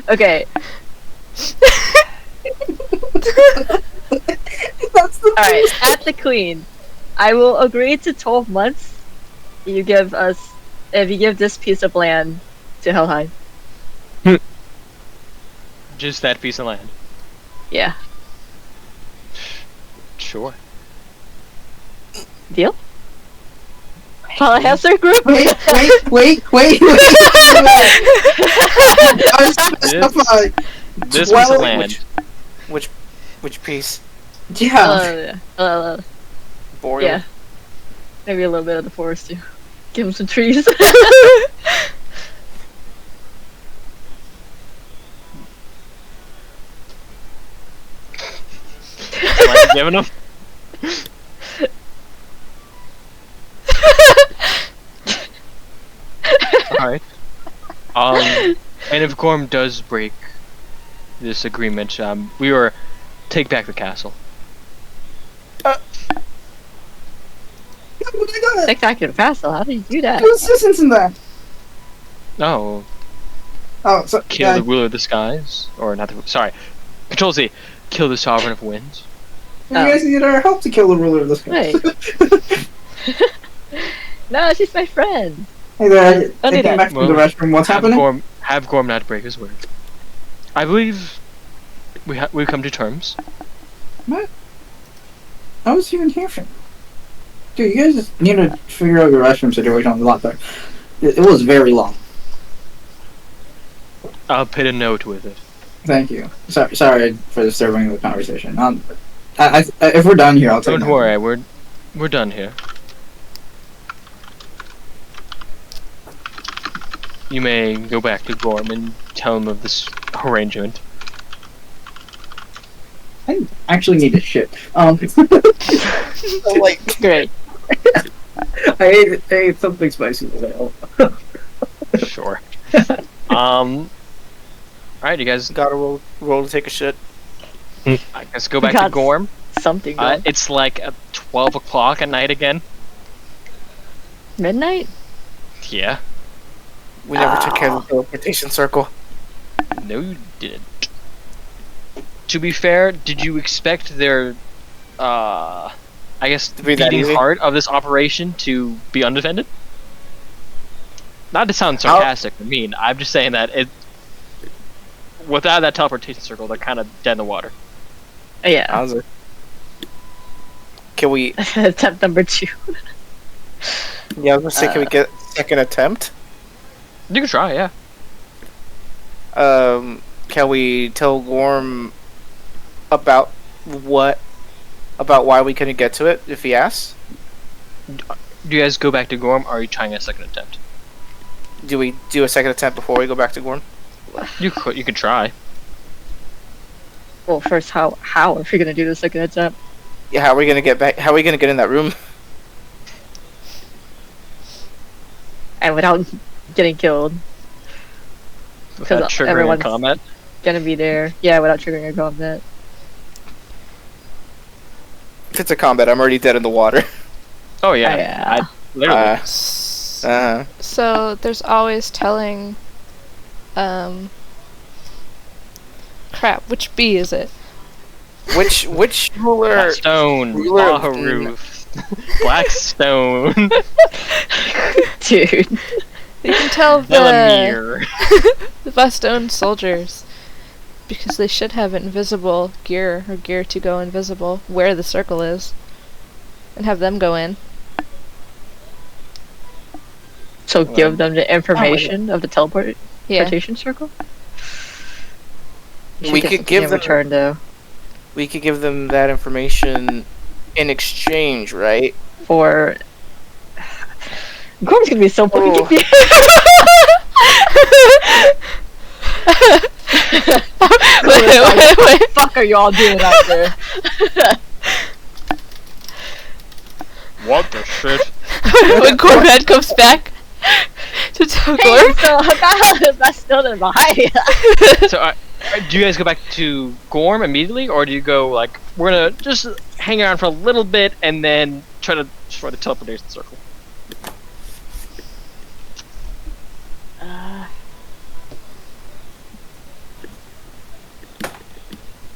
Okay. That's the Alright, at the queen. I will agree to 12 months. If you give this piece of land to Helheim. Just that piece of land. Yeah. Sure. Deal? Polyester group? Wait. I specify. This 12 was land. Which piece? Yeah. Boreal. Yeah. Maybe a little bit of the forest too. Give him some trees. Like giving them. Alright. And if Gorm does break this agreement, we will take back the castle. Spectacular castle. How do you do that? Who's assistance in that? No, Oh, so kill the ruler of the skies, or not? Sorry, Control Z. Kill the sovereign of winds. you guys need our help to kill the ruler of the sky. Wait. No, she's my friend. Hey there, I Don't do came that. back from the restroom. What's happening? Have Gorm not break his word. I believe we've come to terms. What? I was even here for. Dude, you guys just need to figure out your restroom situation a lot better. It was very long. I'll put a note with it. Thank you. Sorry for disturbing the conversation. If we're done here, I'll take. Don't worry, we're done here. You may go back to Gorm and tell him of this arrangement. I actually need to shit. Like, Great. I ate something spicy today. Sure. Alright, you guys. gotta roll to take a shit. I guess go back to Got Gorm. Something going. It's like at 12 o'clock at night again. Midnight? Yeah. We never took care of the teleportation circle. No, you didn't. To be fair, did you expect their, I guess, To be that beating easy? heart of this operation to be undefended? Not to sound sarcastic or mean, I'm just saying that without that teleportation circle, they're kind of dead in the water. Oh, yeah. How's it? Can we? Attempt number 2. Yeah, I was gonna say, can we get a second attempt? You can try, yeah. Can we tell Gorm about why we couldn't get to it if he asks? Do you guys go back to Gorm, or are you trying a second attempt? Do we do a second attempt before we go back to Gorm? You could try. Well, first, how are we gonna do the second attempt? Yeah, how are we gonna get back? How are we gonna get in that room? And without getting killed. Without Because triggering a everyone's comment. gonna be there. Yeah, without triggering a combat. If it's a combat, I'm already dead in the water. Oh yeah, Yeah. literally. So there's always telling. Crap. Which bee is it? Which ruler? Blackstone, ruler of Baharoof, Blackstone, Dude. You can tell the Delamere. the Bustone soldiers, because they should have invisible gear or gear to go invisible where the circle is, and have them go in. So give them the information of the teleportation Yeah. circle? We could give them. return though. We could give them that information in exchange, right? For Gorm's gonna be so fucking Oh. confused. Wait. Fuck are you all doing out there? What the shit? When Corvette comes back to tell Hey, Gorm. so that's still in behind you. So, do you guys go back to Gorm immediately, or do you go like we're gonna just hang around for a little bit and then try to destroy the teleportation circle?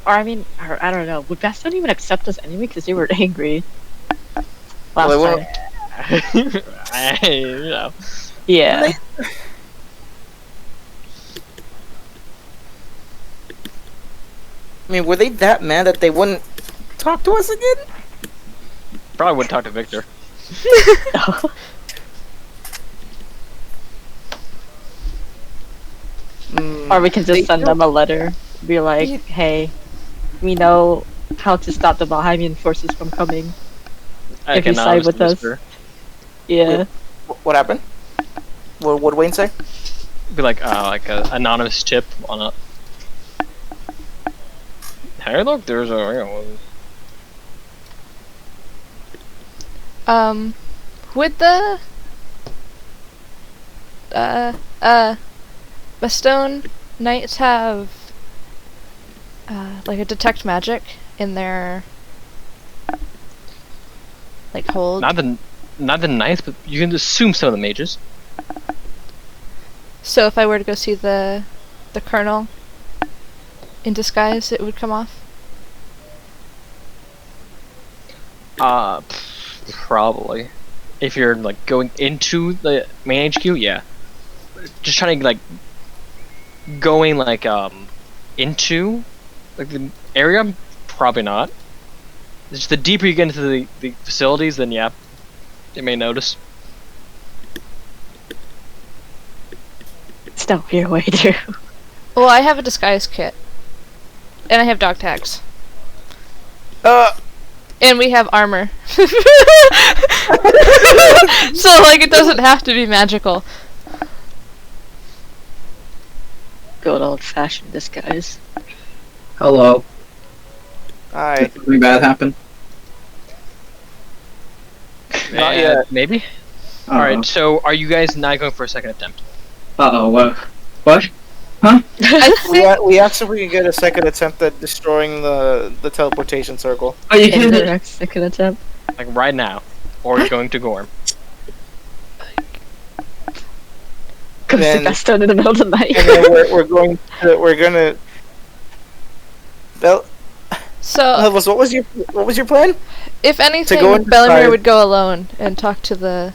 Or I mean, or, I don't know. Would Bastion even accept us anyway because they were angry last Well, they time? You know. Yeah. I mean, were they that mad that they wouldn't talk to us again? Probably wouldn't talk to Victor. Or we can They just send them a letter. Be like, Ye- hey, we know how to stop the Bahamian forces from coming. I If you can side with us. whisper. Yeah. What happened? What would Wayne say? Be like a anonymous tip on a. Hey, look, there's a. Would the Bastone Knights have like a detect magic in their like hold? Not the knights, but you can assume some of the mages. So if I were to go see the colonel in disguise, it would come off. Probably. If you're like going into the main HQ, yeah. Just trying to like going like into like the area, probably not. Just the deeper you get into the facilities, then yeah, they may notice. It's not your way through. Well, I have a disguise kit, and I have dog tags, and we have armor. So like it doesn't have to be magical. Good old-fashioned disguise. Hello. Hi. Did something bad happen? Not yet. Maybe. All right. So, are you guys not going for a second attempt? Uh-oh, what? Huh? We asked if we could get a second attempt at destroying the teleportation circle. Are you kidding me? Indirect second attempt. Like right now, or are you going to Gorm? Goes to Then- Bastone in the middle of the night. And then we're gonna. So Elvis, what was your plan? if anything, go into Bellamere disguise. would go alone and talk to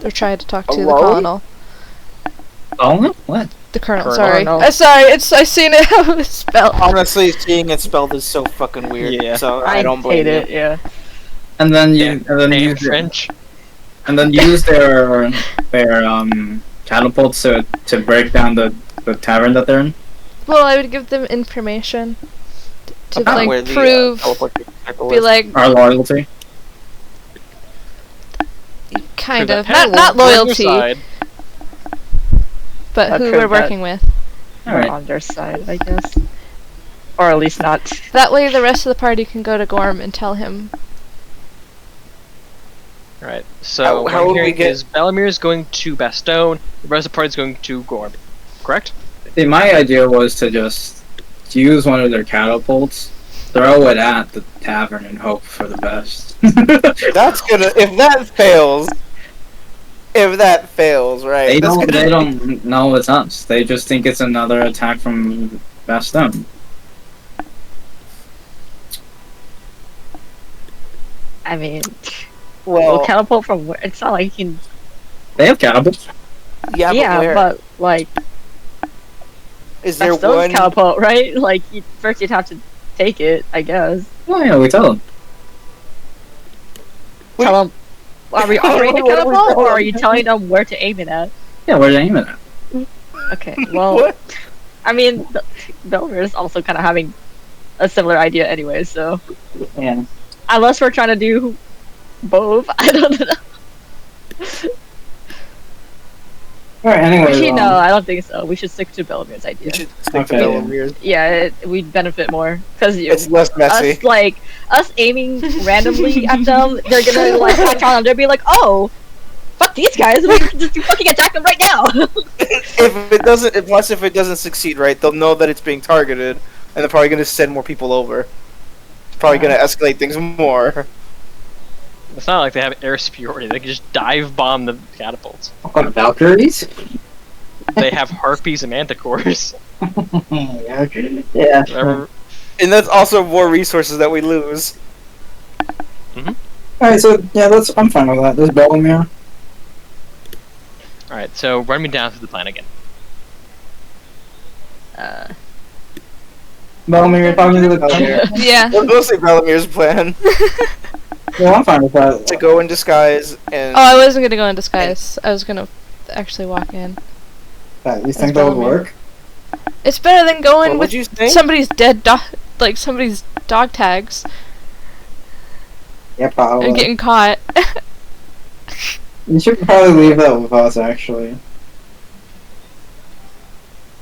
or try to talk to the Alone? colonel. Oh, what? The colonel, Colonel. sorry. Colonel. Sorry, I seen it how it's spelled. Honestly, seeing it spelled is so fucking weird. Yeah. So I don't blame hate it. you. Yeah. And then Damn use French. their catapults to break down the tavern that they're in. Well, I would give them information to About like where the, prove, teleportation circle be is. like Our loyalty. kind Because of apparently not we're on your loyalty, side. but I've who heard we're that. working with. Alright. On their side, I guess. Or at least not. That way, the rest of the party can go to Gorm and tell him. Right. So How what would I'm we hearing get- is Bellamere is going to Bastone. The rest of the party is going to Gorm. Correct? See, my idea was to just use one of their catapults, throw it at the tavern, and hope for the best. That's gonna if that fails, right? They that's don't. gonna They don't know it's us. They just think it's another attack from Bastone. I mean, Well, we'll catapult from where? It's not like you can. They have catapults. yeah, Yeah, but where? but like Is there Bastone's one? catapult, right? Like first you'd have to take it, I guess. Oh yeah, we tell them. Wait. Tell them. Are we operating a What are we catapult, or telling are you telling them where to aim it at? Yeah, where's they aiming at? Okay, well, What? I mean, Belmer is also kind of having a similar idea anyway, so Yeah. unless we're trying to do both, I don't know. Alright. Anyway. Actually, no, I don't think so. We should stick to Belmer's We idea. should stick to Okay. Belamir's. Yeah, we'd benefit more because It's less messy. us aiming randomly at them, they're gonna like catch on. They'll be like, "Oh, fuck these guys! We can just fucking attack them right now." If it doesn't succeed, right, they'll know that it's being targeted, and they're probably gonna send more people over. It's probably gonna escalate things more. It's not like they have air superiority. They can just dive bomb the catapults. What, Valkyries? They have harpies and manticores. Yeah. Remember- And that's also more resources that we lose. Alright, so yeah, I'm fine with that. There's Bellamere. Alright, so run me down through the plan again. Bellamere, you're talking to the Bellamere. Yeah. We'll say Belamir's plan Yeah, I'm fine with that. to go in disguise and Oh, I wasn't gonna go in disguise. I was gonna actually walk in. You think that would work? It's better than going What with would you say? somebody's dead dog, like somebody's dog tags Yeah, probably. and getting caught. You should probably leave that with us, actually.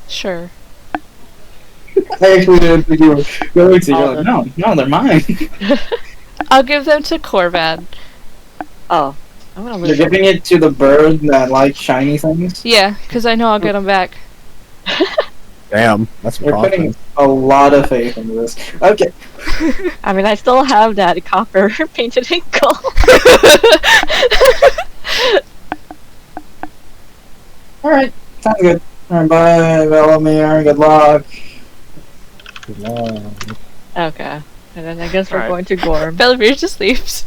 Sure. I actually didn't think you were going to. You're like, no, they're mine. I'll give them to Corvad. Oh, I'm gonna You're lose. giving it to the bird that likes shiny things? Yeah, because I know I'll get them back. Damn, that's You're putting confident. a lot of faith into this. Okay. I mean, I still have that copper painted in gold. Alright, sounds good. Alright, bye, Velamir. Good luck. Okay, and then I guess we're Alright. going to Gorm. Bellavir just leaves.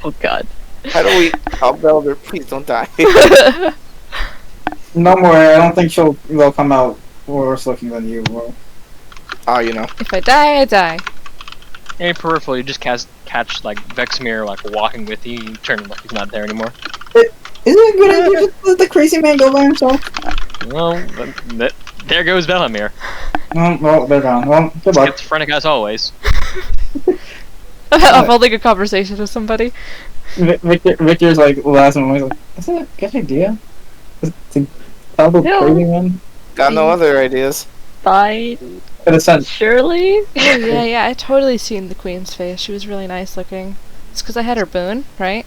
Oh god. How do we? Oh, Belder, please don't die. Don't worry, I don't think they'll come out worse looking than you will. Oh, you know. If I die, I die. In peripheral, you just catch like Vexmir like walking with you. You turn like he's not there anymore. Isn't it good idea to let the crazy man go by himself? Well, there goes Velamir. Well, they're gone. Well, good luck. Schizophrenic as always. I'm holding a conversation with somebody. Victor's like last one. He's like, "Is that a good idea? To tell the No. crazy man?" Got no other ideas. Fine, In a sense, surely. Oh, yeah, I totally seen the queen's face. She was really nice looking. It's because I had her boon, right?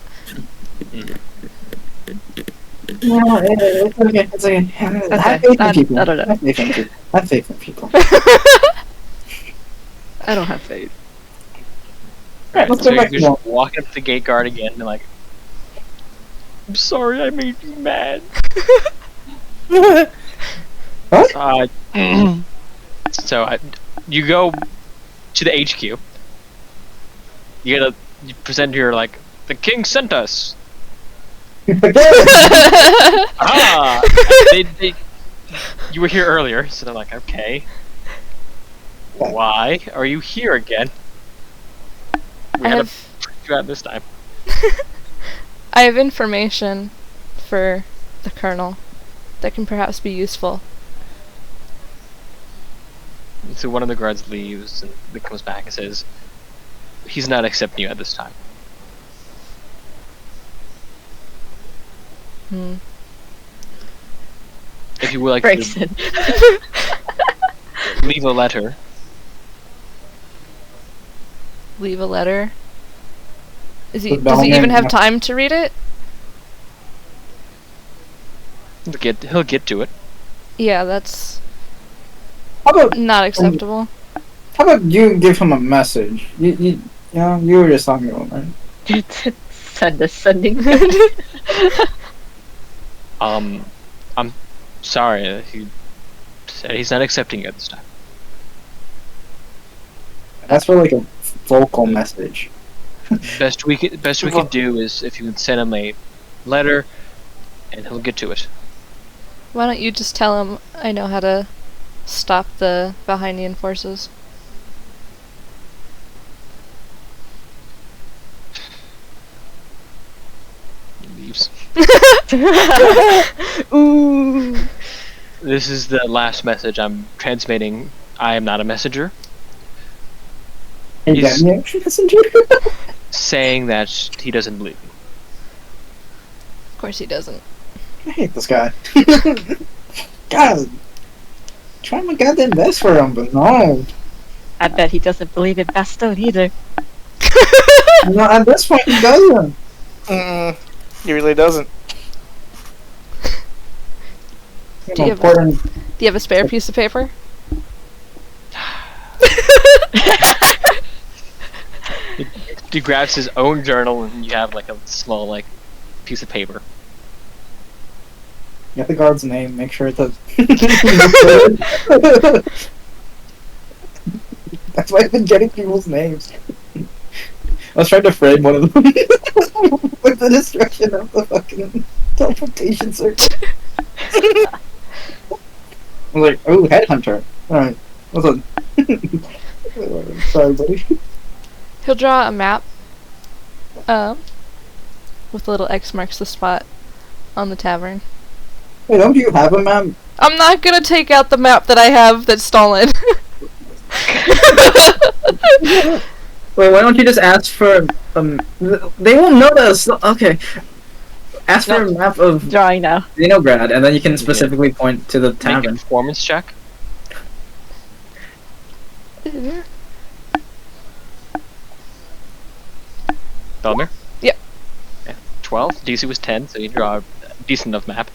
no, it's okay. It's okay. Have faith in people. I don't know. Have faith in people. Have faith in people. I don't have faith. Alright, let's So go you're back to just one. walking up to the gate guard again and like, I'm sorry I made you mad. What? So you go to the HQ. You present your like, the king sent us. Ah, you were here earlier, so they're like, okay. Why are you here again? We I had to have, freak you out this time. I have information for the colonel that can perhaps be useful. So one of the guards leaves and then comes back and says, he's not accepting you at this time. If you would like Breaks to in. leave a letter, Leave a letter. Does he With even Bellman, have yeah. time to read it? he'll get to it. Yeah, that's How about not acceptable. you give him a message? You were just talking about it, right? Sending. I'm sorry. He said he's not accepting you at this time. That's for like a vocal message. Best we could do is if you can send him a letter, and he'll get to it. Why don't you just tell him I know how to stop the Valhynian forces? He leaves. Ooh. This is the last message I'm transmitting. I am not a messenger. Hey, He's- damn you, messenger. Saying that he doesn't believe me. Of course he doesn't. I hate this guy. God, try my goddamn best for him, but no. I bet he doesn't believe in Bastone either. No, at this point, he doesn't. He really doesn't. Do you have- Important. Do you have a spare piece of paper? He grabs his own journal and you have like a small like piece of paper. Get the guard's name. Make sure it does. That's why I've been getting people's names. I was trying to frame one of them with the destruction of the fucking teleportation circuit. I was like, oh, headhunter. Alright, what's up? Sorry, buddy. He'll draw a map, with a little X marks the spot on the tavern. Hey, don't you have a map? I'm not gonna take out the map that I have that's stolen. Wait, why don't you just ask for they won't know that it's okay. Ask for a map of Drawing now. Xenograd, and then you can specifically point to the Make a tavern. performance check. Belmer? Yep. Yeah. 12. DC was 10, so you draw a decent enough map.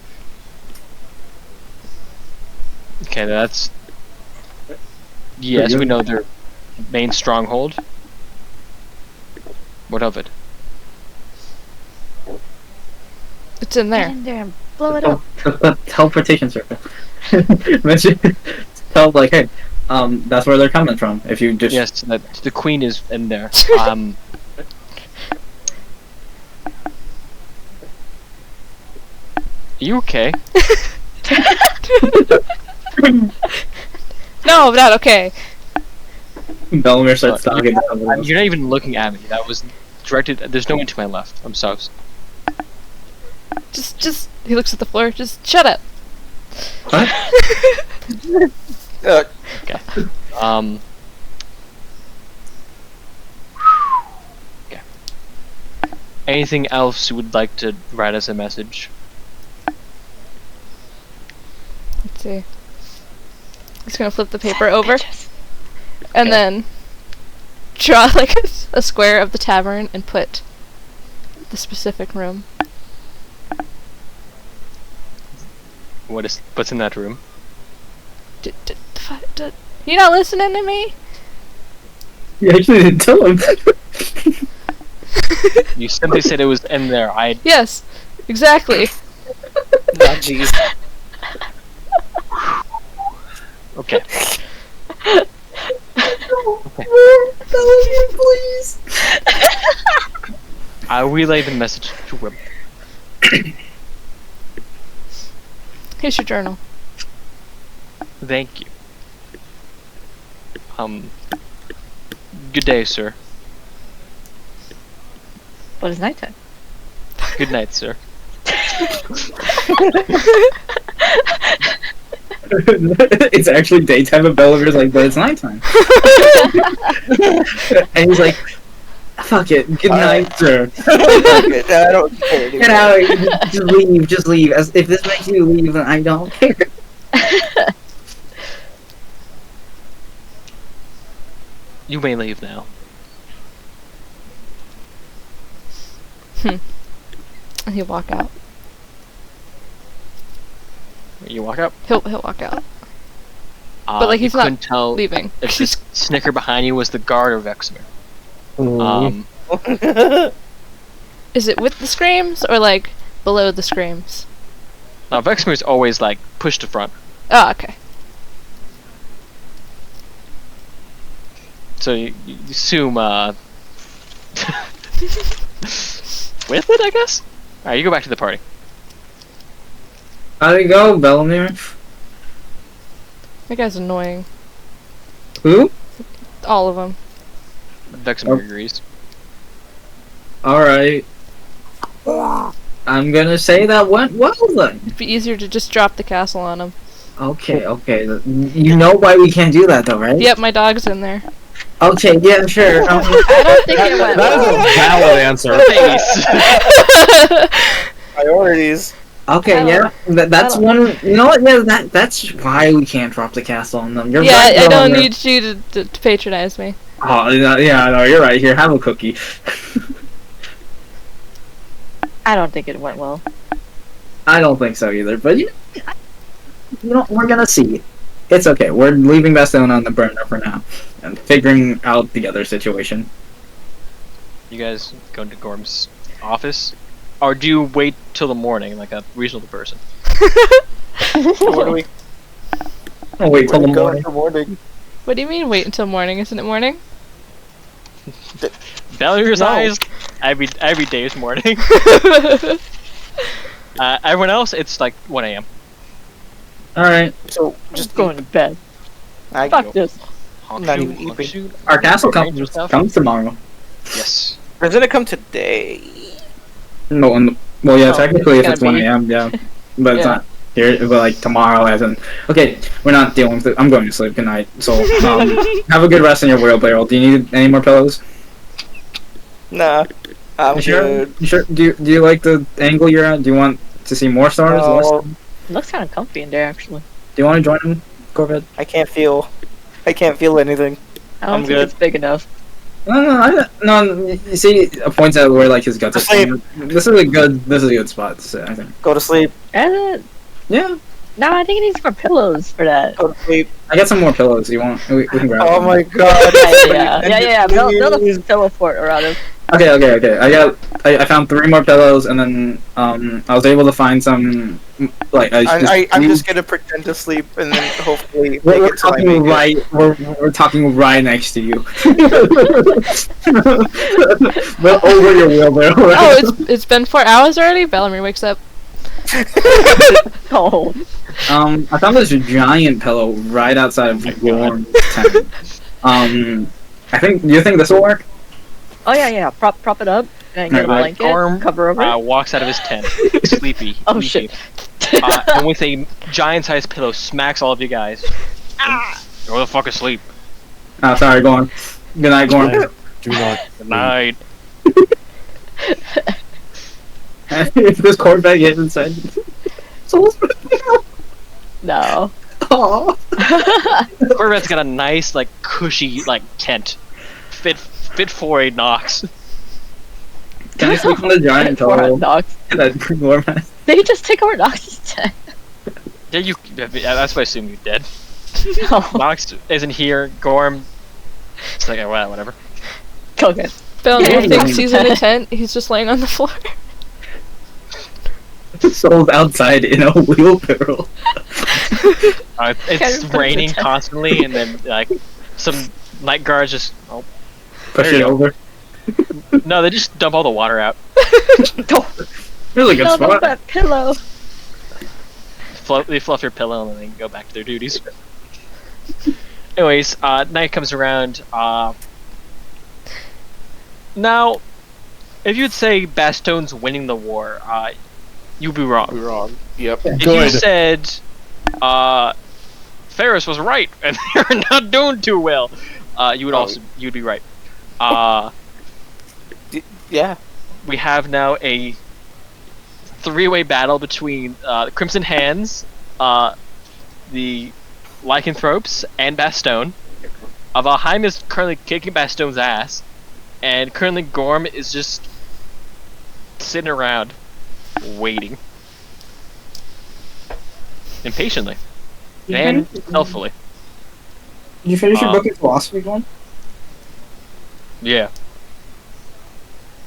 Okay, that's... Yes, we know their main stronghold. What of it? It's in Get there. in there and blow it up. The teleportation circle. Mention, tell like, hey, that's where they're coming from. If you just Yes, the queen is in there. You okay? No, I'm not okay. Belmer starts talking to someone else. You're not even looking at me. That was directed. There's no one to my left. I'm so. Just. He looks at the floor. Just shut up. What? Okay. Okay. Anything else you would like to write as a message? Let's see. He's gonna flip the paper over, and then draw like a square of the tavern and put the specific room. What's in that room? You not listening to me? You actually didn't tell him. You simply said it was in there. Yes, exactly. Oh, jeez. Okay. Please. I'll relay the message to him. Here's your journal. Thank you. Good day, sir. But it's nighttime. Good night, sir. It's actually daytime, and Belmer's like, but it's nighttime. And he's like, fuck it, good night, sir. I don't care anymore. Get out, just leave. As if this makes you leave, then I don't care. You may leave now. And he'll walk out. You walk up. He'll walk out. But, like, he's you not couldn't tell leaving. if this snicker behind you was the guard or Vexmer. Is it with the screams or like below the screams? Now Vexmer's always like push to front. Oh, okay. So you assume with it, I guess? Alright, you go back to the party. How'd it go, Belmer? That guy's annoying. Who? All of them. Vexmer agrees. Alright. I'm gonna say that went well then. It'd be easier to just drop the castle on him. Okay. You know why we can't do that though, right? Yep, my dog's in there. Okay, yeah, sure. I don't think it went That well. is a valid answer. Priorities. Okay, yeah, that's one. You know what? Yeah, that's why we can't drop the castle on them. You're Yeah, right, I don't Belmer. need you to patronize me. Oh, yeah, no, you're right. Here, have a cookie. I don't think it went well. I don't think so either, but you know, we're gonna see. It's okay. We're leaving Bastogne on the burner for now and figuring out the other situation. You guys go into Gorm's office? Or do you wait till the morning like a reasonable person? What do we? Oh, wait till the Go morning. in the morning. What do you mean wait until morning? Isn't it morning? Value No. eyes. Every day is morning. Everyone else, it's like 1 a.m. Alright. So Just just going to bed. I Fuck this. Honk Not shoot, even honk eating. shoot. Our castle Ranger stuff? comes tomorrow. Yes. Doesn't it come today? No, well, yeah, Oh, technically if it's it's gonna 1 be. a.m., yeah. But it's Yeah. not. here, but like tomorrow, as in, okay, we're not dealing with it. I'm going to sleep. Good night. So, have a good rest in your wheelbarrow. Do you need any more pillows? Nah, I'm You sure? good. You sure? Do you like the angle you're at? Do you want to see more stars? Less? No, Do Looks kind of comfy in there, actually. you want to join him, Corvette? I can't feel anything. I don't I'm think good. it's big enough. No. You see, it points out where like his guts are. Sleep. This is a good spot to sit, I think. Go to sleep. And Yeah, no, I think it needs more pillows for that. Go to sleep. I got some more pillows. You want? We can grab. Oh them. my god. Yeah. Build a pillow fort around him. Okay. I found 3 more pillows, and then I was able to find some like I'm just gonna pretend to sleep and then hopefully make We're it till I talking make it. right. We're talking right next to you. But over your wheelbarrow. Oh, it's been 4 hours already? Bellamy wakes up. Oh, I found this giant pillow right outside of Gorm's tent. I think. Do you think this will work? oh yeah. Prop it up and get a Alright, blanket, Gorm, cover over it. walks out of his tent, sleepy. Oh, sleepy. shit. And with a giant-sized pillow, smacks all of you guys. Go the fuck asleep. Oh, sorry, Gorm. Good night, Gorm. Do not. Good night. If this Corvette gets inside. No. Aww. Corvette's got a nice, like, cushy, like, tent. Fit for a Nox. Can I sleep on the giant Poor pillow Nox. that Gorm has? Did he just take over Nox's tent? Yeah, that's why I assume you're dead. No. Nox isn't here. Gorm. It's like, well, whatever. Okay. Bellamy Yeah, thinks yeah. he's in a tent. He's just laying on the floor. Sold outside in a wheelbarrow. It's Kind of raining puts it- constantly, and then, like, some night guards just. Oh, Push There it you go. over. no, they just dump all the water out. Really good No, spot. that pillow. They fluff your pillow and then they go back to their duties. Anyways, night comes around. Now, if you'd say Bastone's winning the war, you'd be wrong. Wrong. Yep. If you Good. said Ferris was right and they're not doing too well, you'd be right. Yeah. We have now a 3-way battle between the Crimson Hands, the Lycanthropes, and Bastone. Valheim is currently kicking Bastone's ass, and currently Gorm is just sitting around, waiting. Impatiently. And stealthily. Did you finish your Uh, book in philosophy one? Yeah.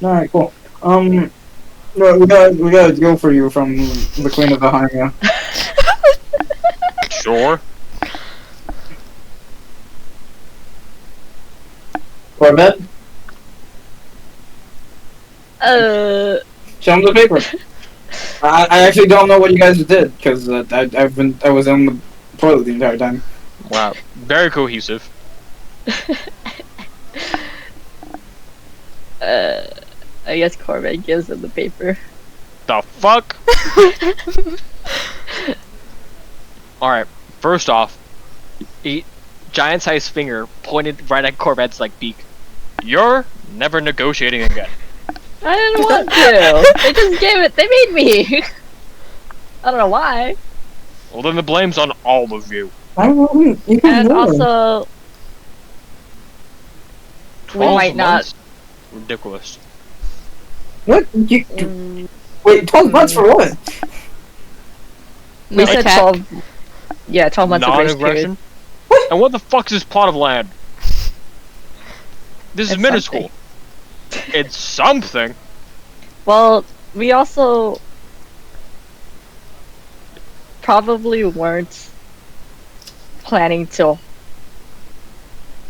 Alright, cool. No, we gotta go for you from the Queen of Valhalla. Sure. Corvette, show him the paper. I actually don't know what you guys did because I was on the toilet the entire time. Wow. Very cohesive. I guess Corbett gives him the paper. The fuck? Alright, first off, a giant-sized finger pointed right at Corvette's like beak. You're never negotiating again. I didn't want to. They just gave it. They made me. I don't know why. Well, then the blame's on all of you. I don't. You can And also, we 12 might not. months? Ridiculous. What? You Mm, wait? 12 months for what? we No said attack. 12. Yeah, 12 months of grace period. Non-aggression? And what the fuck is this plot of land? This is It's middle something. school. It's something. Well, we also probably weren't planning to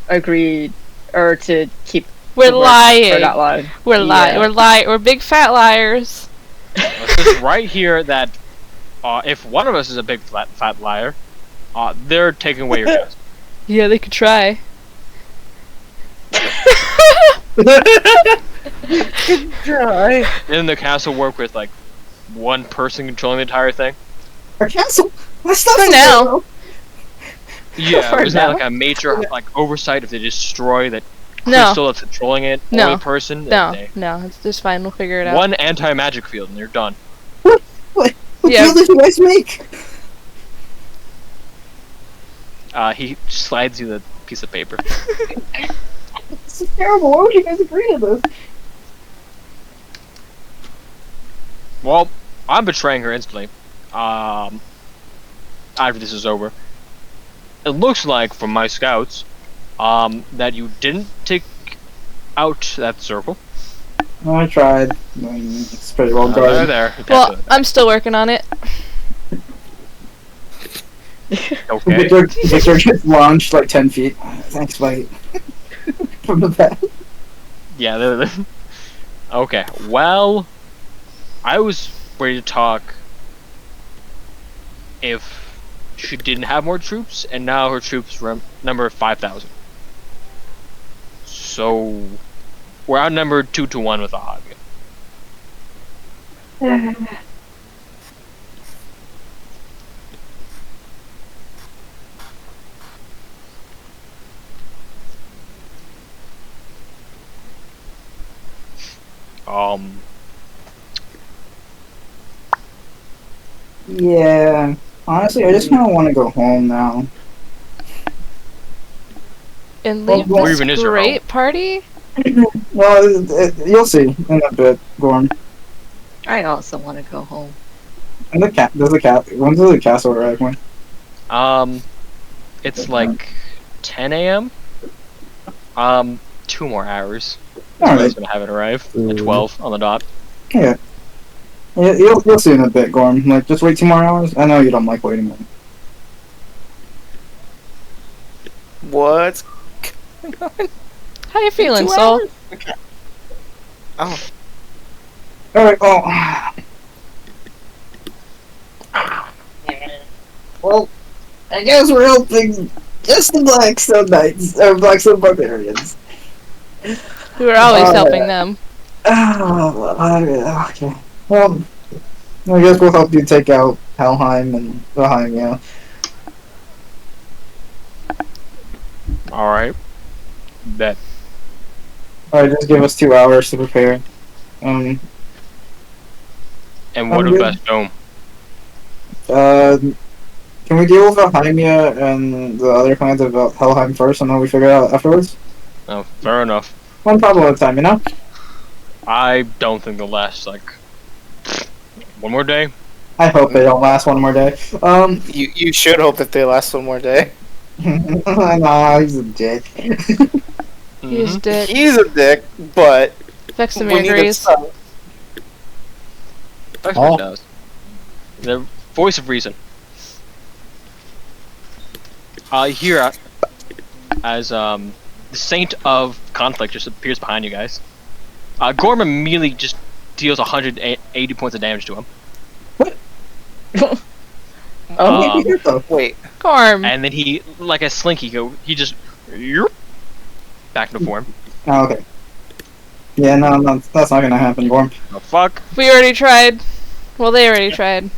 agree or to keep We're the word for lying. that long. We're lying. Yeah. We're lying. We're big fat liars. It says right here that if one of us is a big fat liar, they're taking away your chest. Yeah, they could try. Try. Didn't the castle work with like one person controlling the entire thing? Our castle. That's not For now. Yeah, For was that now. like a major like oversight if they destroy that No. crystal that's controlling it? No. Only person? No, They- no, it's just fine. We'll figure it out. One anti-magic field and they're done. What Yeah. deal did you guys make? He slides you the piece of paper. This is terrible. Why would you guys agree to this? Well, I'm betraying her instantly. After this is over. It looks like, from my scouts, that you didn't take out that circle. I tried. It's pretty well There, guarded. there. Well, I'm still working on it. Okay. Victor gets launched like 10 feet. Thanks, mate. From the back. Yeah, they're. Okay, well, I was ready to talk if she didn't have more troops, and now her troops number 5,000. So, we're outnumbered 2-1 with Ahaga. Yeah. Honestly, I just kind of want to go home now. And Well, leave where this even is your great party? Well, you'll see in a bit, Gorm. I also want to go home. And the cat. There's a cat. When's the castle arrive? When? It's like 10 a.m. 2 more hours. All I was right. gonna have it arrive at 12 on the dot. Yeah. You'll see in a bit, Gorm. Like, just wait 2 more hours. I know you don't like waiting. Man. What? How you feeling, 2 Sol? Oh, Alright, well. Well, I guess we're helping just the Blackstone Knights, or Blackstone Barbarians. We were always Oh, helping yeah. them. Okay. Well, I guess we'll help you take out Helheim and Valheim, Alright. Bet. Alright, just give us 2 hours to prepare. And I'm what good. about Dome? Can we deal with Valheimia and the other clans of Helheim first, and then we figure it out afterwards? Oh, fair enough. One problem at a time, you know? I don't think they'll last, like, one more day. I hope they don't last one more day. you should hope that they last one more day. Nah, he's a dick. He's Mhm. dead. He's a dick, but Vexamir we need to agrees. stop. That's Oh. what it does. The voice of reason. Here, as the Saint of Conflict just appears behind you guys. Gorm immediately just deals 180 points of damage to him. Oh, maybe though. Wait, Gorm. And then he, like a slinky, he just yerp, back into form. Oh, okay. Yeah, no, that's not gonna happen, Gorm. The fuck? We already tried. Well, they already tried.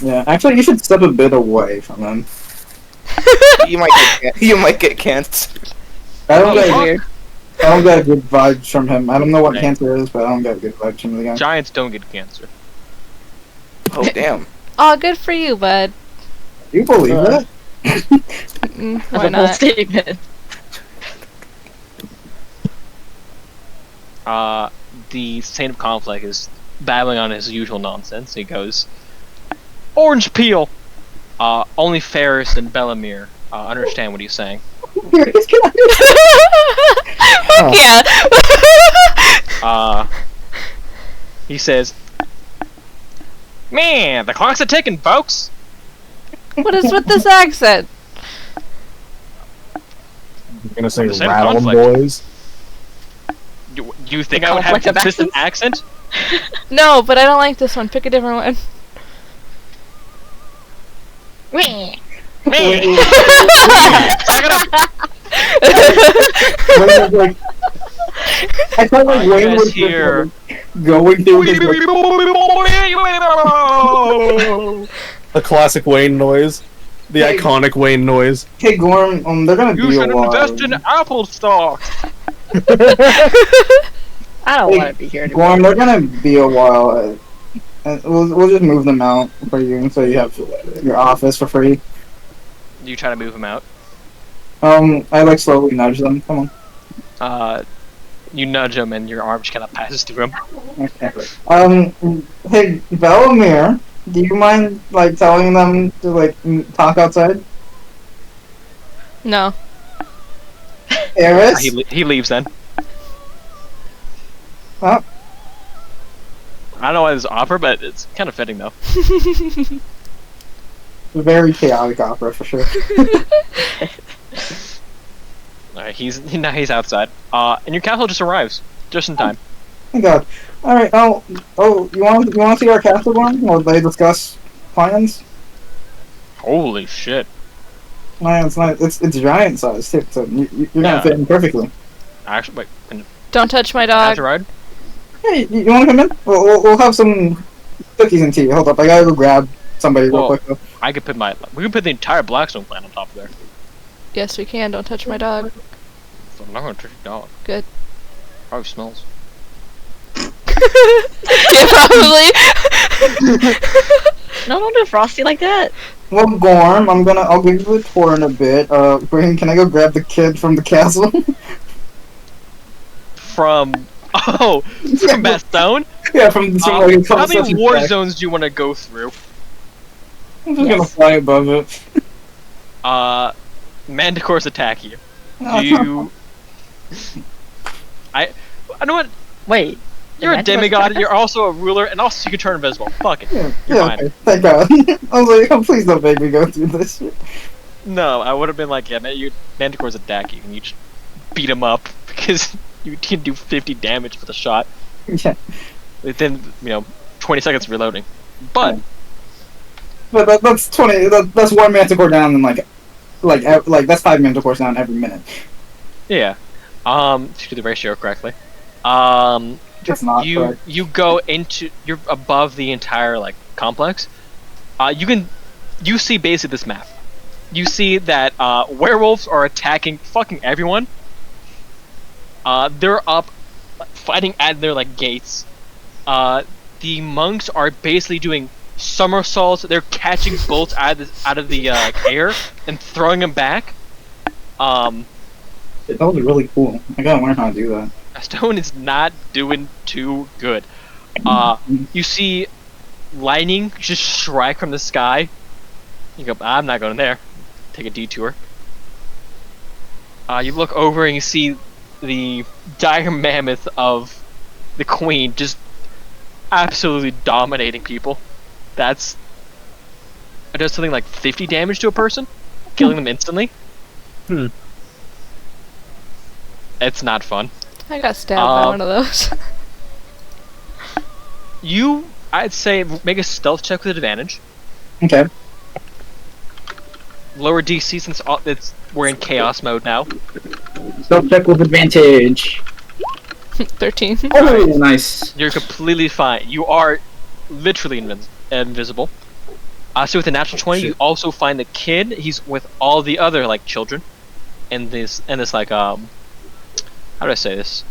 Yeah, actually, you should step a bit away from him. you might get cancer. I don't Oh, get fuck. Weird. I don't get good vibes from him. I don't know what Right. cancer is, but I don't get good vibes from the guy. Giants don't get cancer. Oh damn. Oh, good for you, bud. You believe that? Mm, That's why a bold not? statement. The Saint of Conflict is babbling on his usual nonsense. He goes, "Orange peel." Only Ferris and Bellamere understand what he's saying. He's gonna- Fuck yeah. He says, "Man, the clocks are ticking, folks." What is with this accent? I'm gonna say The same rattle 'em, conflict. boys. You think I would have a conflict of consistent accent? No, but I don't like this one. Pick a different one. Man, Wayne suck it up. was like, I felt like You Wayne guys was just, hear- like, going through his like, The classic Wayne noise. The Hey. iconic Wayne noise. Hey Gorm, they're gonna You be a should while. invest in Apple stock. I don't Hey, want to be here anymore. Gorm, they're gonna be a while. And we'll just move them out for you, so you have your office for free. You try to move him out. I like slowly nudge them. Come on. You nudge him, and your arm just kind of passes through him. Okay. Hey, Velimir, do you mind like telling them to like talk outside? No. Eris? He leaves then. Huh? I don't know why this offer, but it's kind of fitting though. Very chaotic opera for sure. Alright, now he's outside. And your castle just arrives just in time. Thank God. All right. You want to see our castle one? While they discuss plans? Holy shit! No, it's not. It's giant size too. So you're gonna Yeah. fit in perfectly. Actually, wait. Can Don't touch my I dog. ride? Hey, you want to come in? We'll have some cookies and tea. Hold up, I gotta go grab somebody real Well- quick though. I could put we could put the entire Blackstone plant on top of there. Yes, we can. Don't touch my dog. So I'm not gonna touch your dog. Good. Probably smells. Yeah, probably. No, don't do Frosty like that. Well, Gorm, I'll give you a tour in a bit. Brayden, can I go grab the kid from the castle? From from Bastone. Yeah, from like, How many war zones do you want to go through? I'm just gonna fly above it. Manticores attack you. No, Do it's not you? I know what. Wait. You're a Manticores demigod. attack You're also a ruler, and also you can turn invisible. Fuck it. Yeah, You're yeah, fine. okay. Thank God. I was like, oh, please don't make me go through this shit. No, I would have been like, yeah, man, Manticores attack you, and you just beat him up because you can do 50 damage with a shot Yeah. within 20 seconds of reloading. But But that's 20. That's one manticore down, and like that's 5 manticores down every minute. yeah, to do the ratio correctly. It's not correct. You go into you're above the entire complex. You see basically this map. You see that werewolves are attacking fucking everyone. They're up fighting at their gates. The monks are basically doing somersaults. They're catching bolts out of the air and throwing them back. That would be really cool. I gotta learn how to do that. Stone is not doing too good. You see lightning just strike from the sky. You go, I'm not going there. Take a detour. You look over and you see the dire mammoth of the queen just absolutely dominating people. It does something like 50 damage to a person, killing them instantly. It's not fun. I got stabbed by one of those. I'd say, make a stealth check with advantage. Okay. Lower DC since we're in chaos mode now. Stealth check with advantage. 13. Oh, nice. You're completely fine. You are literally invisible. So with a natural 20, you also find the kid. He's with all the other children, in this how do I say this?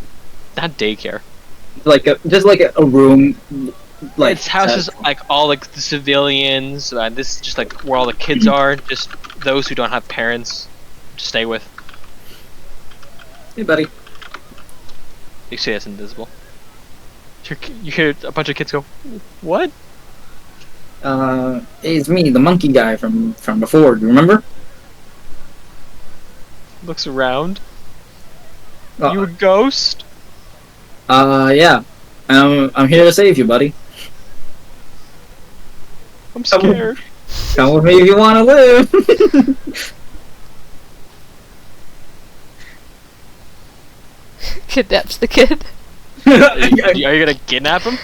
Not daycare. Just like a room. It's houses all the civilians. This is just where all the kids are. Just those who don't have parents to stay with. Hey, buddy. You see that's invisible. You hear a bunch of kids go, "What?" Hey, it's me, the monkey guy from before. Do you remember? Looks around. You a ghost? Yeah. I'm here to save you, buddy. I'm scared. Come with me if you want to live. Kidnaps the kid. Are you gonna kidnap him?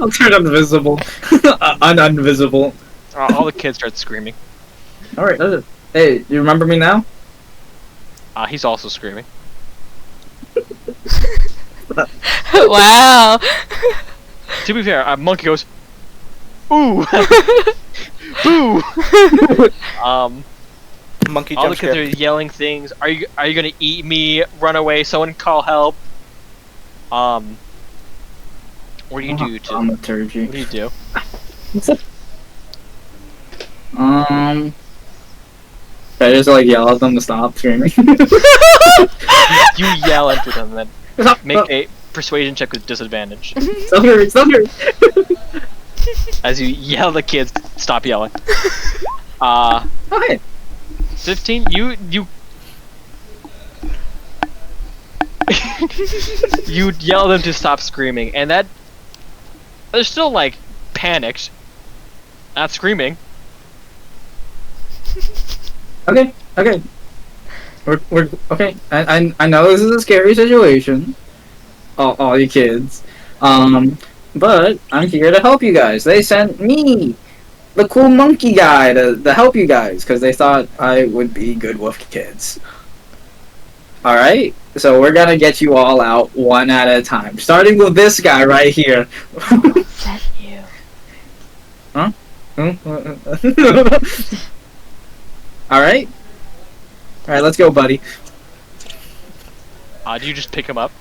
I'll turn invisible. Uninvisible. All the kids start screaming. Alright, that's it. Hey, do you remember me now? He's also screaming. Wow. To be fair, a monkey goes, "Ooh." Boo! Monkey All jump the kids scare. are yelling things. Are you gonna eat me? Run away! Someone call help! What do you do to? Thaumaturgy. What do you do? I just like yell at them to stop screaming. You yell into them, then Stop! make a persuasion check with disadvantage. Stop here! Stop here! As you yell at the kids, stop yelling. Okay. 15. You you yell at them to stop screaming, and that they're still like panicked, not screaming. Okay. Okay. We're okay. I know this is a scary situation. All you kids. But I'm here to help you guys. They sent me, the cool monkey guy, to help you guys because they thought I would be good with kids. Alright? So we're gonna get you all out one at a time. Starting with this guy right here. Sent you. Alright? Alright, let's go, buddy. Do you just pick him up?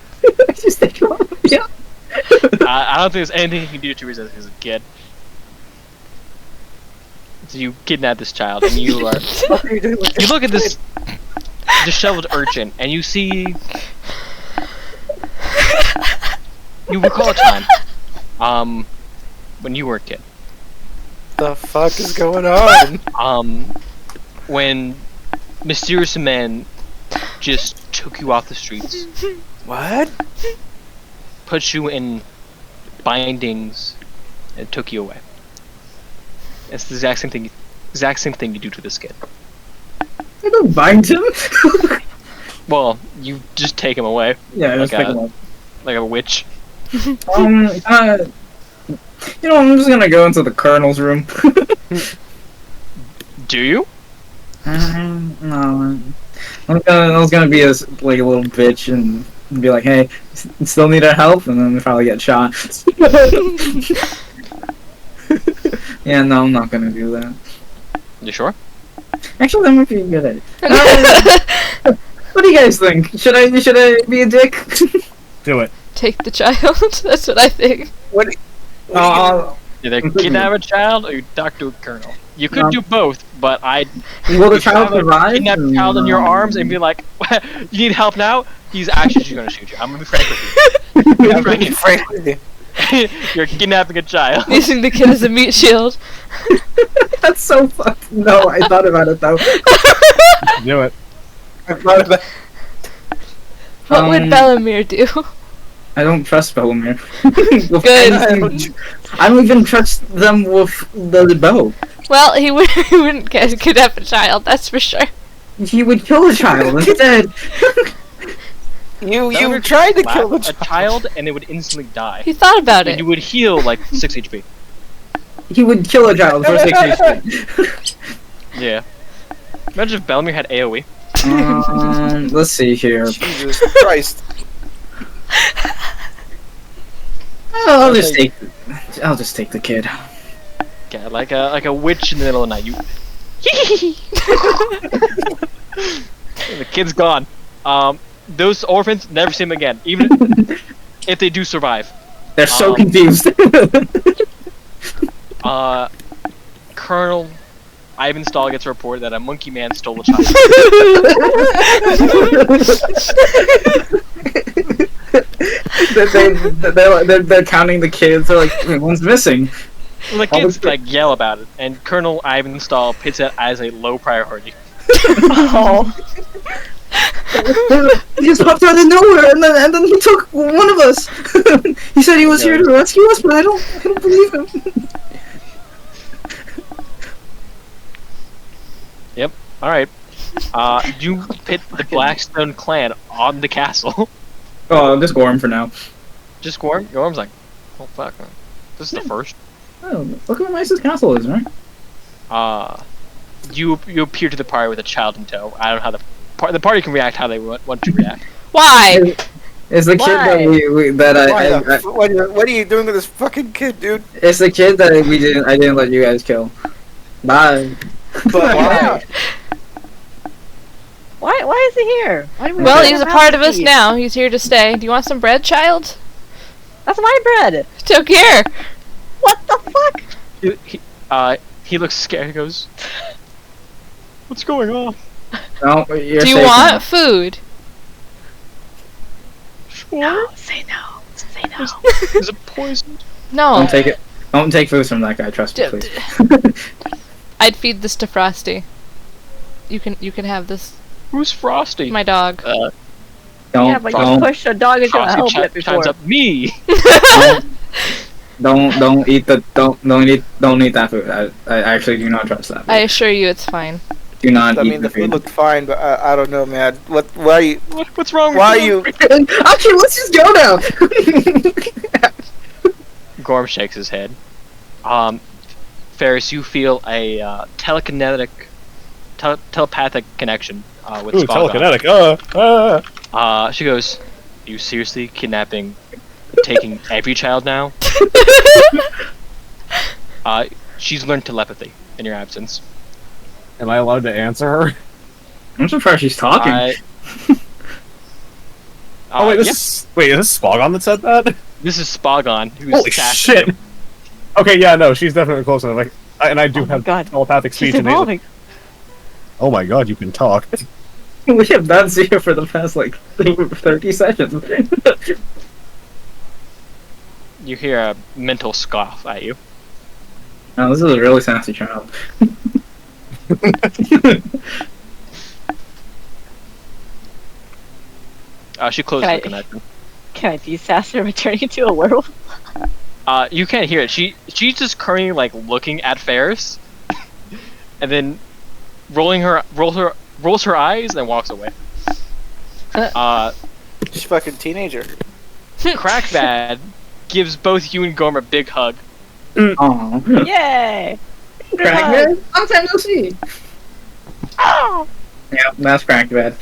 Just take him off. Yeah. I don't think there's anything you can do to resist as a kid. So you kidnap this child, and you are. What are you doing with You look at this disheveled urchin, and you see. You recall a time, when you were a kid. the fuck is going on? When mysterious men just took you off the streets, What? put you in bindings, and took you away. It's the exact same thing you do to this kid. I don't bind him. Well, you just take him away Yeah, just Like pick him up. like a witch. You know, I'm just gonna go into the colonel's room. Do you? No, I was gonna be a little bitch and be like, "Hey, still need our help," and then probably get shot. Yeah, no, I'm not gonna do that. You sure? Actually, that might be a good idea. What do you guys think? Should I be a dick? Do it. Take the child. That's what I think. What? Either kidnap a child or you talk to a colonel. You could No. do both, but I'd Will the if you child have a survive? kidnap a child in your arms and be like, "You need help now?" He's actually just gonna shoot you. I'm gonna be frank with you. I'm gonna be frank with you. You're kidnapping a child. Using the kid as a meat shield. That's so fucked. No, I thought about it though. Do it. I thought about What would Bellamere do? I don't trust Bellamere. Good. I don't even trust them with the bow. Well, he wouldn't kidnap a child, that's for sure. He would kill a child instead. you tried to kill the a child and it would instantly die. He thought about And it. you would heal like 6 HP. He would kill a child for 6 HP. Yeah. Imagine if Bellamere had AoE. Let's see here. Jesus Christ. I'll just take the kid. Yeah, like a witch in the middle of the night. You. The kid's gone. Those orphans never see him again, even if they do survive. They're so confused. Colonel Ivan Stahl gets a report that a monkey man stole a child. They're counting the kids. They're like, "Wait, one's missing." Well, the kids like yell about it, and Colonel Ivan Stahl puts it as a low priority. Oh. He just popped out of nowhere, and then he took one of us. He said he was here to rescue us, but I don't believe him. Yep. All right. You pit the Blackstone clan on the castle. Oh, just Gorm for now. Just Gorm. Gorm's like, oh fuck, man. This is the first. Oh, look how nice this castle is, right? You appear to the party with a child in tow. I don't know how the party can react how they want to react. Why? It's the kid What are you doing with this fucking kid, dude? It's the kid that I didn't let you guys kill. Bye. But why? Why is he here? Why do we Well, let he's a him part have of us these? now. He's here to stay. Do you want some bread, child? That's my bread. Don't care. What the fuck? He looks scared. He goes, "What's going on?" No, you're Do you safe want now. food? Sure. Say no. Say no. Is it poisoned? No. Don't take it. Don't take food from that guy. Trust me, D- please. I'd feed this to Frosty. You can have this. Who's Frosty? My dog. Don't. Yeah, but you don't. pushed a dog into a Frosty helmet before. chimes up me. Don't eat the. Don't eat that food. I actually do not trust that. I assure you, it's fine. Do not I eat mean, the food food. looked fine, but I don't know, man. Why are you? What's wrong with Why are you? you? Actually, let's just go now. Gorm shakes his head. Ferris, you feel a telepathic connection with Ooh, Spogon. telekinetic. She goes, "You seriously kidnapping, taking every child now?" She's learned telepathy in your absence. Am I allowed to answer her? I'm surprised she's talking. Oh wait, yeah. is this Spogon that said that? This is Spogon. Who's Holy sassing shit! you. Okay, yeah, no, she's definitely close enough. And I do Oh my have God. telepathic She's speech. And evolving. oh my god, you can talk. We have done zero for the past 30 sessions. You hear a mental scoff at you. No, this is a really sassy child. She closes Can the I- connection. Can I de-sass her and turn into a werewolf? You can't hear it. She's just currently looking at Ferris, and then rolls her eyes, and then walks away. She's a fucking teenager. Crackbad gives both you and Gorm a big hug. Aww. Yay! Crackbed? Long time no see. Oh! Yeah, that's Crackbed.